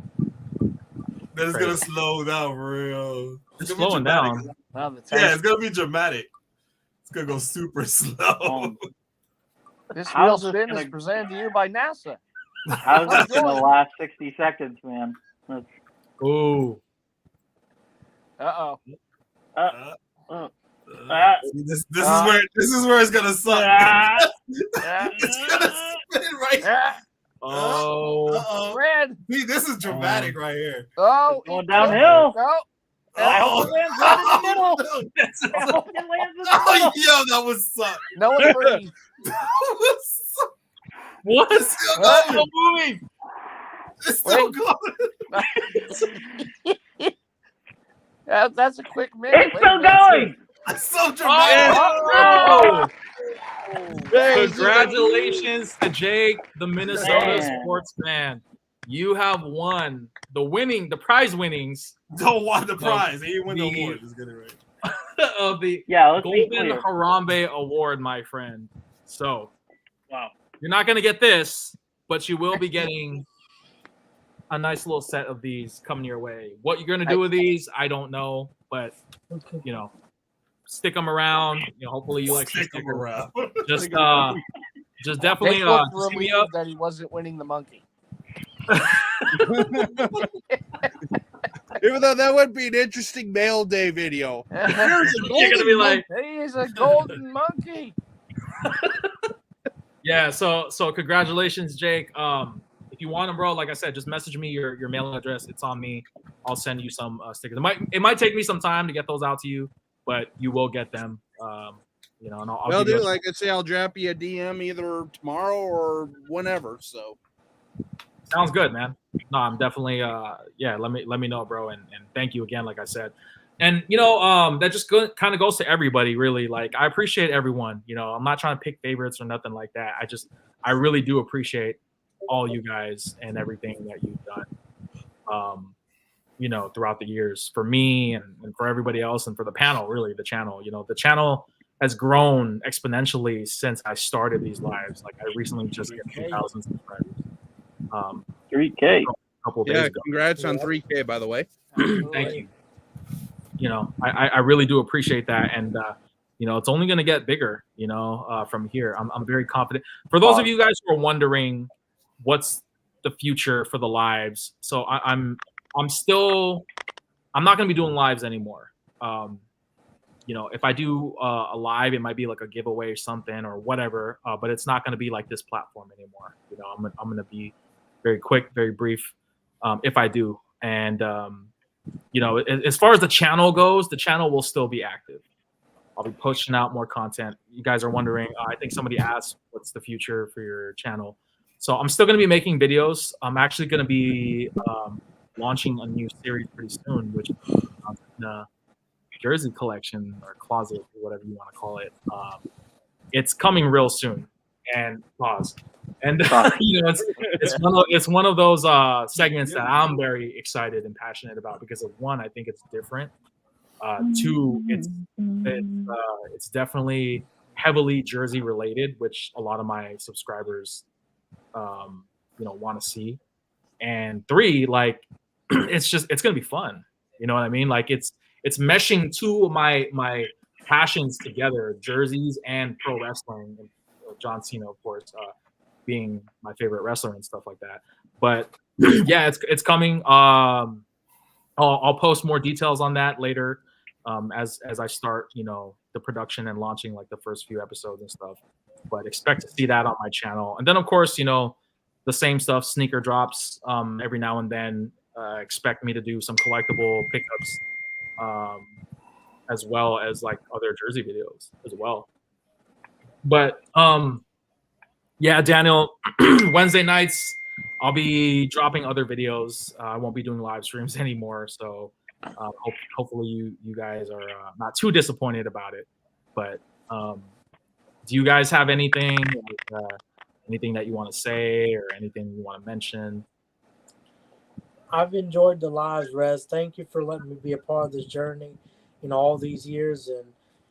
That is gonna slow down real. It's gonna be slowing dramatic. down. Wow, the Yeah, tension. it's gonna be dramatic. It's gonna go super slow. This How's wheel this spin gonna- is presented to you by NASA. How's this in the last 60 seconds, man? Ooh. Uh-oh. This is where it's gonna suck. It's gonna spin right. Oh. Red. See, this is dramatic right here. Oh, Going downhill. No. I hope it lands right in the middle. I hope it lands in the middle. Yo, that was suck. No one breathed. That was suck. What? It's still moving. It's still going. That's a quick minute. It's still going. That's so dramatic. Oh! Crazy. Congratulations to Jake, the Minnesota Man. sports fan. You have won the prize winnings. Don't want the prize. He win the award. Just get it right. Of the let's be Golden clear. Harambe Award, my friend. So, Wow. you're not going to get this, but you will be getting a nice little set of these coming your way. What you're going to do with these, I don't know, but you know, stick them around. You know, hopefully you like Stick them around. Just definitely Jake looked just give me relieved up. that he wasn't winning the monkey. Even though that would be an interesting mail day video. You're gonna be like, he's a golden monkey. yeah. So congratulations, Jake. If you want them, bro, like I said, just message me your mailing address. It's on me. I'll send you some stickers. It might take me some time to get those out to you, but you will get them. You know, and I'll Well, give you dude, like I say, I'll drop you a DM either tomorrow or whenever. So sounds good, man. No, I'm definitely let me know, bro, and thank you again, like I said. And you know, that just kind of goes to everybody, really. Like, I appreciate everyone. You know, I'm not trying to pick favorites or nothing like that. I really do appreciate all you guys and everything that you've done. You know, throughout the years for me and for everybody else and for the panel, really, the channel. You know, the channel has grown exponentially since I started these lives. Like, I recently just hit 2,000 subscribers. 3K. A couple of days ago. Congrats on 3K, by the way. Thank you. You know, I really do appreciate that, and you know, it's only going to get bigger. You know, from here, I'm very confident. For those of you guys who are wondering, what's the future for the lives? So I'm not going to be doing lives anymore. You know, if I do a live, it might be like a giveaway or something or whatever, but it's not going to be like this platform anymore. You know, I'm going to be very quick, very brief, if I do. And, you know, as far as the channel goes, the channel will still be active. I'll be pushing out more content. You guys are wondering, I think somebody asked, what's the future for your channel? So I'm still going to be making videos. I'm actually going to be launching a new series pretty soon, which is Jersey collection or closet or whatever you want to call it. It's coming real soon. And pause. And you know, it's one of those segments that I'm very excited and passionate about because of one, I think it's different. Two, it's definitely heavily Jersey related, which a lot of my subscribers you know, want to see. And three, like it's gonna be fun. You know what I mean? Like it's meshing two of my passions together, jerseys and pro wrestling, and John Cena, of course, being my favorite wrestler and stuff like that. But yeah, it's coming. I'll post more details on that later, as I start, you know, the production and launching like the first few episodes and stuff. But expect to see that on my channel. And then of course, you know, the same stuff, sneaker drops every now and then. Expect me to do some collectible pickups, as well as like other jersey videos as well. But yeah, Daniel, Wednesday nights I'll be dropping other videos. I won't be doing live streams anymore, so hopefully you guys are not too disappointed about it. But do you guys have anything anything that you want to say or anything you want to mention? I've enjoyed the lives, Rez. Thank you for letting me be a part of this journey, you know, all these years. And,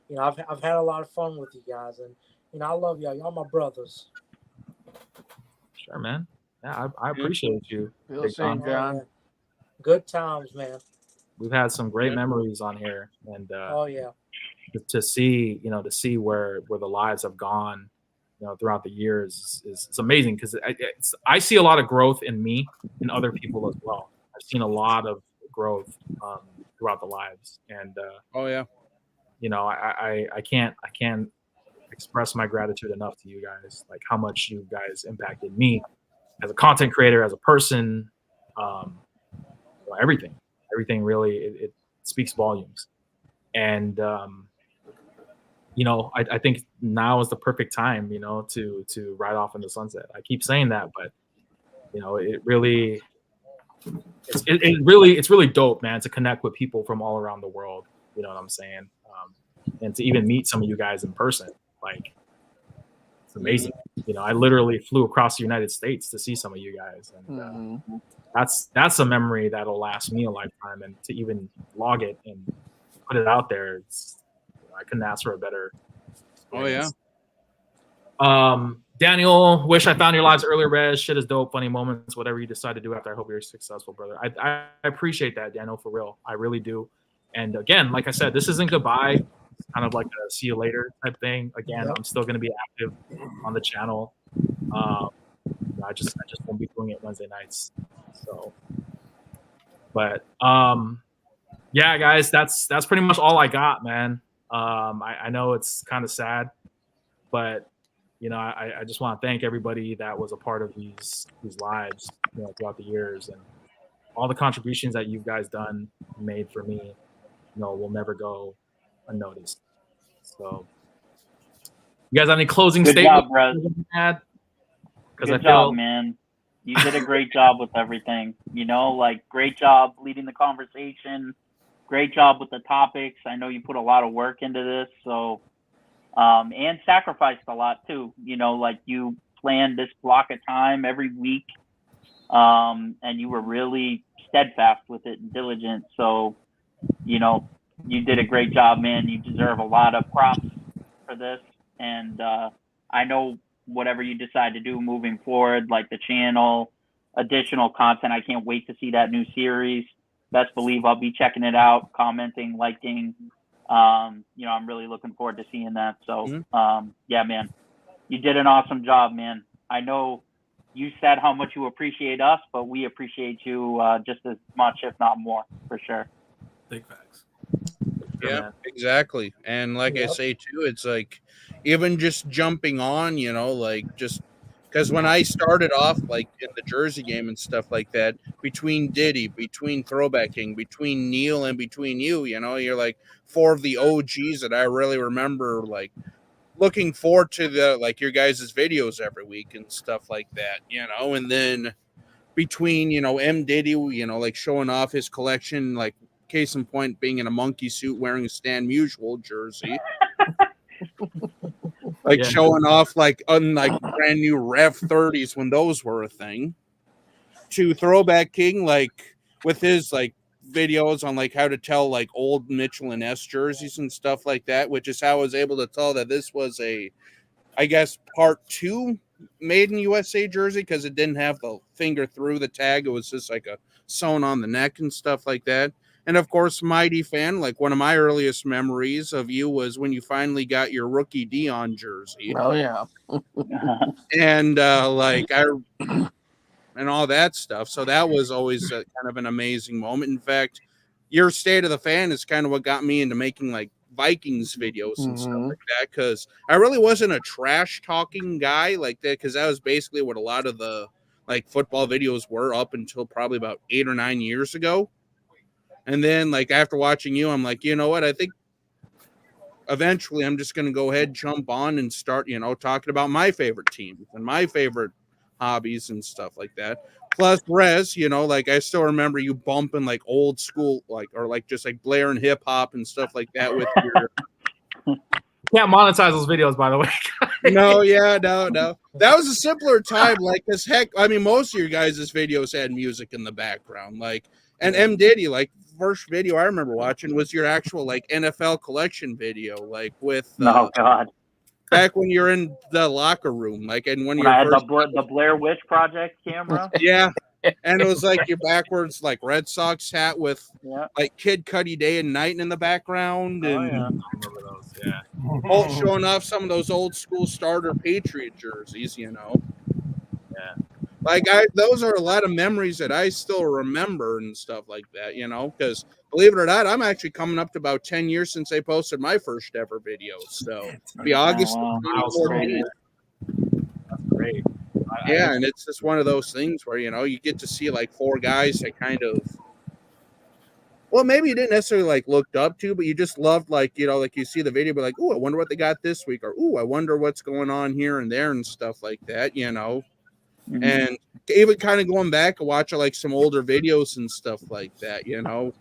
you know, I've had a lot of fun with you guys. And, you know, I love y'all. Y'all my brothers. Sure, man. Yeah, I appreciate you. Feel the same, John. Good times, man. We've had some great memories on here. And oh, yeah. to see, you know, to see where the lives have gone, you know, throughout the years is amazing because I see a lot of growth in me and other people as well. I've seen a lot of growth throughout the lives, and oh yeah, you know, I can't express my gratitude enough to you guys, like how much you guys impacted me as a content creator, as a person, everything really it speaks volumes. And I think now is the perfect time, to ride off in the sunset. I keep saying that, but it really, it's really dope, man, to connect with people from all around the world. You know what I'm saying? And to even meet some of you guys in person, like, it's amazing. I literally flew across the United States to see some of you guys, and that's a memory that'll last me a lifetime. And to even log it and put it out there, I couldn't ask for a better experience. Daniel, wish I found your lives earlier, Rez. Shit is dope, funny moments, whatever you decide to do after. I hope you're successful, brother. I appreciate that, Daniel, for real. I really do. And again, like I said, this isn't goodbye. It's kind of like a see you later type thing. Again, I'm still going to be active on the channel. I just won't be doing it Wednesday nights. So, but yeah, guys, that's pretty much all I got, man. I know it's kind of sad, but I just want to thank everybody that was a part of these lives, throughout the years, and all the contributions that you guys made for me, will never go unnoticed. So, you guys have any closing statements? Good job, man. You did a great job with everything. Great job leading the conversation. Great job with the topics. I know you put a lot of work into this, so and sacrificed a lot too. You planned this block of time every week, and you were really steadfast with it and diligent. So, you did a great job, man. You deserve a lot of props for this, and I know whatever you decide to do moving forward, like the channel, additional content, I can't wait to see that new series. Best believe I'll be checking it out, commenting, liking. I'm really looking forward to seeing that. So, yeah, man, you did an awesome job, man. I know you said how much you appreciate us, but we appreciate you just as much, if not more, for sure. Big facts. Yeah, exactly. And like I say too, it's like even just jumping on, just because when I started off like in the Jersey game and stuff like that, between Diddy, between Throwback King, between Neil, and between you, you're like four of the OGs that I really remember like looking forward to your guys' videos every week and stuff like that, and then between, M. Diddy, like showing off his collection, like case in point being in a monkey suit wearing a Stan Musial jersey. Showing off like brand new Rev 30s when those were a thing. To Throwback King, like with his like videos on like how to tell like old Mitchell and S jerseys and stuff like that, which is how I was able to tell that this was a, I guess, part 2 made in USA jersey, because it didn't have the finger through the tag. It was just like a sewn on the neck and stuff like that. And of course, Mighty Fan, like one of my earliest memories of you was when you finally got your rookie Dion jersey. Oh yeah. And and all that stuff. So that was always kind of an amazing moment. In fact, your State of the Fan is kind of what got me into making like Vikings videos and stuff like that, because I really wasn't a trash talking guy like that, because that was basically what a lot of the like football videos were up until probably about 8 or 9 years ago. And then, like, after watching you, I'm like, you know what? I think eventually I'm just going to go ahead, jump on and start, talking about my favorite teams and my favorite hobbies and stuff like that. Plus, Rez, like, I still remember you bumping, like, old school, like, or, like, just, like, blaring hip-hop and stuff like that with your... Can't monetize those videos, by the way. No. That was a simpler time, like, because, heck, I mean, most of your guys' videos had music in the background, like, and M. Diddy, like, first video I remember watching was your actual like NFL collection video, like with oh god, back when you're in the locker room, like, and when I had the Blair Witch Project camera. Yeah, and it was like your backwards like Red Sox hat with like Kid Cudi Day and Night in the background, and Bolt showing off some of those old school starter Patriot jerseys, Like those are a lot of memories that I still remember and stuff like that, because believe it or not, I'm actually coming up to about 10 years since I posted my first ever video. So it'll be August of 2014. That's great. Yeah, and it's just one of those things where, you get to see like 4 guys that kind of well, maybe you didn't necessarily like looked up to, but you just loved like, you know, like you see the video, but like, oh, I wonder what they got this week, or oh, I wonder what's going on here and there and stuff like that, you know. And even kind of going back and watching like some older videos and stuff like that, you know.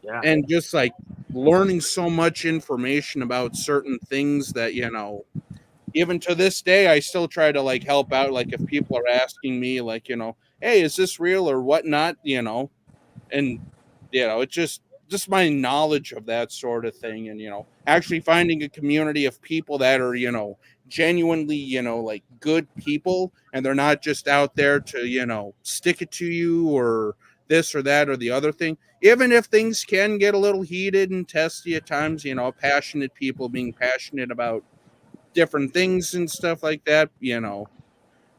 Yeah. And just like learning so much information about certain things that, you know, even to this day, I still try to like help out. Like if people are asking me, like, you know, hey, is this real or whatnot, you know, and you know, it's just my knowledge of that sort of thing, and you know, actually finding a community of people that are, you know, genuinely, you know, like good people, and they're not just out there to, you know, stick it to you or this or that or the other thing. Even if things can get a little heated and testy at times, you know, passionate people being passionate about different things and stuff like that, you know,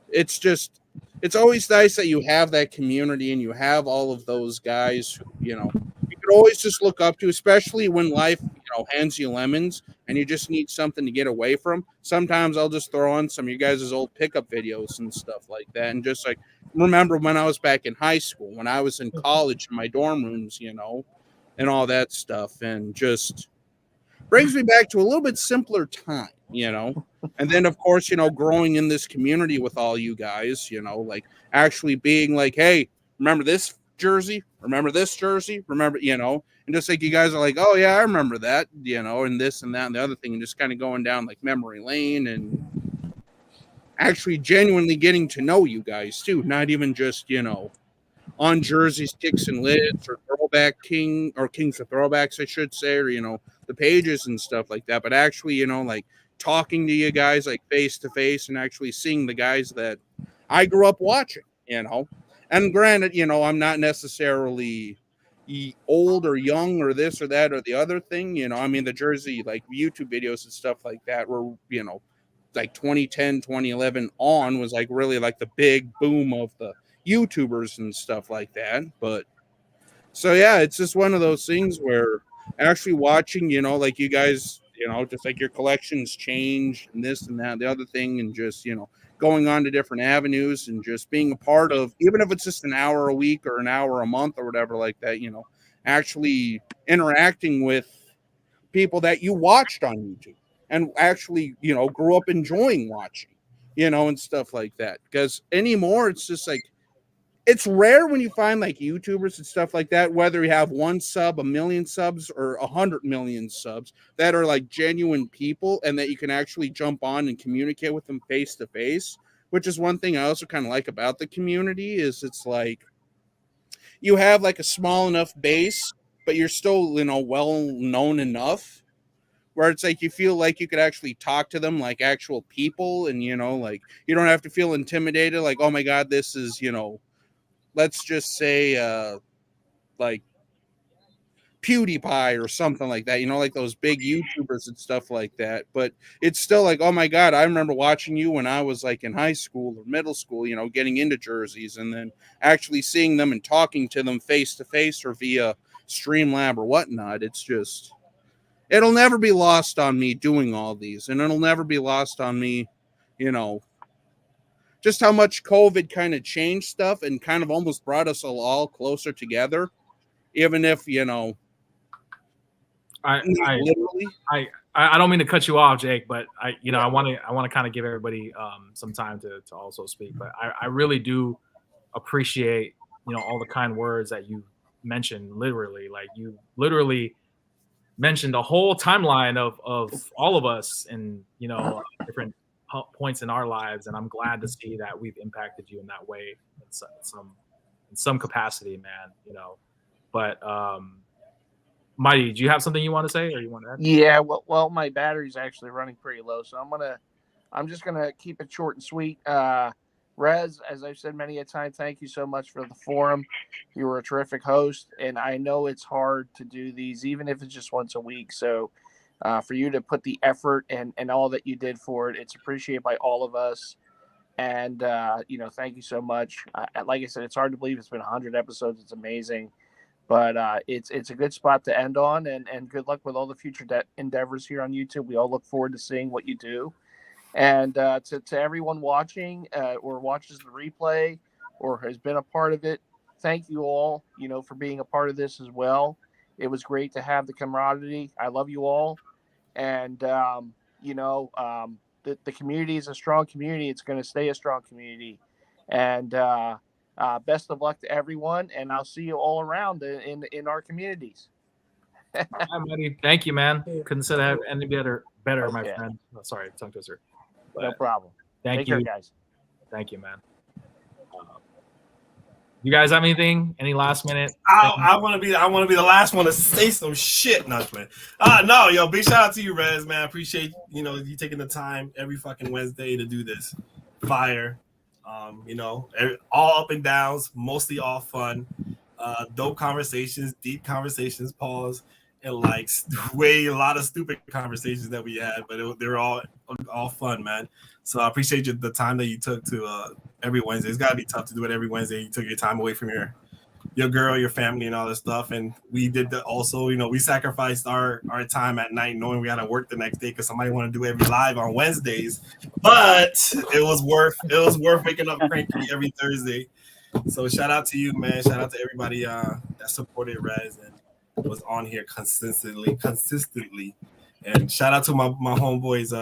it's just it's always nice that you have that community and you have all of those guys who, you know, you can always just look up to, especially when life, you know, hands you lemons and you just need something to get away from. Sometimes I'll just throw on some of you guys' old pickup videos and stuff like that, and just like remember when I was back in high school, when I was in college in my dorm rooms, you know, and all that stuff, and just brings me back to a little bit simpler time, you know. And then of course, you know, growing in this community with all you guys, you know, like actually being like, hey, remember this jersey? Remember this jersey? Remember, you know, and just like you guys are like, oh yeah, I remember that, you know, and this and that and the other thing, and just kind of going down like memory lane and actually genuinely getting to know you guys too, not even just, you know, on jerseys, kicks and lids, or throwback king or kings of throwbacks, I should say, or you know, the pages and stuff like that. But actually, you know, like talking to you guys like face to face and actually seeing the guys that I grew up watching, you know. And granted, you know, I'm not necessarily old or young or this or that or the other thing, you know. I mean, the jersey like YouTube videos and stuff like that were, you know, like 2010, 2011 on was like really like the big boom of the YouTubers and stuff like that. But so yeah, it's just one of those things where actually watching, you know, like you guys, you know, just like your collections change and this and that, and the other thing, and just, you know, going on to different avenues and just being a part of, even if it's just an hour a week or an hour a month or whatever like that, you know, actually interacting with people that you watched on YouTube and actually, you know, grew up enjoying watching, you know, and stuff like that. Because anymore, it's just like, it's rare when you find like YouTubers and stuff like that, whether you have one sub, a million subs, or 100 million subs, that are like genuine people and that you can actually jump on and communicate with them face to face, which is one thing I also kind of like about the community is it's like you have like a small enough base, but you're still, you know, well known enough where it's like you feel like you could actually talk to them like actual people, and you know, like you don't have to feel intimidated like, oh my god, this is, you know, let's just say like PewDiePie or something like that, you know, like those big YouTubers and stuff like that. But it's still like, oh my god, I remember watching you when I was like in high school or middle school, you know, getting into jerseys, and then actually seeing them and talking to them face to face or via Streamlab or whatnot. It's just, it'll never be lost on me doing all these, and it'll never be lost on me, you know, just how much COVID kind of changed stuff and kind of almost brought us all closer together, even if, you know, literally. I don't mean to cut you off, Jake, but you know, I want to kind of give everybody some time to also speak, but I really do appreciate, you know, all the kind words that you mentioned. Literally, like you literally mentioned the whole timeline of all of us and, you know, different points in our lives, and I'm glad to see that we've impacted you in that way in some capacity, man. You know, but Mighty, do you have something you want to say or you want to add? Yeah, well, my battery's actually running pretty low, so I'm just gonna keep it short and sweet. Rez, as I've said many a time, thank you so much for the forum. You were a terrific host, and I know it's hard to do these, even if it's just once a week. So, for you to put the effort and all that you did for it, it's appreciated by all of us. And you know, thank you so much. Like I said, it's hard to believe it's been 100 episodes. It's amazing. But it's a good spot to end on, and good luck with all the future endeavors here on YouTube. We all look forward to seeing what you do. And to everyone watching or watches the replay or has been a part of it, thank you all, for being a part of this as well. It was great to have the camaraderie. I love you all. And, the community is a strong community. It's going to stay a strong community. And best of luck to everyone. And I'll see you all around in our communities. All right, buddy. Thank you, man. Couldn't say that any better, my friend. Oh, sorry, tongue twister. No problem. Thank Take you, care, guys. Thank you, man. You guys have anything? Any last minute? I want to be the last one to say some shit, man. No, yo, big shout out to you, Rez, man. I appreciate you taking the time every fucking Wednesday to do this. Fire, all up and downs, mostly all fun, dope conversations, deep conversations, pause, and like a lot of stupid conversations that we had, but they're all fun, man. So I appreciate the time that you took to every Wednesday. It's got to be tough to do it every Wednesday. You took your time away from your girl, your family, and all this stuff. And we did that also. We sacrificed our time at night, knowing we had to work the next day because somebody wanted to do every live on Wednesdays. But it was worth waking up cranky every Thursday. So shout out to you, man. Shout out to everybody that supported Rez and was on here consistently. And shout out to my homeboys,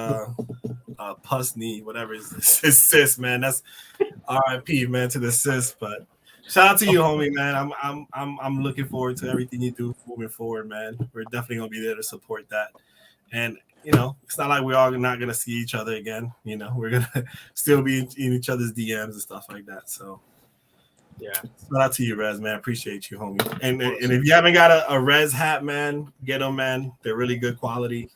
Pusney, whatever his sis, man. That's RIP, man, to the sis. But shout out to you, homie, man. I'm looking forward to everything you do moving forward, man. We're definitely gonna be there to support that. And it's not like we're all not gonna see each other again. We're gonna still be in each other's DMs and stuff like that. So yeah, shout out to you, Rez, man. Appreciate you, homie. And if you haven't got a Rez hat, man, get them, man. They're really good quality.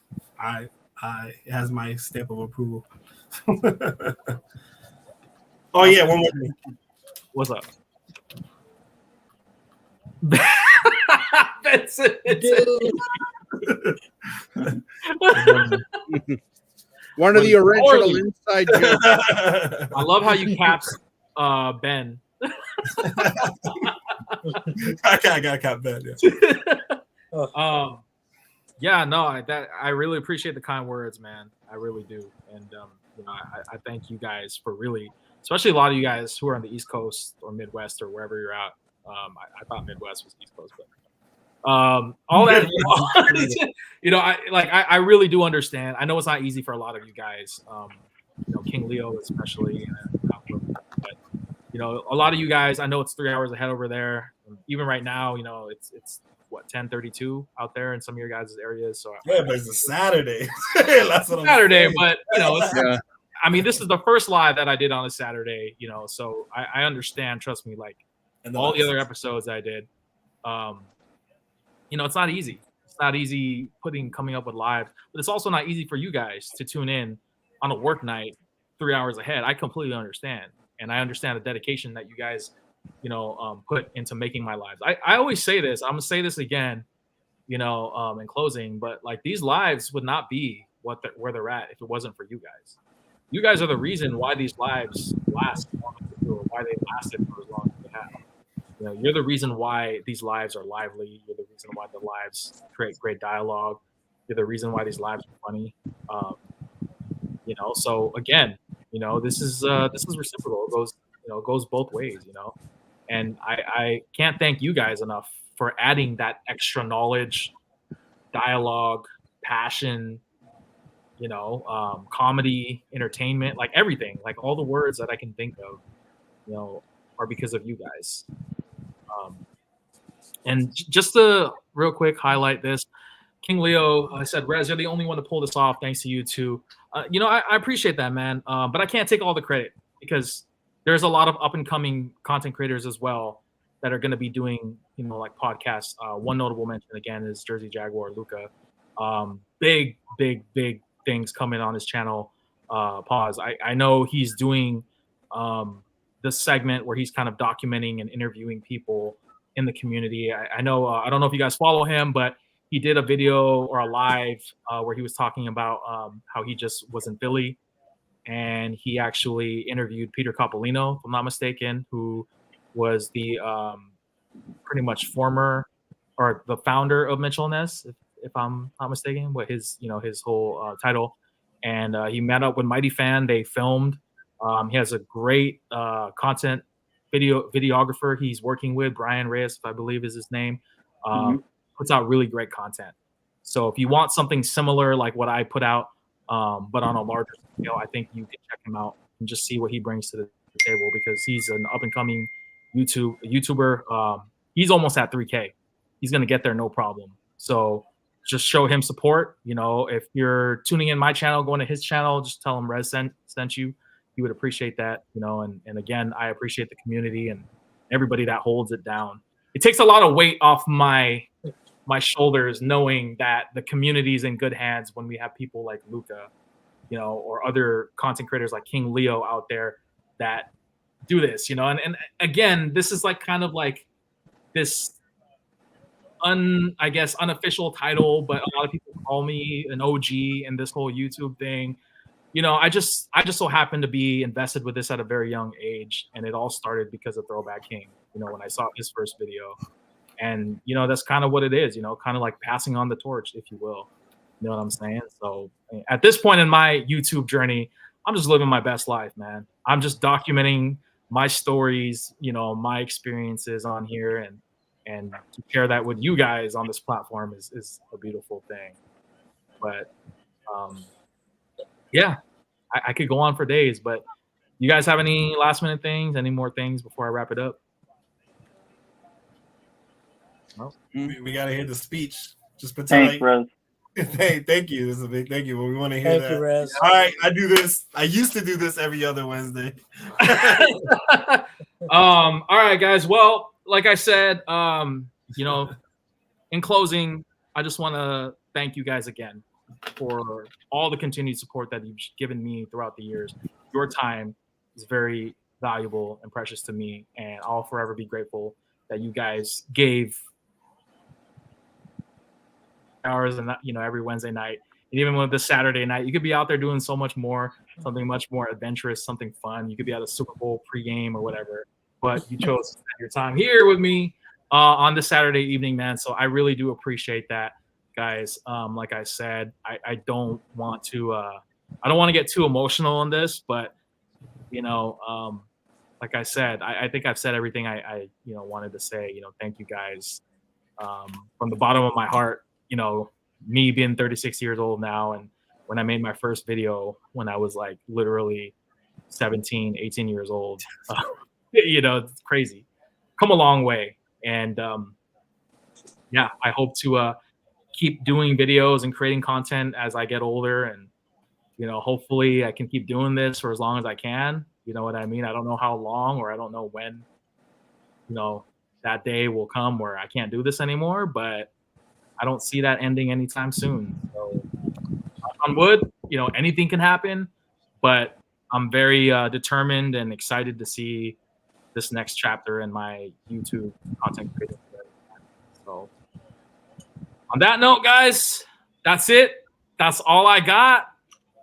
It has my stamp of approval. Oh yeah, one more thing. What's up? That's it. One of the original inside jokes. I love how you caps Ben. I got cap Ben. Yeah. I really appreciate the kind words, man. I really do, and I thank you guys for really, especially a lot of you guys who are on the East Coast or Midwest or wherever you're at. I thought Midwest was East Coast, but all that. I really do understand. I know it's not easy for a lot of you guys. King Leo especially, but a lot of you guys. I know it's 3 hours ahead over there. Even right now, it's what 10:32 out there in some of your guys' areas. So yeah, but it's a Saturday. That's what Saturday, I'm but I mean, this is the first live that I did on a Saturday. So I understand. Trust me, like all the other episodes I did. It's not easy. It's not easy coming up with live, but it's also not easy for you guys to tune in on a work night 3 hours ahead. I completely understand. And I understand the dedication that you guys, put into making my lives. I always say this. I'm gonna say this again, in closing. But like these lives would not be where they're at if it wasn't for you guys. You guys are the reason why these lives last as long as they do, or why they lasted for as long as they have. You're the reason why these lives are lively. You're the reason why the lives create great dialogue. You're the reason why these lives are funny. So again, this is reciprocal. It goes both ways. And I can't thank you guys enough for adding that extra knowledge, dialogue, passion, comedy, entertainment, like everything, like all the words that I can think of, are because of you guys. And just to real quick highlight this, King Leo, I said, Rez, you're the only one to pull this off. Thanks to you too. I appreciate that, man. But I can't take all the credit because there's a lot of up and coming content creators as well that are going to be doing, like podcasts. One notable mention again is Jersey Jaguar Luca. Big things coming on his channel. Pause. I know he's doing this segment where he's kind of documenting and interviewing people in the community. I know. I don't know if you guys follow him, but he did a video or a live where he was talking about how he just was in Philly. And he actually interviewed Peter Coppolino, if I'm not mistaken, who was the pretty much former or the founder of Mitchell & Ness, if I'm not mistaken, what his whole title. And he met up with Mighty Fan. They filmed. He has a great content videographer he's working with, Brian Reyes, I believe is his name, puts out really great content. So if you want something similar like what I put out, but on a larger scale, I think you can check him out and just see what he brings to the table, because he's an up and coming YouTuber. He's almost at 3K. He's gonna get there no problem. So just show him support. You know, if you're tuning in my channel, going to his channel, just tell him Rez sent you. He would appreciate that. You know, and again, I appreciate the community and everybody that holds it down. It takes a lot of weight off my shoulders knowing that the community is in good hands when we have people like Luca, you know, or other content creators like King Leo out there that do this, you know. And again, this is like kind of like this I guess unofficial title, but a lot of people call me an OG in this whole YouTube thing. You know, I just so happen to be invested with this at a very young age, and it all started because of Throwback King, you know, when I saw his first video. And, you know, that's kind of what it is, you know, kind of like passing on the torch, if you will. You know what I'm saying? So at this point in my YouTube journey, I'm just living my best life, man. I'm just documenting my stories, you know, my experiences on here, and to share that with you guys on this platform is a beautiful thing. But yeah, I could go on for days, but you guys have any last minute things, any more things before I wrap it up? No? We got to hear the speech. Just pretend Thanks, Rez. Hey, thank you. This is a big thank you. But we want to hear Thank you, that. Rez. All right, I do this. I used to do this every other Wednesday. All right, guys. Well, like I said, you know, in closing, I just want to thank you guys again for all the continued support that you've given me throughout the years. Your time is very valuable and precious to me, and I'll forever be grateful that you guys gave hours and, you know, every Wednesday night, and even with the Saturday night, you could be out there doing so much more, something much more adventurous, something fun. You could be at a Super Bowl pregame or whatever, but you chose to spend your time here with me on this Saturday evening, man. So I really do appreciate that, guys. Like I said, I don't want to get too emotional on this, but you know, like I said, I think I've said everything I you know wanted to say. You know, thank you guys from the bottom of my heart. You know, me being 36 years old now, and when I made my first video when I was like literally 17, 18 years old, you know, it's crazy. Come a long way. And yeah, I hope to keep doing videos and creating content as I get older, and you know, hopefully I can keep doing this for as long as I can. You know what I mean? I don't know how long, or I don't know when, you know, that day will come where I can't do this anymore, but I don't see that ending anytime soon. So on wood, you know, anything can happen, but I'm very determined and excited to see this next chapter in my YouTube content creating. So on that note, guys, that's it. That's all I got.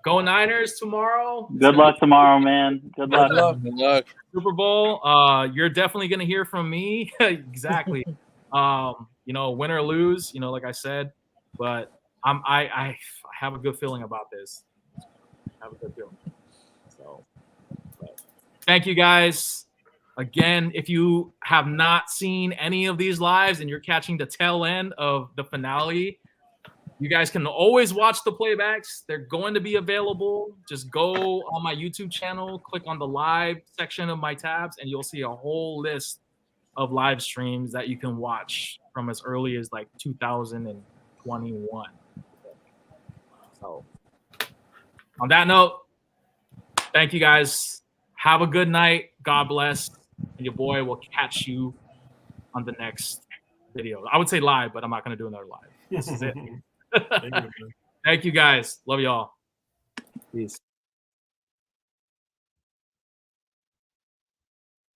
Go Niners tomorrow. Good luck tomorrow, man. Good luck. Good luck. Super Bowl. You're definitely gonna hear from me. Exactly. You know, win or lose, you know, like I said, but I have a good feeling about this. I have a good feeling. So thank you guys. Again, if you have not seen any of these lives and you're catching the tail end of the finale, you guys can always watch the playbacks. They're going to be available. Just go on my YouTube channel, click on the live section of my tabs, and you'll see a whole list of live streams that you can watch from as early as like 2021. So on that note, thank you guys. Have a good night. God bless. And your boy will catch you on the next video. I would say live, but I'm not going to do another live. This is it. Thank you guys. Love y'all. Peace.